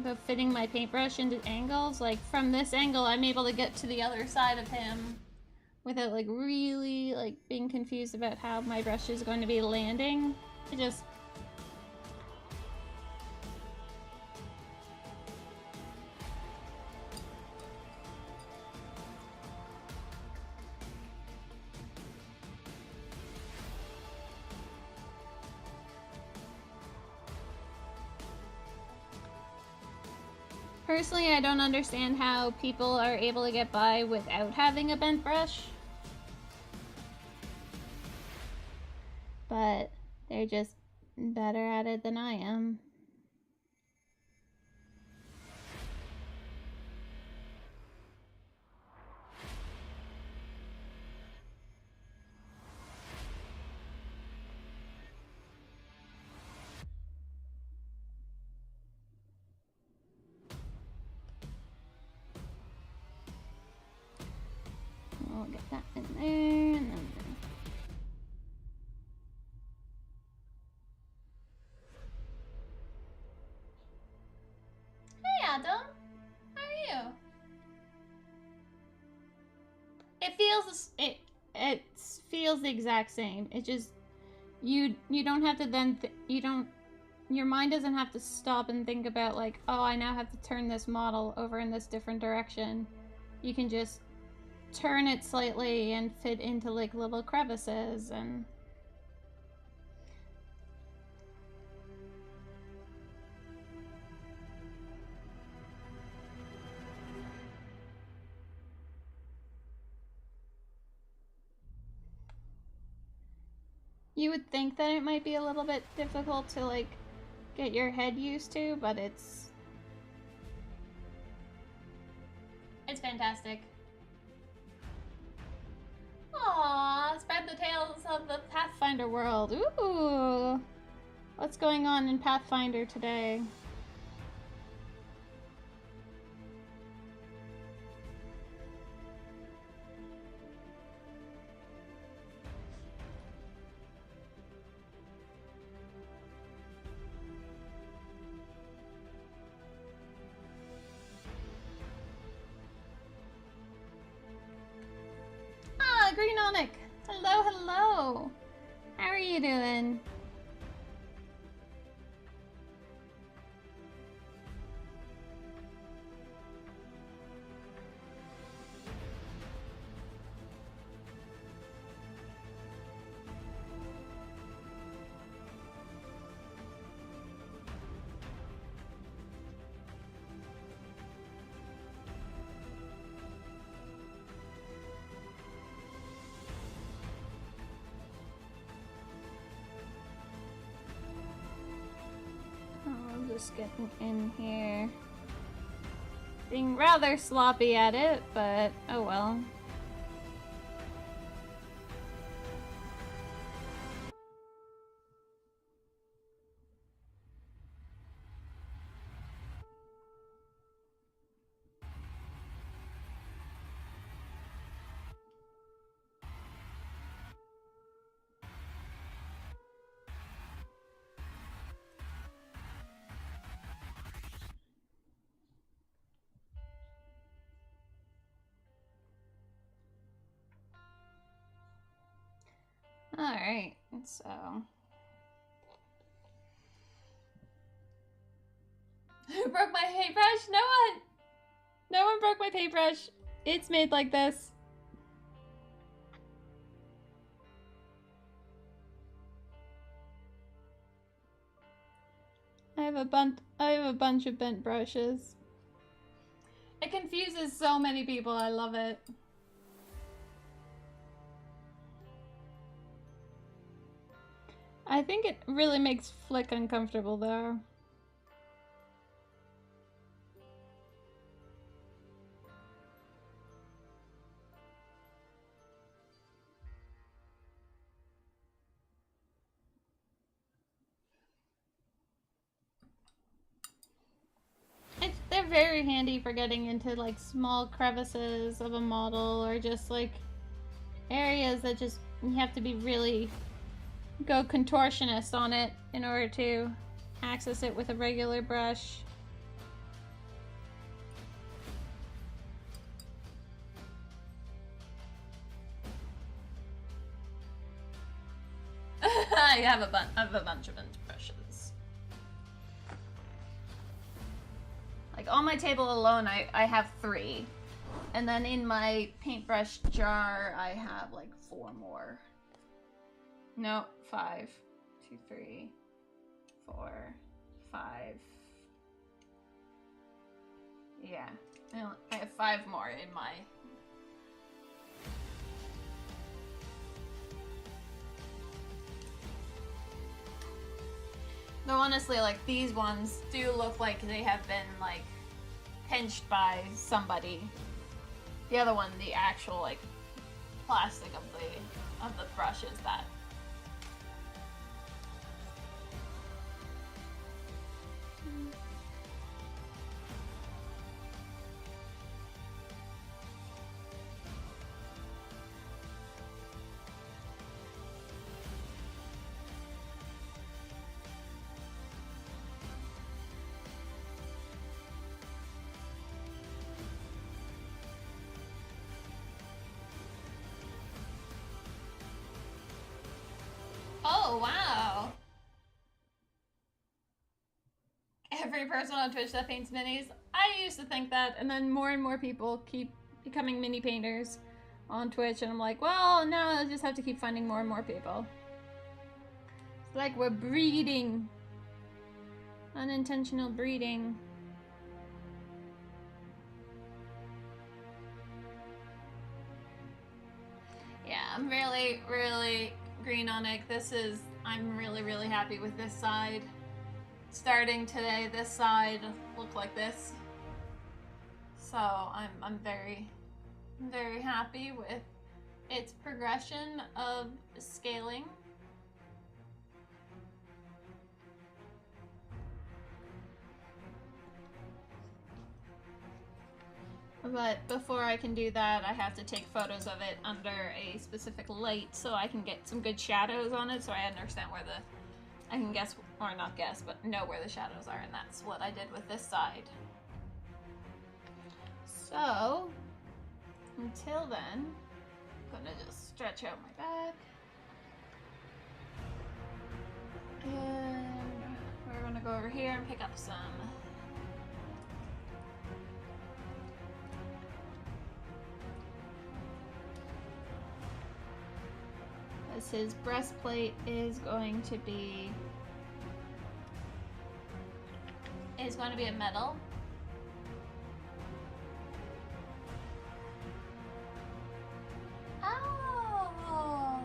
about fitting my paintbrush into angles. Like from this angle, I'm able to get to the other side of him without like really like being confused about how my brush is going to be landing. It just... Personally, I don't understand how people are able to get by without having a bent brush. But they're just better at it than I am. I'll get that in there, and then... Hey, Adam. How are you? It feels the exact same. It just you don't have to then your mind doesn't have to stop and think about like, oh, I now have to turn this model over in this different direction. You can just turn it slightly and fit into like little crevices and... You would think that it might be a little bit difficult to like get your head used to, but it's fantastic. Aww, spread the tales of the Pathfinder world. Ooh, what's going on in Pathfinder today? Greenionic! Hello, hello! How are you doing? Just getting in here. Being rather sloppy at it, but oh well. Alright, so... Who broke my paintbrush? No one! No one broke my paintbrush. It's made like this. I have a bunch of bent brushes. It confuses so many people, I love it. I think it really makes Flick uncomfortable though. They're very handy for getting into like small crevices of a model or just like areas that just you have to be really go contortionist on it in order to access it with a regular brush. have a bunch of brushes. Like on my table alone, I have 3. And then in my paintbrush jar, I have like 4 more. No, 5. 2, 3, 4, 5. Yeah, I have 5 more in my... Though honestly, like, these ones do look like they have been, like, pinched by somebody. The other one, the actual, like, plastic of the brush is that. Oh, wow. Every person on Twitch that paints minis. I used to think that, and then more and more people keep becoming mini painters on Twitch, and I'm like, well, now I just have to keep finding more and more people. It's like we're breeding. Unintentional breeding. Yeah, I'm really, really green on it. I'm really, really happy with this side. Starting today, this side looked like this. So I'm very, very happy with its progression of scaling. But before I can do that, I have to take photos of it under a specific light so I can get some good shadows on it, so I understand I can guess, or not guess, but know where the shadows are, and that's what I did with this side. So, until then, I'm gonna just stretch out my back. And we're gonna go over here and pick up some his breastplate is going to be a metal. Oh,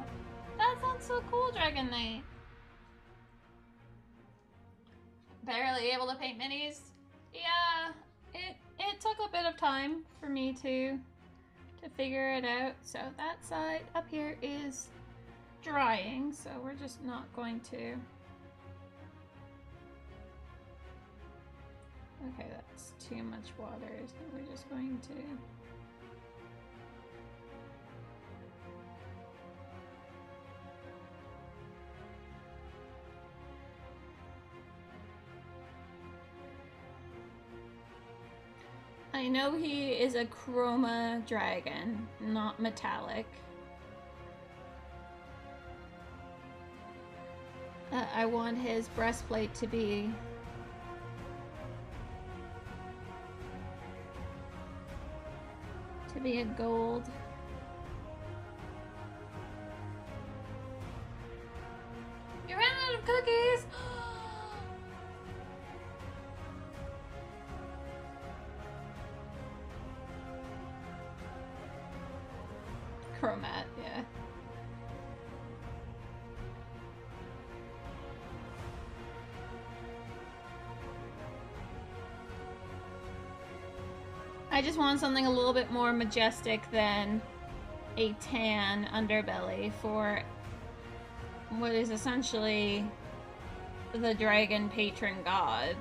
that sounds so cool, Dragon Knight. Barely able to paint minis. Yeah, it took a bit of time for me to figure it out. So that side up here is drying, so we're just not going to. Okay, that's too much water, so we're just going to. I know he is a chroma dragon, not metallic. I want his breastplate to be a gold. You ran out of cookies! Chromat, yeah. I just want something a little bit more majestic than a tan underbelly for what is essentially the dragon patron god.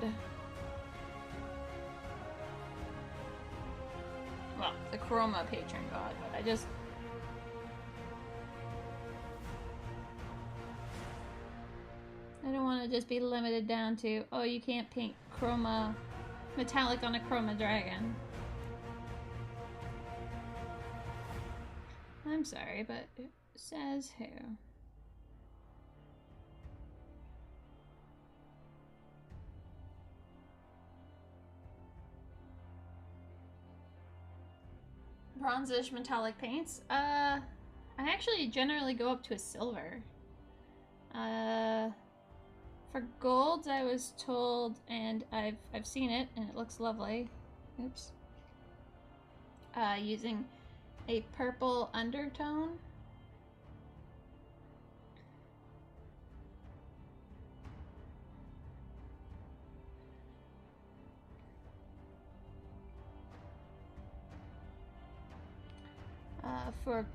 Well, the chroma patron god, but I don't want to just be limited down to, oh, you can't paint chroma metallic on a chroma dragon. I'm sorry, but it says who? bronzish metallic paints. I actually generally go up to a silver. For golds, I was told, and I've seen it, and it looks lovely. Oops. Using a purple undertone.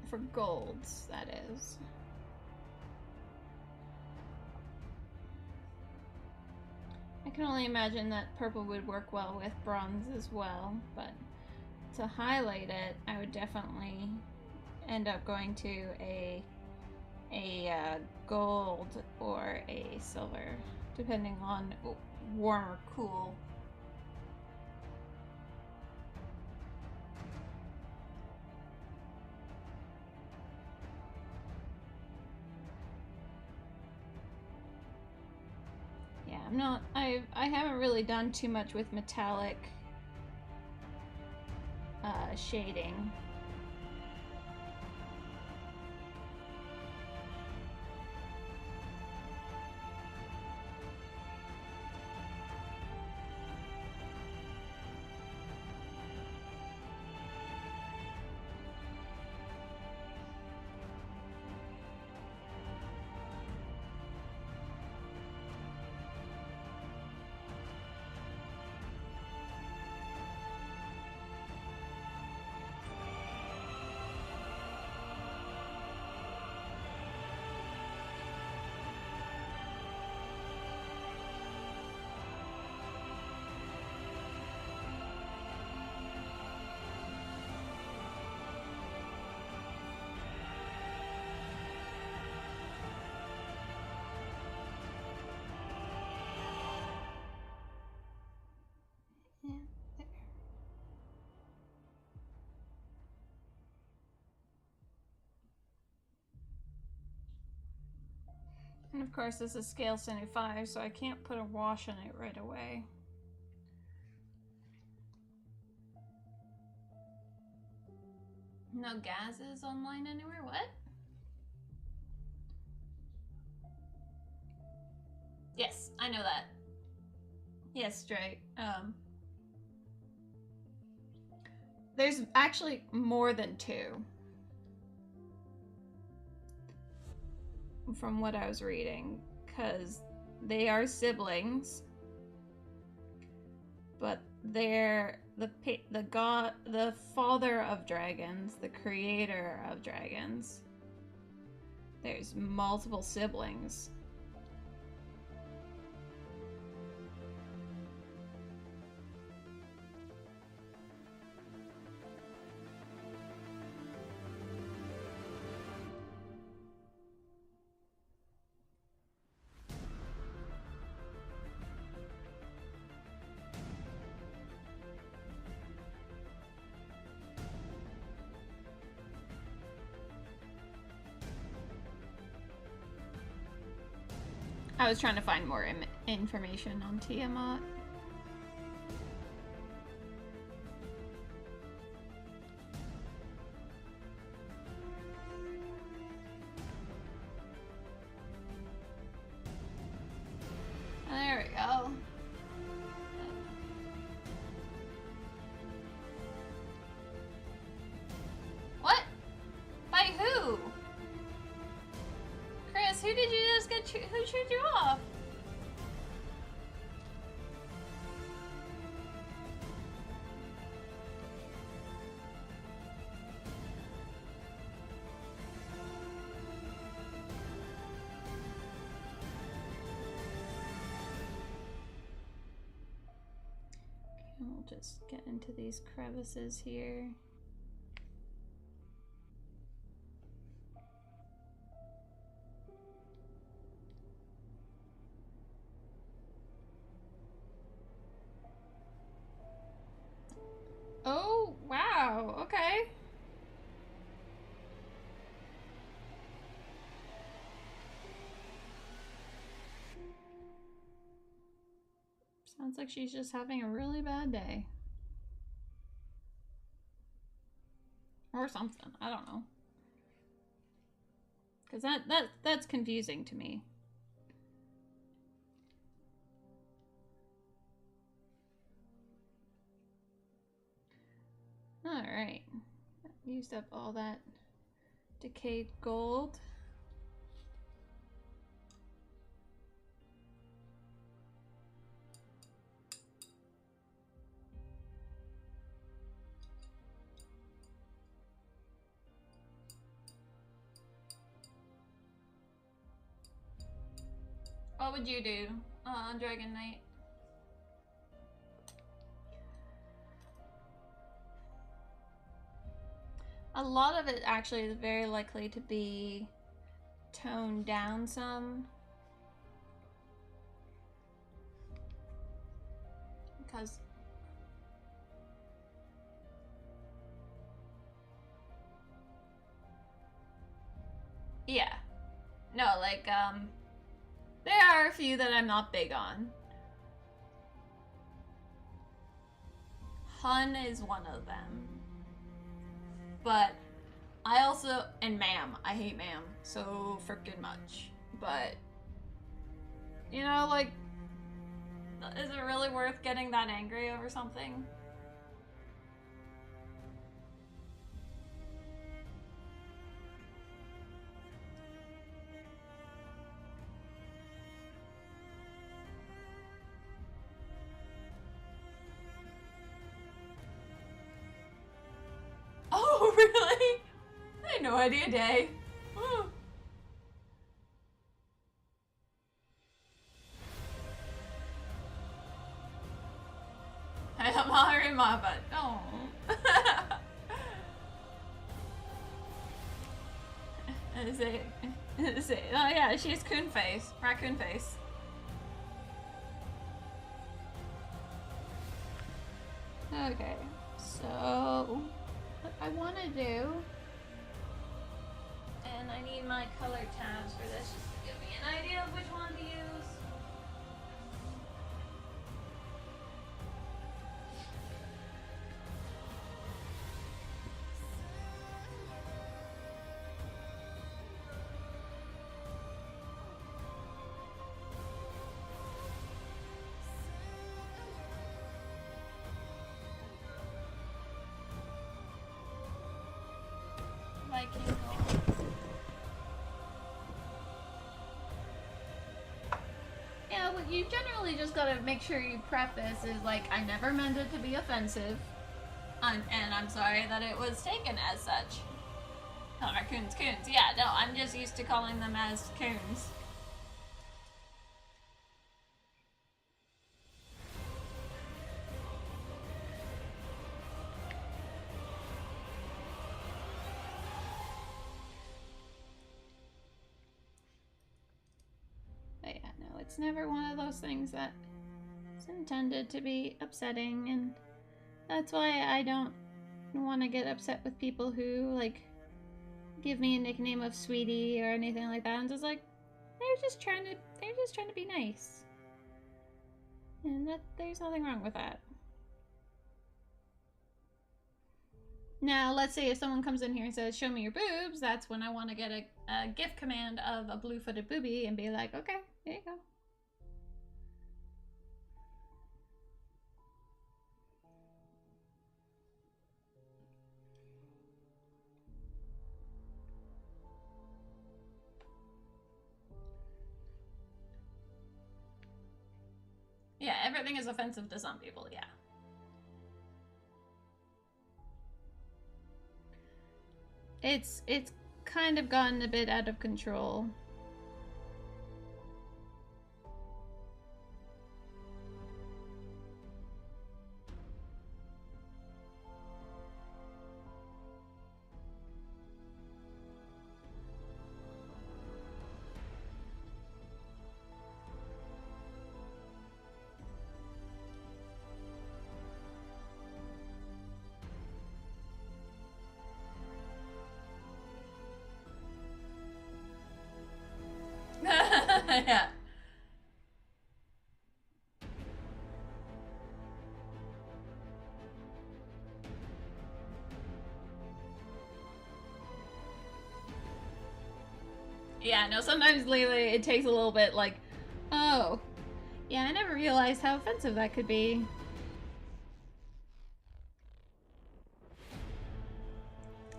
For golds, that is. I can only imagine that purple would work well with bronze as well, but to highlight it, I would definitely end up going to a gold or a silver, depending on warm or cool. Yeah, I haven't really done too much with metallic shading. Yeah, there. And of course this is scale 75, so I can't put a wash in it right away. No gases online anywhere? What? Yes, I know that. Yes, Stray. There's actually more than 2. From what I was reading, because they are siblings, but they're the father of dragons, the creator of dragons. There's multiple siblings. I was trying to find more information on Tiamat. There we go. What? By who? Chris, who did you just get? Who chewed you off? Okay, we'll just get into these crevices here. Oh, wow. Okay. Sounds like she's just having a really bad day. Or something. I don't know. Because that's confusing to me. Alright. Used up all that decayed gold. What would you do on Dragon Knight? A lot of it actually is very likely to be toned down some. Because yeah. No, like, there are a few that I'm not big on. Hun is one of them. But I also, and Ma'am, I hate Ma'am so freaking much. But, you know, like, is it really worth getting that angry over something? Oh, really? I had no idea, Day. Woo. I am Harima, but oh. Is it? Is it? Oh yeah, she has coon face, raccoon face. Okay, so what I want to do, and I need my color tabs for this just to give me an idea of which one to use. Viking gold. Yeah, what you generally just gotta make sure you preface is like, I never meant it to be offensive. And I'm sorry that it was taken as such. Oh, raccoons, coons. Yeah, no, I'm just used to calling them as coons. But yeah, no, it's never one of those things that is intended to be upsetting, and that's why I don't want to get upset with people who, like, give me a nickname of Sweetie or anything like that. I'm just like, they're just trying to be nice. And that there's nothing wrong with that. Now, let's say if someone comes in here and says, show me your boobs, that's when I want to get a GIF command of a blue-footed boobie and be like, okay, here you go. Yeah, everything is offensive to some people, yeah. It's kind of gotten a bit out of control. Yeah. Yeah, no, sometimes lately it takes a little bit like, oh, yeah, I never realized how offensive that could be.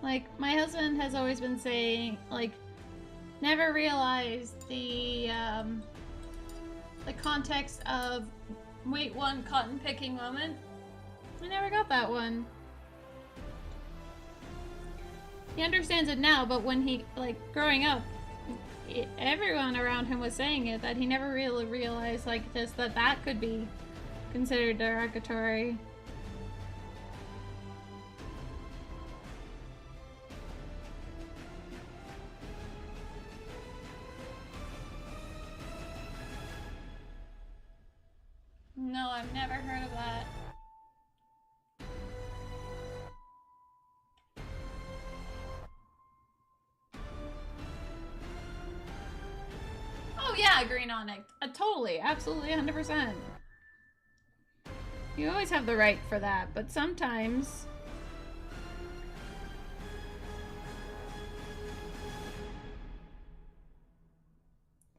Like, my husband has always been saying, like, never realized the context of wait one cotton picking moment. I never got that one. He understands it now, but when he, like, growing up, everyone around him was saying it, that he never really realized, like, just that could be considered derogatory. No, I've never heard of that. Oh yeah, Green Onyx. Totally, absolutely, 100%. You always have the right for that, but sometimes...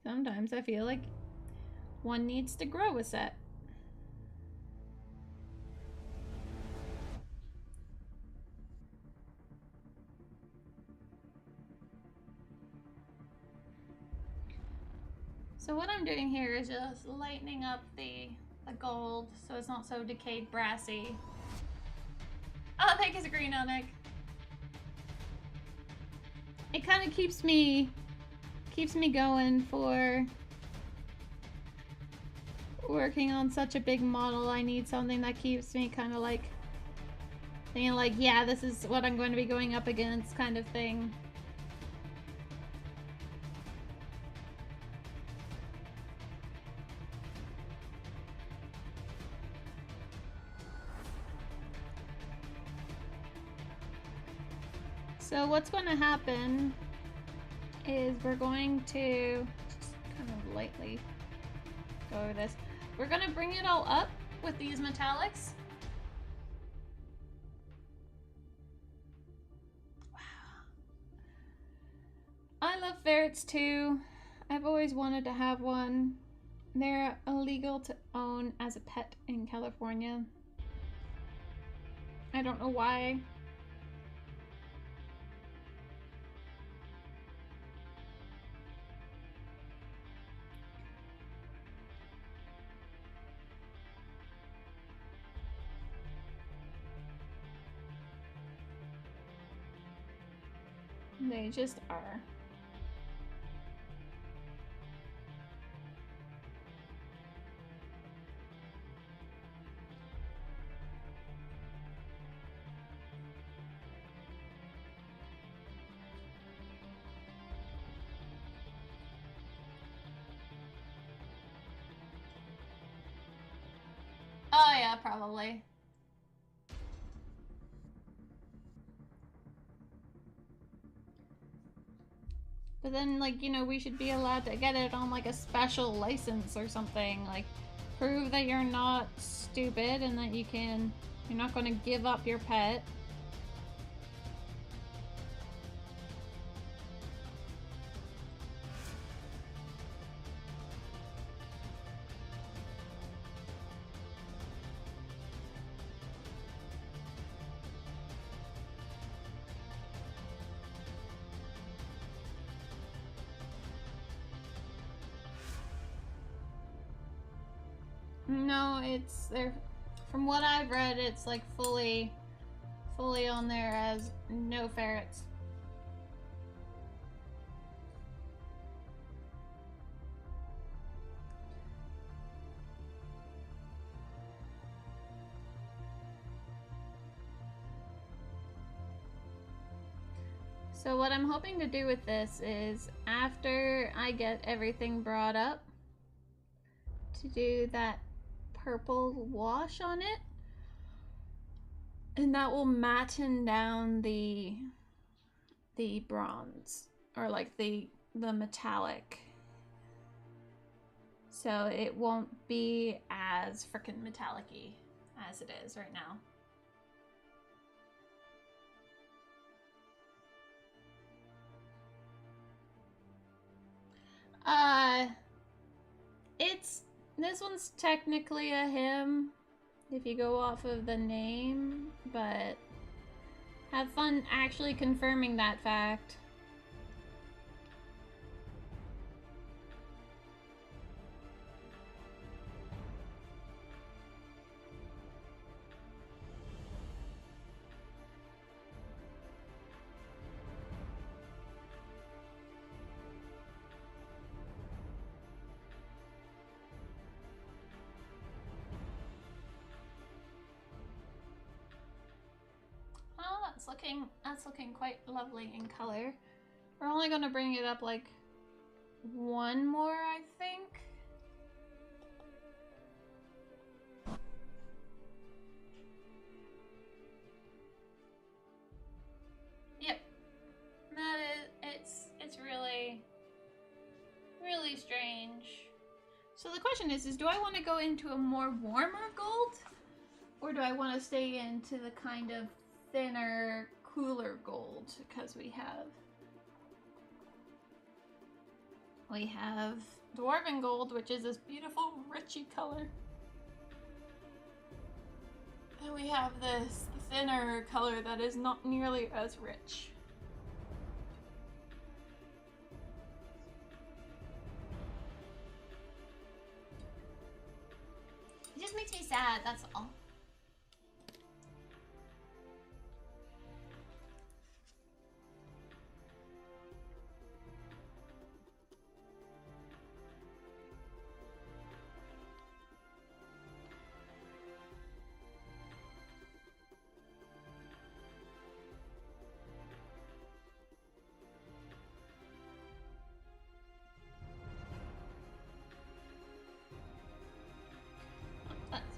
Sometimes I feel like one needs to grow a set. So what I'm doing here is just lightening up the gold so it's not so decayed brassy. Oh, thank you, Green Onyx. It kind of keeps me going for working on such a big model. I need something that keeps me kind of like thinking like, yeah, this is what I'm going to be going up against kind of thing. So what's going to happen is we're going to just kind of lightly go over this. We're going to bring it all up with these metallics. Wow. I love ferrets too. I've always wanted to have one. They're illegal to own as a pet in California. I don't know why. They just are. Oh yeah, probably. But then, like, you know, we should be allowed to get it on, like, a special license or something. Like, prove that you're not stupid and that you're not going to give up your pet. No, it's there. From what I've read, it's like fully on there as no ferrets. So what I'm hoping to do with this is after I get everything brought up, to do that purple wash on it, and that will matten down the bronze, or like the metallic, so it won't be as freaking metallic-y as it is right now. Uh, this one's technically a him if you go off of the name, but have fun actually confirming that fact. That's looking quite lovely in color. We're only gonna bring it up like one more, I think. Yep. That is, it's really, really strange. So the question is do I want to go into a more warmer gold? Or do I want to stay into the kind of thinner, cooler gold? Because we have Dwarven Gold, which is this beautiful, richy color. And we have this thinner color that is not nearly as rich. It just makes me sad, that's all.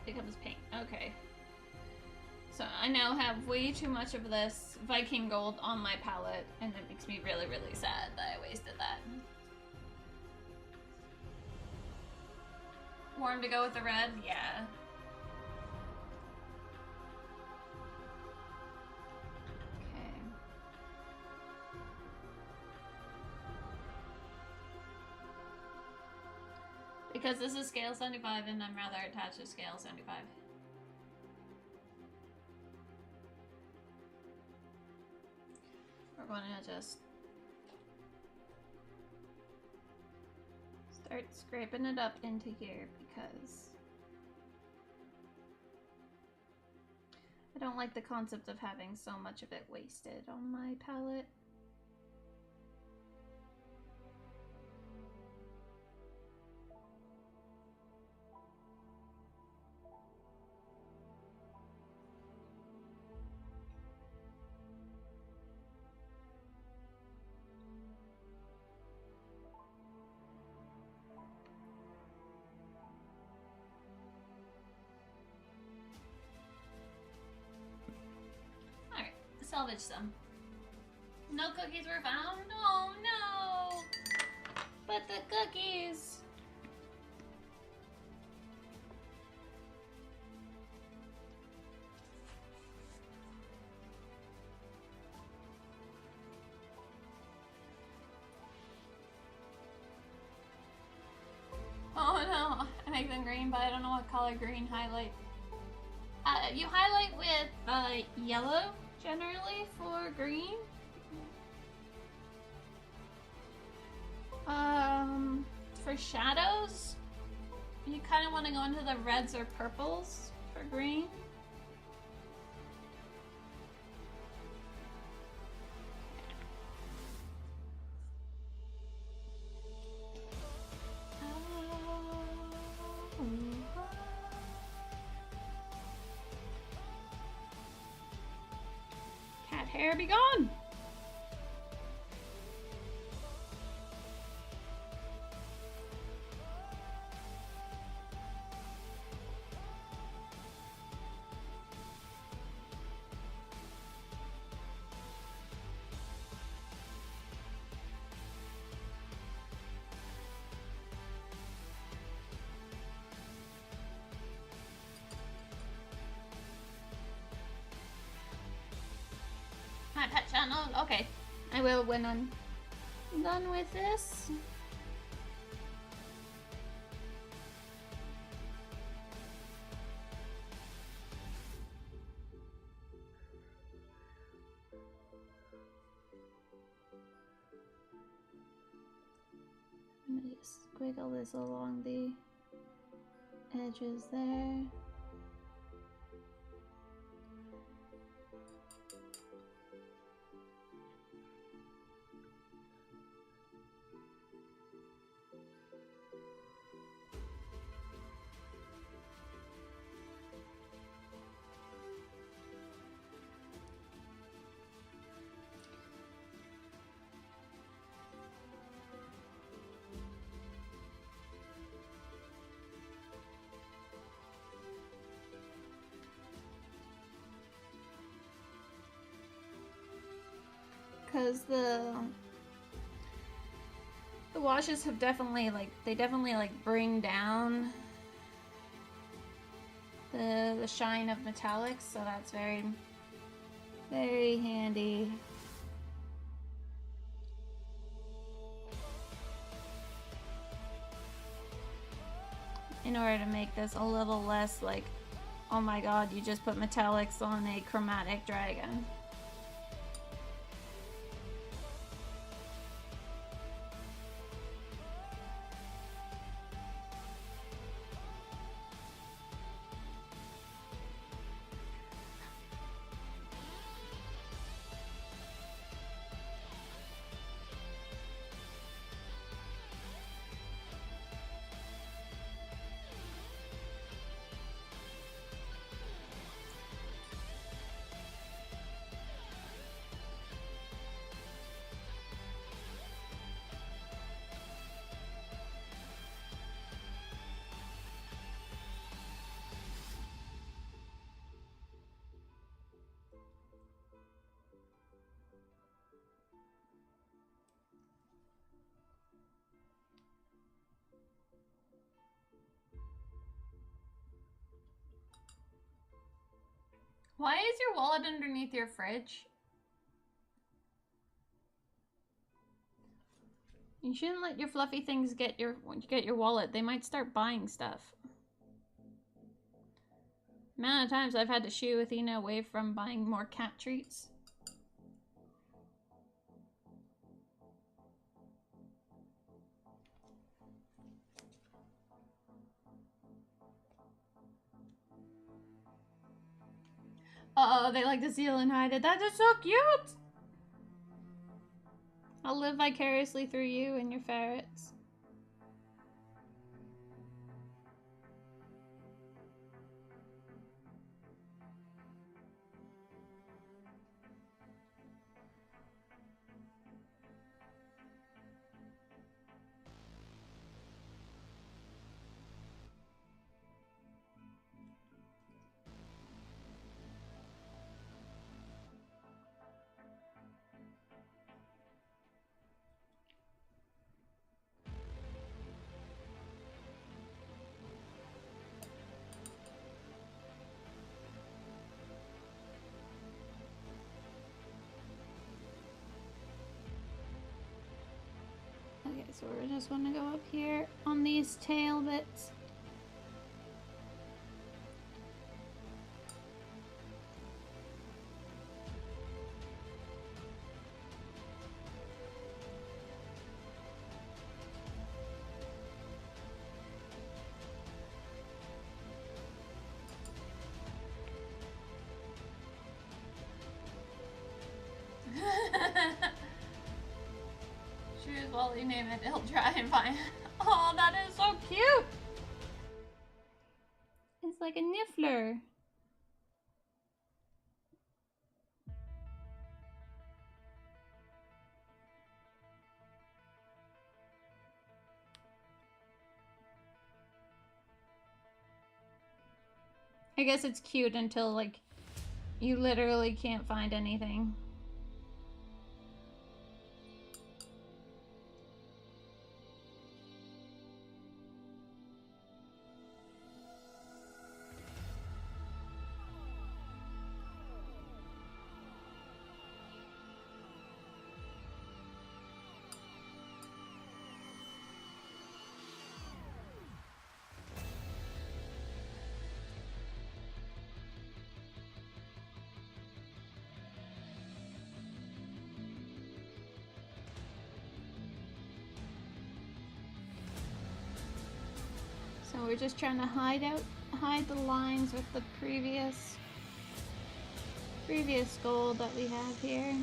Becomes pink. Okay. So I now have way too much of this Viking gold on my palette, and it makes me really, really sad that I wasted that. Warm to go with the red? Yeah. Okay. Because this is scale 75 and I'm rather attached to scale 75. We're going to just start scraping it up into here because I don't like the concept of having so much of it wasted on my palette. Salvage some. No cookies were found? Oh no! But the cookies! Oh no! I make them green, but I don't know what color green highlight. You highlight with yellow. Generally for green. For shadows, you kind of want to go into the reds or purples for green. Hair be gone! My pet channel? Okay. I will when I'm done with this. I'm gonna just squiggle this along the edges there. Because the washes have definitely bring down the shine of metallics, so that's very, very handy. In order to make this a little less like, oh my god, you just put metallics on a chromatic dragon. Why is your wallet underneath your fridge? You shouldn't let your fluffy things get your wallet. They might start buying stuff. The amount of times I've had to shoo Athena away from buying more cat treats. Uh-oh, they like to seal and hide it. That is so cute! I'll live vicariously through you and your ferrets. Okay, so we're just gonna go up here on these tail bits. Choose while you name it, he'll try and find. Oh, that is so cute! It's like a niffler. I guess it's cute until, like, you literally can't find anything. we're just trying to hide the lines with the previous gold that we have here.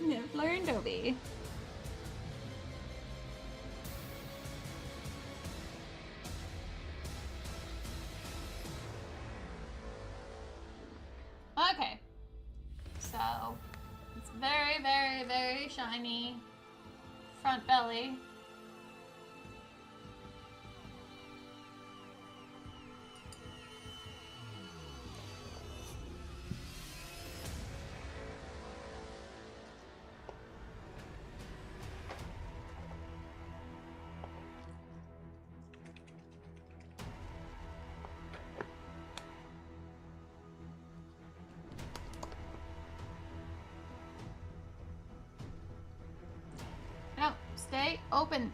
Niffler and Dobie. Okay. So, it's very, very, very shiny front belly. No, stay open.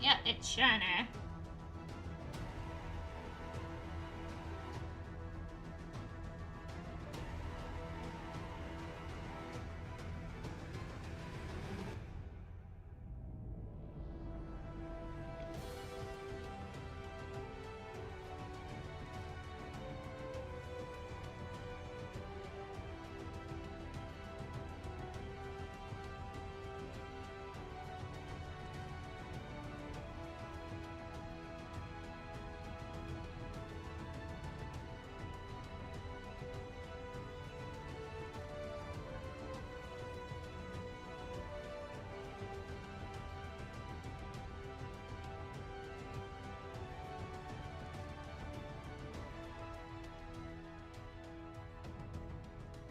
Yeah, it's shiny.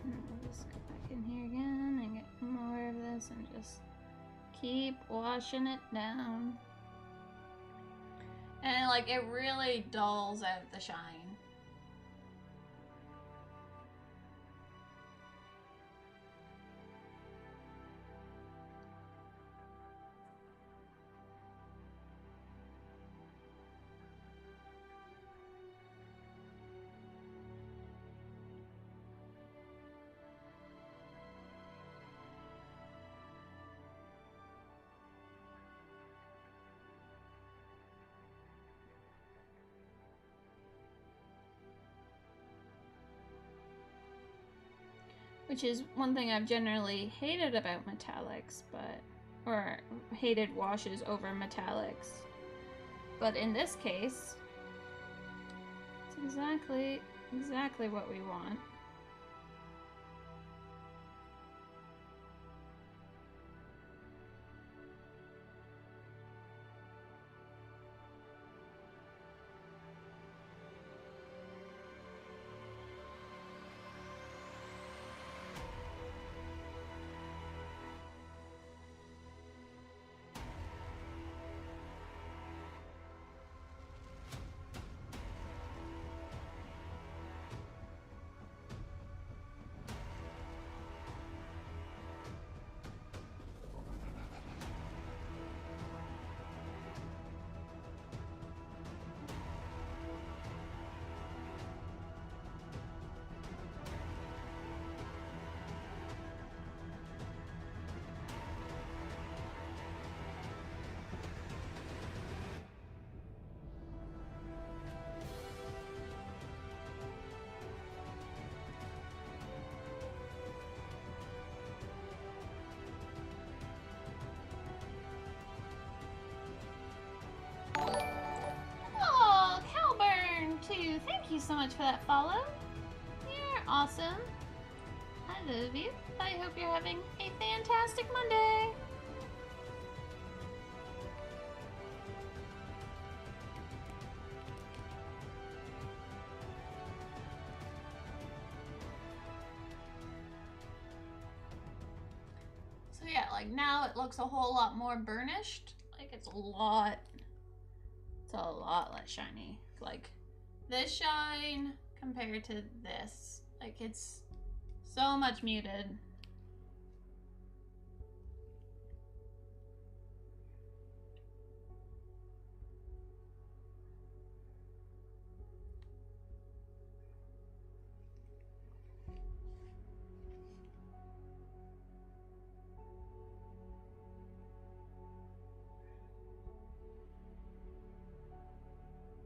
I'll just go back in here again and get more of this and just keep washing it down. And like it really dulls out the shine. Which is one thing I've generally hated about metallics, or hated washes over metallics. But in this case, it's exactly what we want. Oh, Calburn too. Thank you so much for that follow. You're awesome. I love you. I hope you're having a fantastic Monday. Like now it looks a whole lot more burnished. Like it's a lot less shiny. Like this shine compared to this, like it's so much muted.